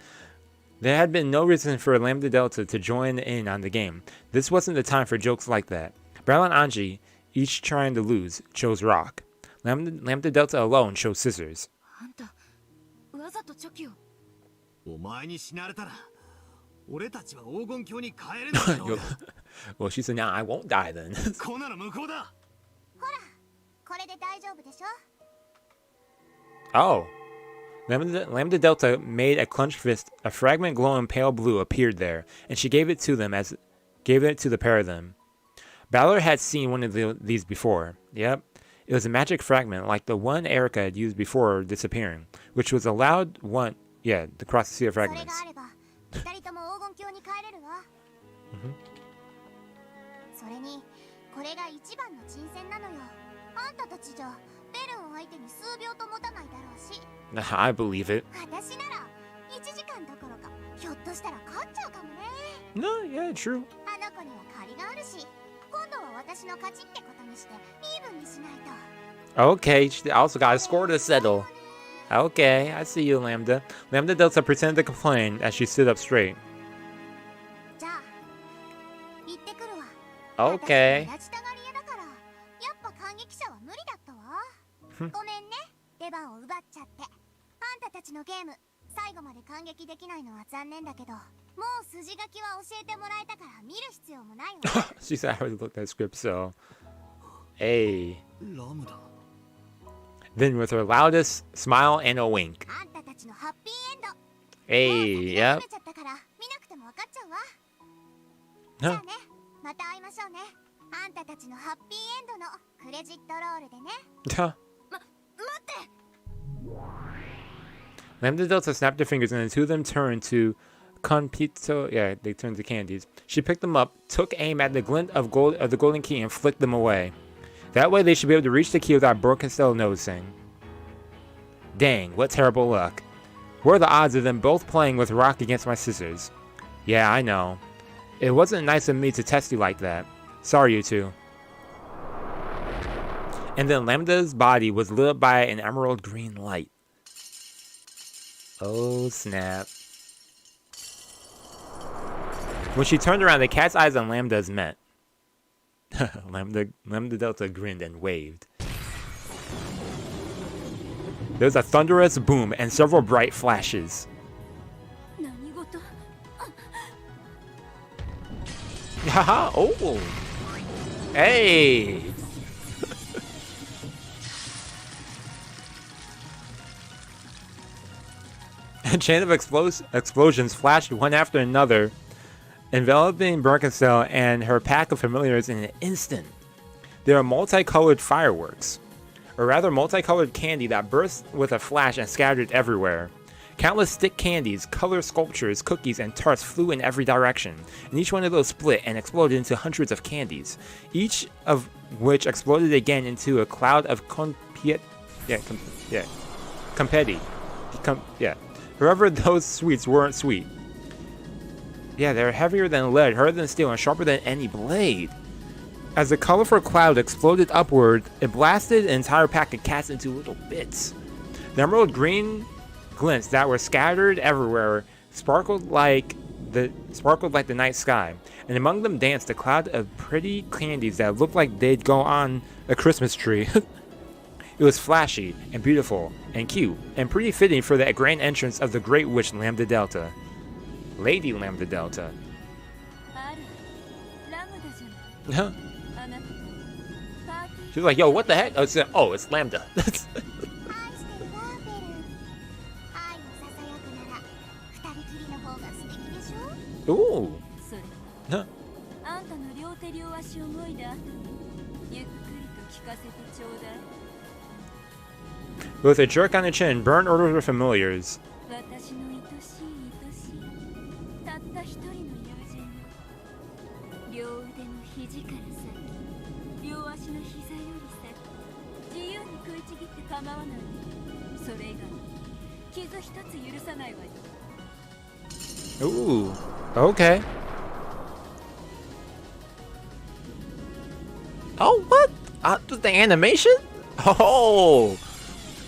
There had been no reason for Lambda Delta to join in on the game. This wasn't the time for jokes like that. Bral and Anji, each trying to lose, chose rock. Lambda Delta alone chose scissors. Well, she said, nah, I won't die then. Oh. Lambda Delta made a clenched fist. A fragment glowing pale blue appeared there, and she gave it to the pair of them. Balor had seen one of these before. Yep. It was a magic fragment like the one Erica had used before disappearing, which was allowed one, to cross the sea of fragments. I believe it. No, yeah, true. Okay, she also got a score to settle. Okay, I see you, Lambda. Lambda Delta pretended to complain as she stood up straight. Okay. She said I already looked at the script, so. Hey. Then with her loudest smile and a wink. Hey, yep. Huh. Huh. Lambda Delta snapped her fingers and the two of them turned to Conpito. Yeah, they turned to candies. She picked them up, took aim at the glint of the golden key and flicked them away. That way they should be able to reach the key without Rokkenjima noticing. Dang, what terrible luck. What are the odds of them both playing with rock against my scissors? Yeah, I know. It wasn't nice of me to test you like that. Sorry, you two. And then Lambda's body was lit up by an emerald green light. Oh, snap. When she turned around, the cat's eyes on Lambda's met. Lambda Delta grinned and waved. There was a thunderous boom and several bright flashes. Haha, oh! Hey! A chain of explosions flashed one after another, enveloping Rokkenjima and her pack of familiars in an instant. They were multicolored fireworks, or rather multicolored candy that burst with a flash and scattered everywhere. Countless stick candies, color sculptures, cookies, and tarts flew in every direction, and each one of those split and exploded into hundreds of candies, each of which exploded again into a cloud of confetti. However, those sweets weren't sweet. Yeah, they're heavier than lead, harder than steel, and sharper than any blade. As the colorful cloud exploded upward, it blasted an entire pack of cats into little bits. The emerald green glints that were scattered everywhere sparkled like the night sky, and among them danced a cloud of pretty candies that looked like they'd go on a Christmas tree. It was flashy and beautiful and cute and pretty fitting for the grand entrance of the Great Witch Lambda Delta. Lady Lambda Delta. Huh? She was like, yo, what the heck? Oh, it's Lambda. Ooh. Huh. With a jerk on the chin, burn orders with familiars. Ooh, okay. Oh, what? The animation? Oh!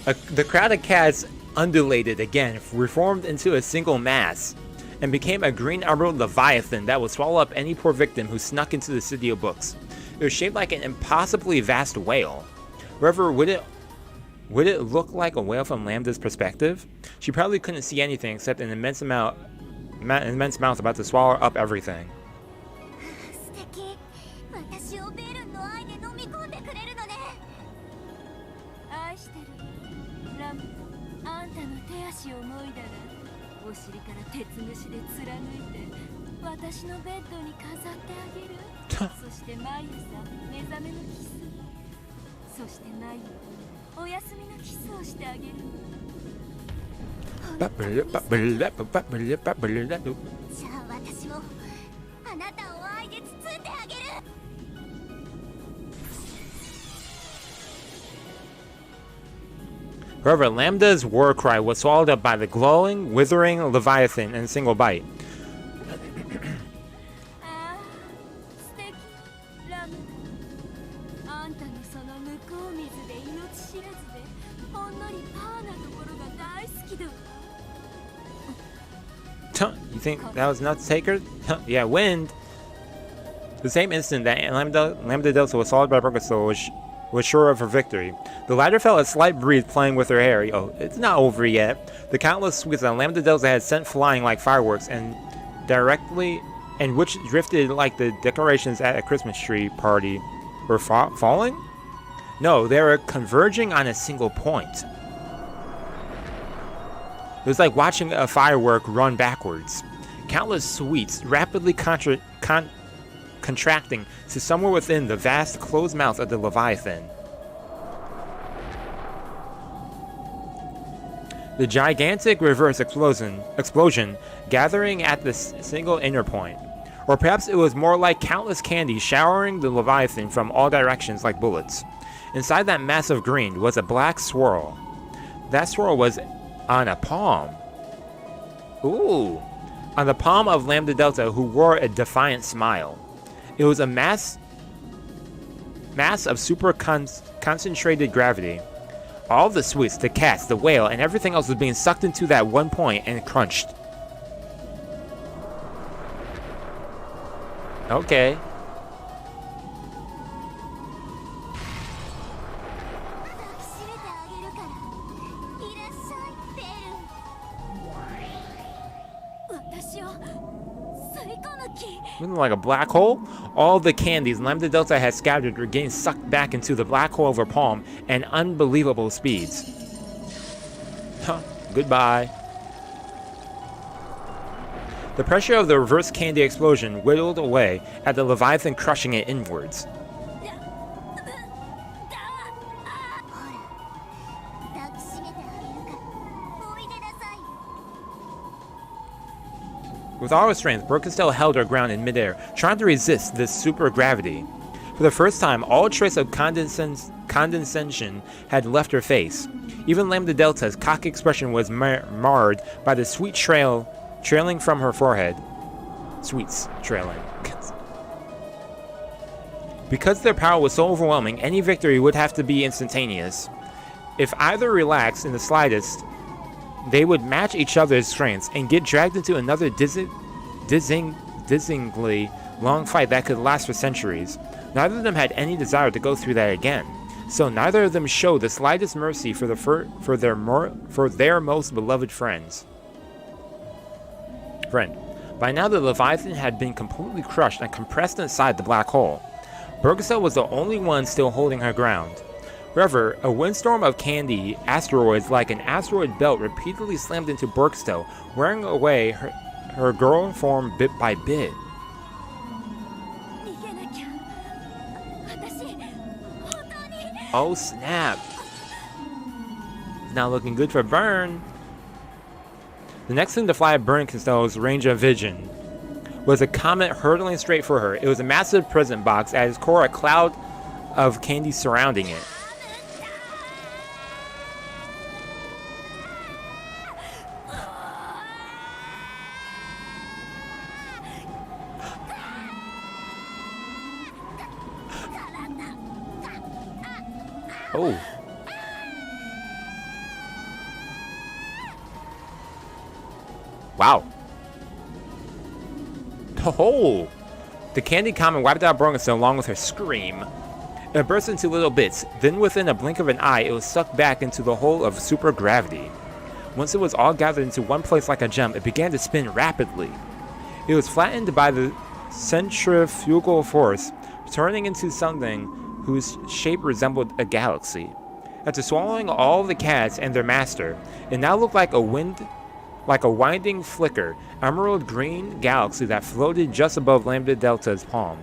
The crowd of cats undulated again, reformed into a single mass, and became a green-emerald leviathan that would swallow up any poor victim who snuck into the city of books. It was shaped like an impossibly vast whale. However, would it look like a whale from Lambda's perspective? She probably couldn't see anything except an immense mouth about to swallow up everything. However, Lambda's war cry was swallowed up by the glowing, withering Leviathan in a single bite. You think that was enough to take her? Yeah, wind. The same instant that Lambda Delta was swallowed by Burkasol was sure of her victory. The latter felt a slight breeze playing with her hair. Oh, it's not over yet. The countless sweets that Lambda Delta had sent flying like fireworks and which drifted like the decorations at a Christmas tree party were falling? No, they were converging on a single point. It was like watching a firework run backwards. Countless sweets rapidly contracting to somewhere within the vast closed mouth of the Leviathan. The gigantic reverse explosion gathering at the single inner point. Or perhaps it was more like countless candies showering the Leviathan from all directions like bullets. Inside that mass of green was a black swirl. That swirl was on a palm. Ooh. On the palm of Lambda Delta, who wore a defiant smile. It was a mass of super concentrated gravity. All the sweets, the cats, the whale, and everything else was being sucked into that one point and crunched. Okay. Looking like a black hole? All the candies Lambda Delta had scattered were getting sucked back into the black hole of her palm at unbelievable speeds. Huh. Goodbye. The pressure of the reverse candy explosion whittled away at the Leviathan, crushing it inwards. With all her strength, Burkastel held her ground in midair, trying to resist this super gravity. For the first time, all trace of condescension had left her face. Even Lambda Delta's cocky expression was marred by the sweet trailing from her forehead. Sweets trailing. Because their power was so overwhelming, any victory would have to be instantaneous. If either relaxed in the slightest, they would match each other's strengths and get dragged into another dizzyingly long fight that could last for centuries. Neither of them had any desire to go through that again, so neither of them showed the slightest mercy for their most beloved friend. By now the Leviathan had been completely crushed and compressed inside the black hole. Burkastel was the only one still holding her ground. However, a windstorm of candy asteroids like an asteroid belt repeatedly slammed into Burkastel, wearing away her girl form bit by bit. Oh snap. Not looking good for Burn. The next thing to fly at Burn Costello's range of vision was a comet hurtling straight for her. It was a massive present box, at its core a cloud of candy surrounding it. Oh. Wow. Oh. The candy comet wiped out Borgenstone along with her scream. It burst into little bits. Then within a blink of an eye, it was sucked back into the hole of super gravity. Once it was all gathered into one place like a gem, it began to spin rapidly. It was flattened by the centrifugal force, turning into something whose shape resembled a galaxy. After swallowing all the cats and their master, it now looked like a winding flicker, emerald green galaxy that floated just above Lambda Delta's palm.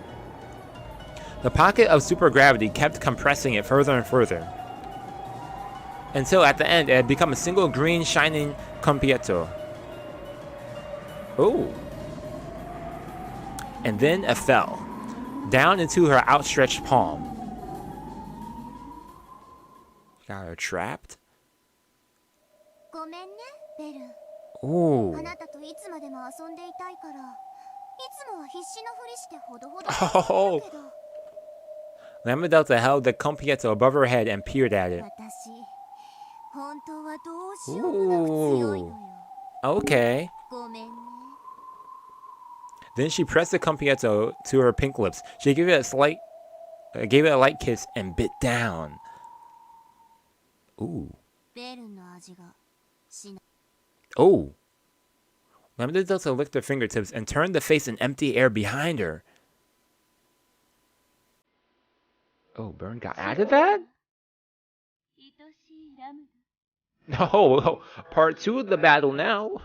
The pocket of supergravity kept compressing it further and further, until at the end it had become a single green shining compietto. Oh. And then it fell, down into her outstretched palm. Got her trapped? Ooh. Oh. Lambda Delta held the compietto above her head and peered at it. Ooh. Okay. Then she pressed the compietto to her pink lips. She gave it a light kiss and bit down. Ooh. Oh. Lambda Delta licked her fingertips and turned to face an empty air behind her. Oh, Burn got out of that? No, part 2 of the battle now.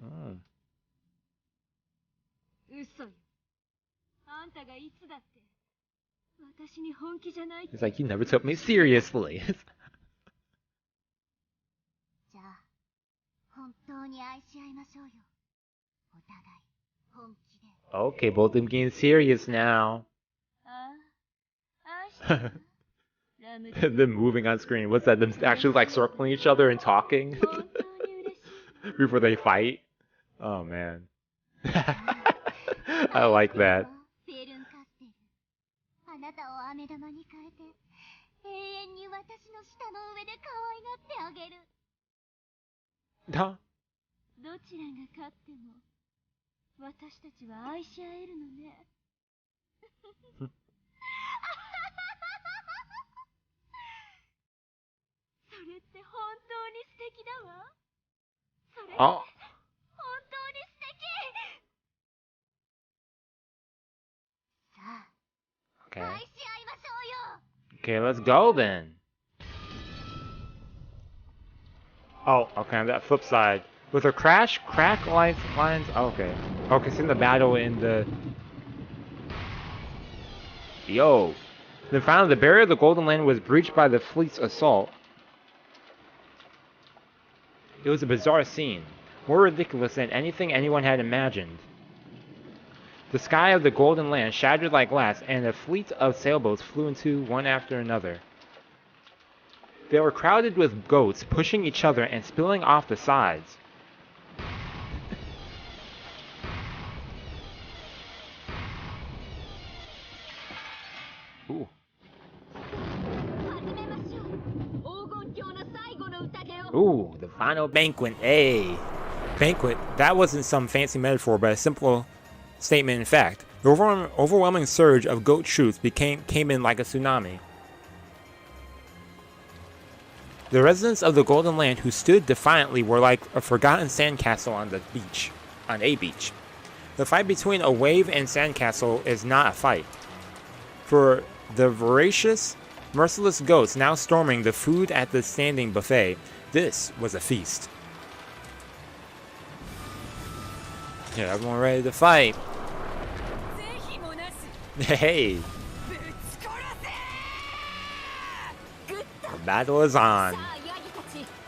Oh. He's like, you never took me seriously. Okay, both of them getting serious now. Them moving on screen. What's that? Them actually like circling each other and talking before they fight? Oh man. I like that. Huh? Oh. Okay. Okay, let's go then. Oh, okay, on that flip side. With her crack lines, oh, okay. Okay, so in the battle in the... Yo. Then finally, the barrier of the Golden Land was breached by the fleet's assault. It was a bizarre scene, more ridiculous than anything anyone had imagined. The sky of the Golden Land shattered like glass, and a fleet of sailboats flew into one after another. They were crowded with goats, pushing each other and spilling off the sides. Ooh. Ooh, the final banquet. Hey. Banquet, that wasn't some fancy metaphor, but a simple statement in fact. The overwhelming surge of goat troops came in like a tsunami. The residents of the Golden Land who stood defiantly were like a forgotten sandcastle on a beach. The fight between a wave and sandcastle is not a fight. For the voracious, merciless goats now storming the food at the standing buffet, this was a feast. Yeah, everyone ready to fight. Hey. The battle is on.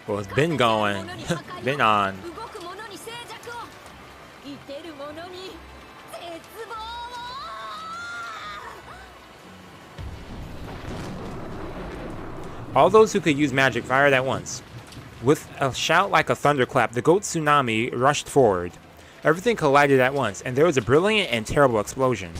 Well, it's been going. Been on. All those who could use magic fired at once. With a shout like a thunderclap, the goat tsunami rushed forward. Everything collided at once, and there was a brilliant and terrible explosion.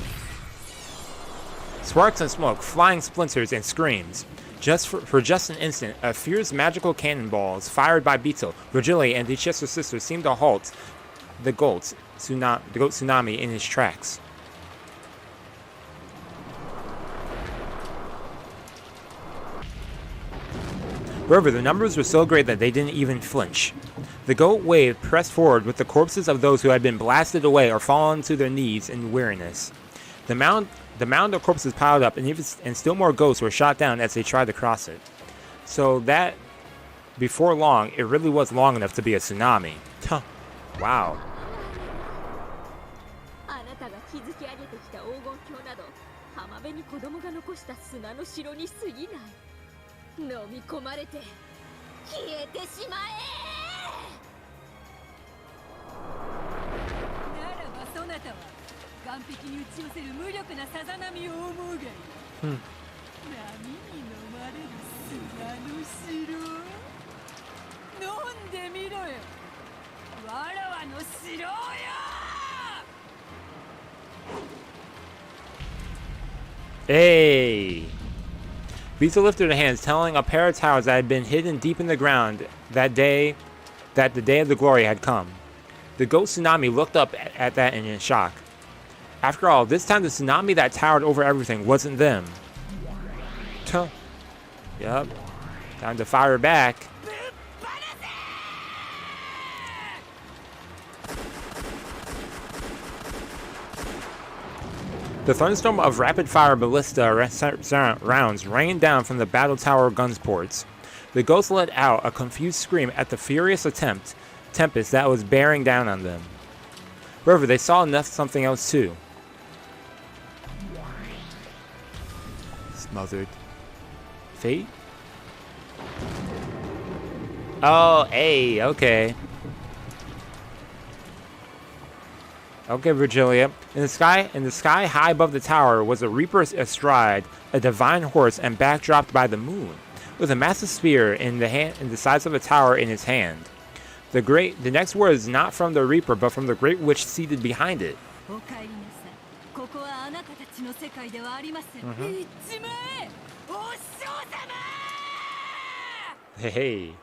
Sparks and smoke, flying splinters and screams. For just an instant, a fierce magical cannonballs fired by Beetle, Virgili, and the Chester sisters seemed to halt the goat tsunami in his tracks. However, the numbers were so great that they didn't even flinch. The goat wave pressed forward with the corpses of those who had been blasted away or fallen to their knees in weariness. The mound of corpses piled up, and still more ghosts were shot down as they tried to cross it. So that, before long, it really was long enough to be a tsunami. Huh. Wow. Hey! Beetle lifted her hands, telling a pair of towers that had been hidden deep in the ground that the day of the glory had come. The goat tsunami looked up at that in shock. After all, this time the tsunami that towered over everything wasn't them. Tuh. Yup. Time to fire back. The thunderstorm of rapid-fire ballista rounds rained down from the battle tower guns ports. The ghosts let out a confused scream at the furious tempest that was bearing down on them. However, they saw something else too. Smothered. Fate? Oh, hey, okay. Okay, Virgilia. In the sky high above the tower was a reaper astride a divine horse and backdropped by the moon, with a massive spear in the size of a tower in his hand. The next word is not from the reaper, but from the great witch seated behind it. Hey.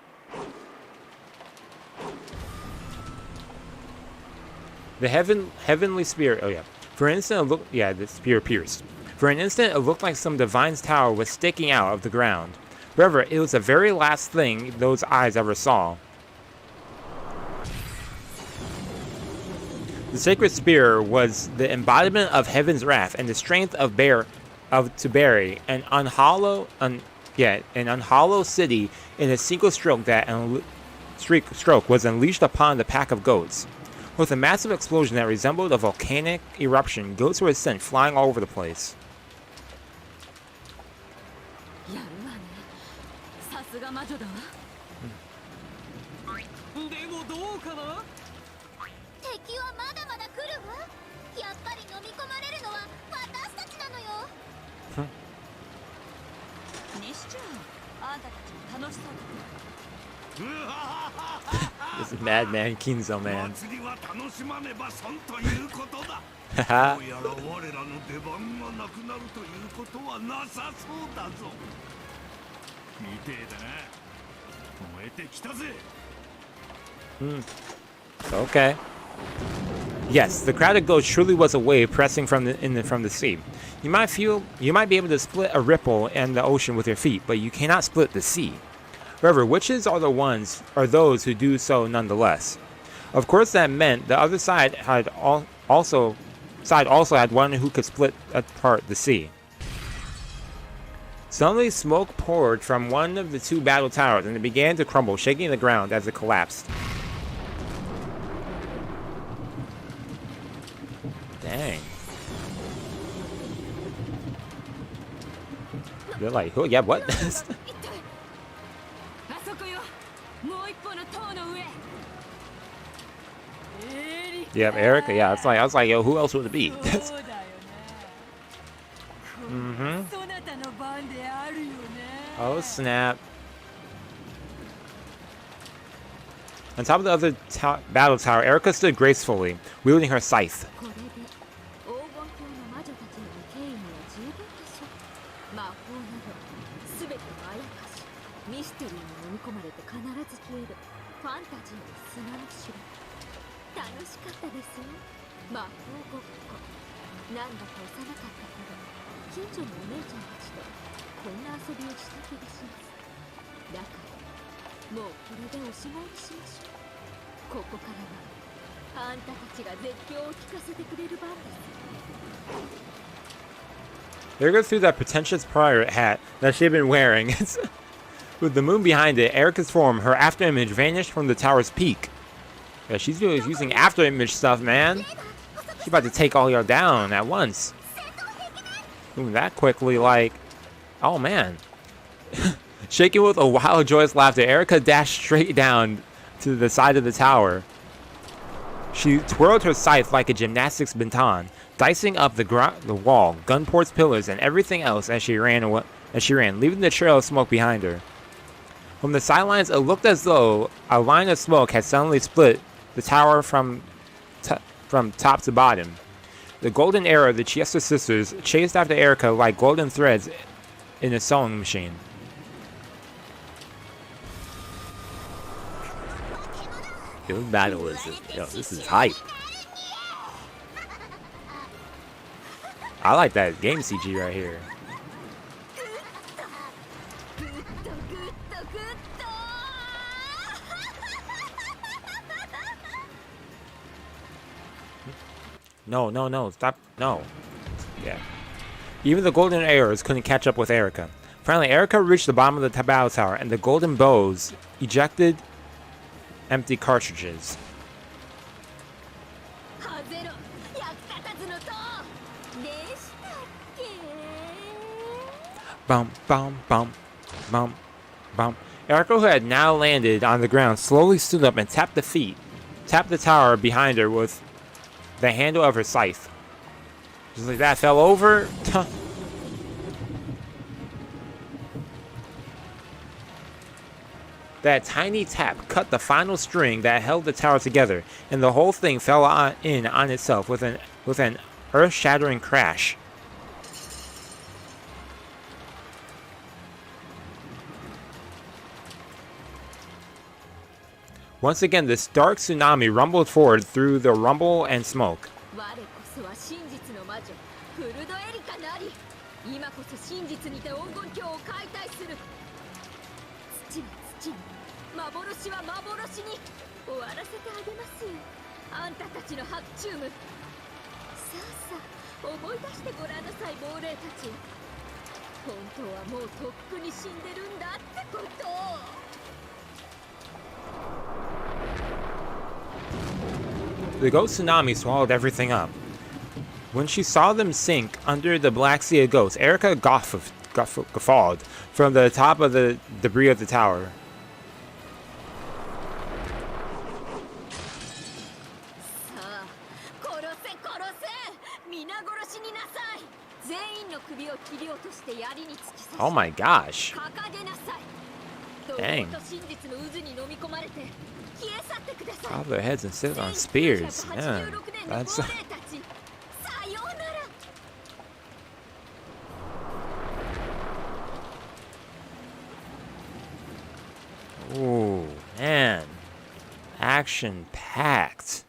The heavenly spear. Oh yeah. For an instant, the spear pierced. For an instant, it looked like some divine's tower was sticking out of the ground. However, it was the very last thing those eyes ever saw. The sacred spear was the embodiment of heaven's wrath and the strength to bury an unhollow city in a single stroke stroke was unleashed upon the pack of goats. With a massive explosion that resembled a volcanic eruption, goats were sent flying all over the place. This is Madman Kinzo, man. Okay. Yes, the crowd of goats truly was a wave pressing from the sea. You might be able to split a ripple in the ocean with your feet, but you cannot split the sea. However, witches are those who do so nonetheless. Of course, that meant the other side also had one who could split apart the sea. Suddenly, smoke poured from one of the two battle towers, and it began to crumble, shaking the ground as it collapsed. Dang. They're like, oh yeah, what? Yep, Erica. Yeah, it's like I was like, yo, who else would it be? Oh snap! On top of the other battle tower, Erica stood gracefully, wielding her scythe. Erica threw that pretentious pirate hat that she had been wearing. With the moon behind it, Erica's form, her afterimage, vanished from the tower's peak. Yeah, she's using afterimage stuff, man. She's about to take all y'all down at once. Moving that quickly, like, oh man. Shaking with a wild, joyous laughter, Erica dashed straight down to the side of the tower. She twirled her scythe like a gymnastics baton, dicing up the wall, gun ports, pillars, and everything else as she ran, leaving the trail of smoke behind her. From the sidelines, it looked as though a line of smoke had suddenly split the tower from top to bottom. The golden arrow of the Chiesa sisters chased after Erica like golden threads in a sewing machine. Yo, this battle is this is hype. I like that game CG right here. No, stop, no. Yeah. Even the golden arrows couldn't catch up with Erica. Finally, Erica reached the bottom of the battle tower, and the golden bows ejected empty cartridges. Bum, bum, bum, bum, bum. Erica, who had now landed on the ground, slowly stood up and tapped the tower behind her with the handle of her scythe. Just like that, fell over. That tiny tap cut the final string that held the tower together, and the whole thing fell in on itself with an earth-shattering crash. Once again, this dark tsunami rumbled forward through the rumble and smoke. The ghost tsunami swallowed everything up. When she saw them sink under the Black Sea of Ghosts, Erica guffawed from the top of the debris of the tower. Oh my gosh. Dang. Off their heads and sit on spears. Man, that's... Ooh, man. Action-packed.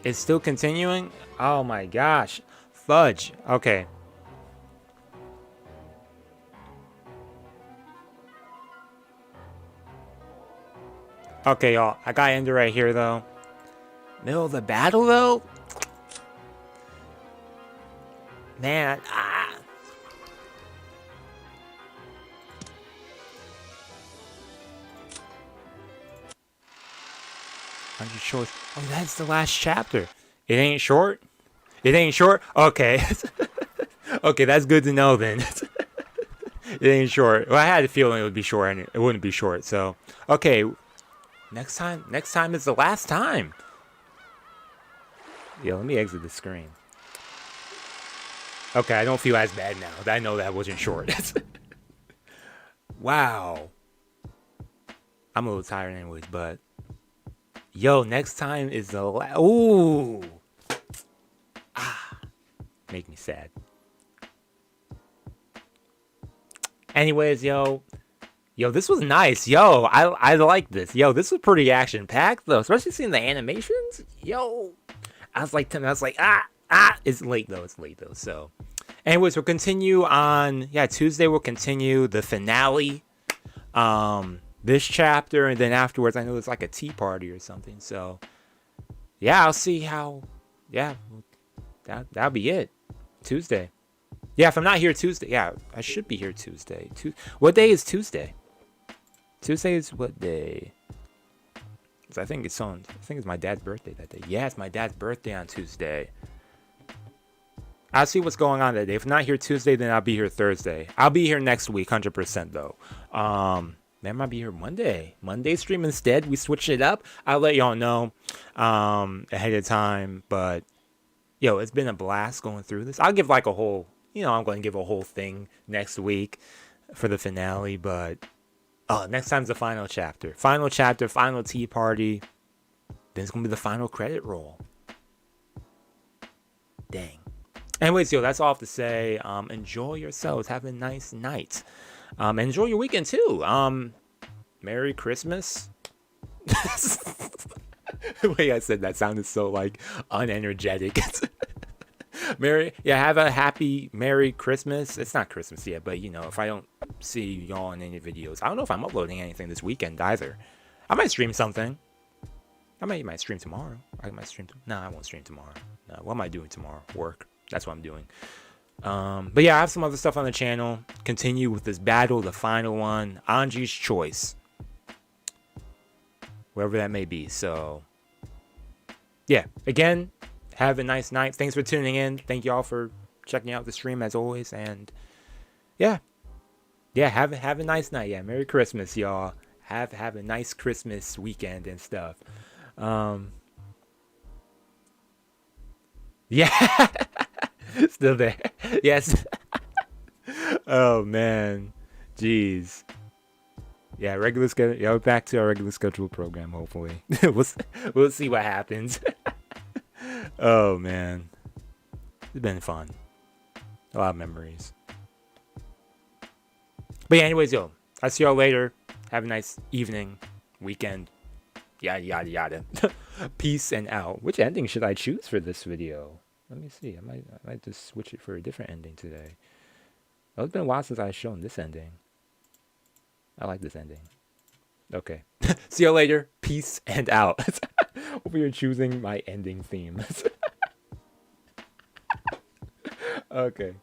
It's still continuing? Oh my gosh. Fudge. Okay. Okay, y'all. I gotta end it right here, though. Middle of the battle, though? Man, short. Oh, that's the last chapter. It ain't short? It ain't short? Okay. Okay, that's good to know then. It ain't short. Well, I had a feeling it would be short, and it wouldn't be short. So, okay, next time is the last time. Yo, let me exit the screen. Okay, I don't feel as bad now. I know that wasn't short. Wow. I'm a little tired anyways, but yo, next time is the last. Ooh. Make me sad. Anyways, yo, this was nice. Yo, I like this. Yo, this was pretty action packed though, especially seeing the animations. Yo, I was like, it's late though. So, anyways, we'll continue on. Yeah, Tuesday we'll continue the finale. This chapter, and then afterwards, I know it's like a tea party or something. So, yeah, I'll see how. Yeah, that'll be it. Tuesday. Yeah, if I'm not here Tuesday, yeah, I should be here Tuesday. What day is Tuesday? Tuesday is what day? I think it's my dad's birthday that day. Yeah, it's my dad's birthday on Tuesday. I'll see what's going on that day. If I'm not here Tuesday, then I'll be here Thursday. I'll be here next week, 100% though. Then I might be here Monday. Monday stream instead. We switch it up. I'll let y'all know ahead of time. But yo, it's been a blast going through this. I'll give like a whole, I'm going to give a whole thing next week for the finale. But next time's the final chapter. Final chapter, final tea party. Then it's going to be the final credit roll. Dang. Anyways, yo, that's all I have to say. Enjoy yourselves. Have a nice night. Enjoy your weekend too. Merry Christmas. The way I said that sounded so like unenergetic. Have a happy Merry Christmas. It's not Christmas yet, but if I don't see y'all in any videos, I don't know if I'm uploading anything this weekend either. I might stream something. I might stream tomorrow. I won't stream tomorrow. No, what am I doing tomorrow? Work. That's what I'm doing. But yeah, I have some other stuff on the channel. Continue with this battle, the final one, Anji's choice, wherever that may be. So yeah, again, have a nice night. Thanks for tuning in. Thank y'all for checking out the stream as always. And yeah, have a nice night. Yeah, Merry Christmas, y'all. Have a nice Christmas weekend and stuff. Yeah. Still there. Yes. Oh man. Jeez. Yeah, regular schedule. Yeah, we're back to our regular schedule program, hopefully. We'll see what happens. Oh man. It's been fun. A lot of memories. But yeah, anyways, yo, I'll see y'all later. Have a nice evening, weekend. Yada yada yada. Peace and out. Which ending should I choose for this video? Let me see. I might just switch it for a different ending today. It's been a while since I've shown this ending. I like this ending. Okay. See you later. Peace and out. Hope you're choosing my ending theme. Okay.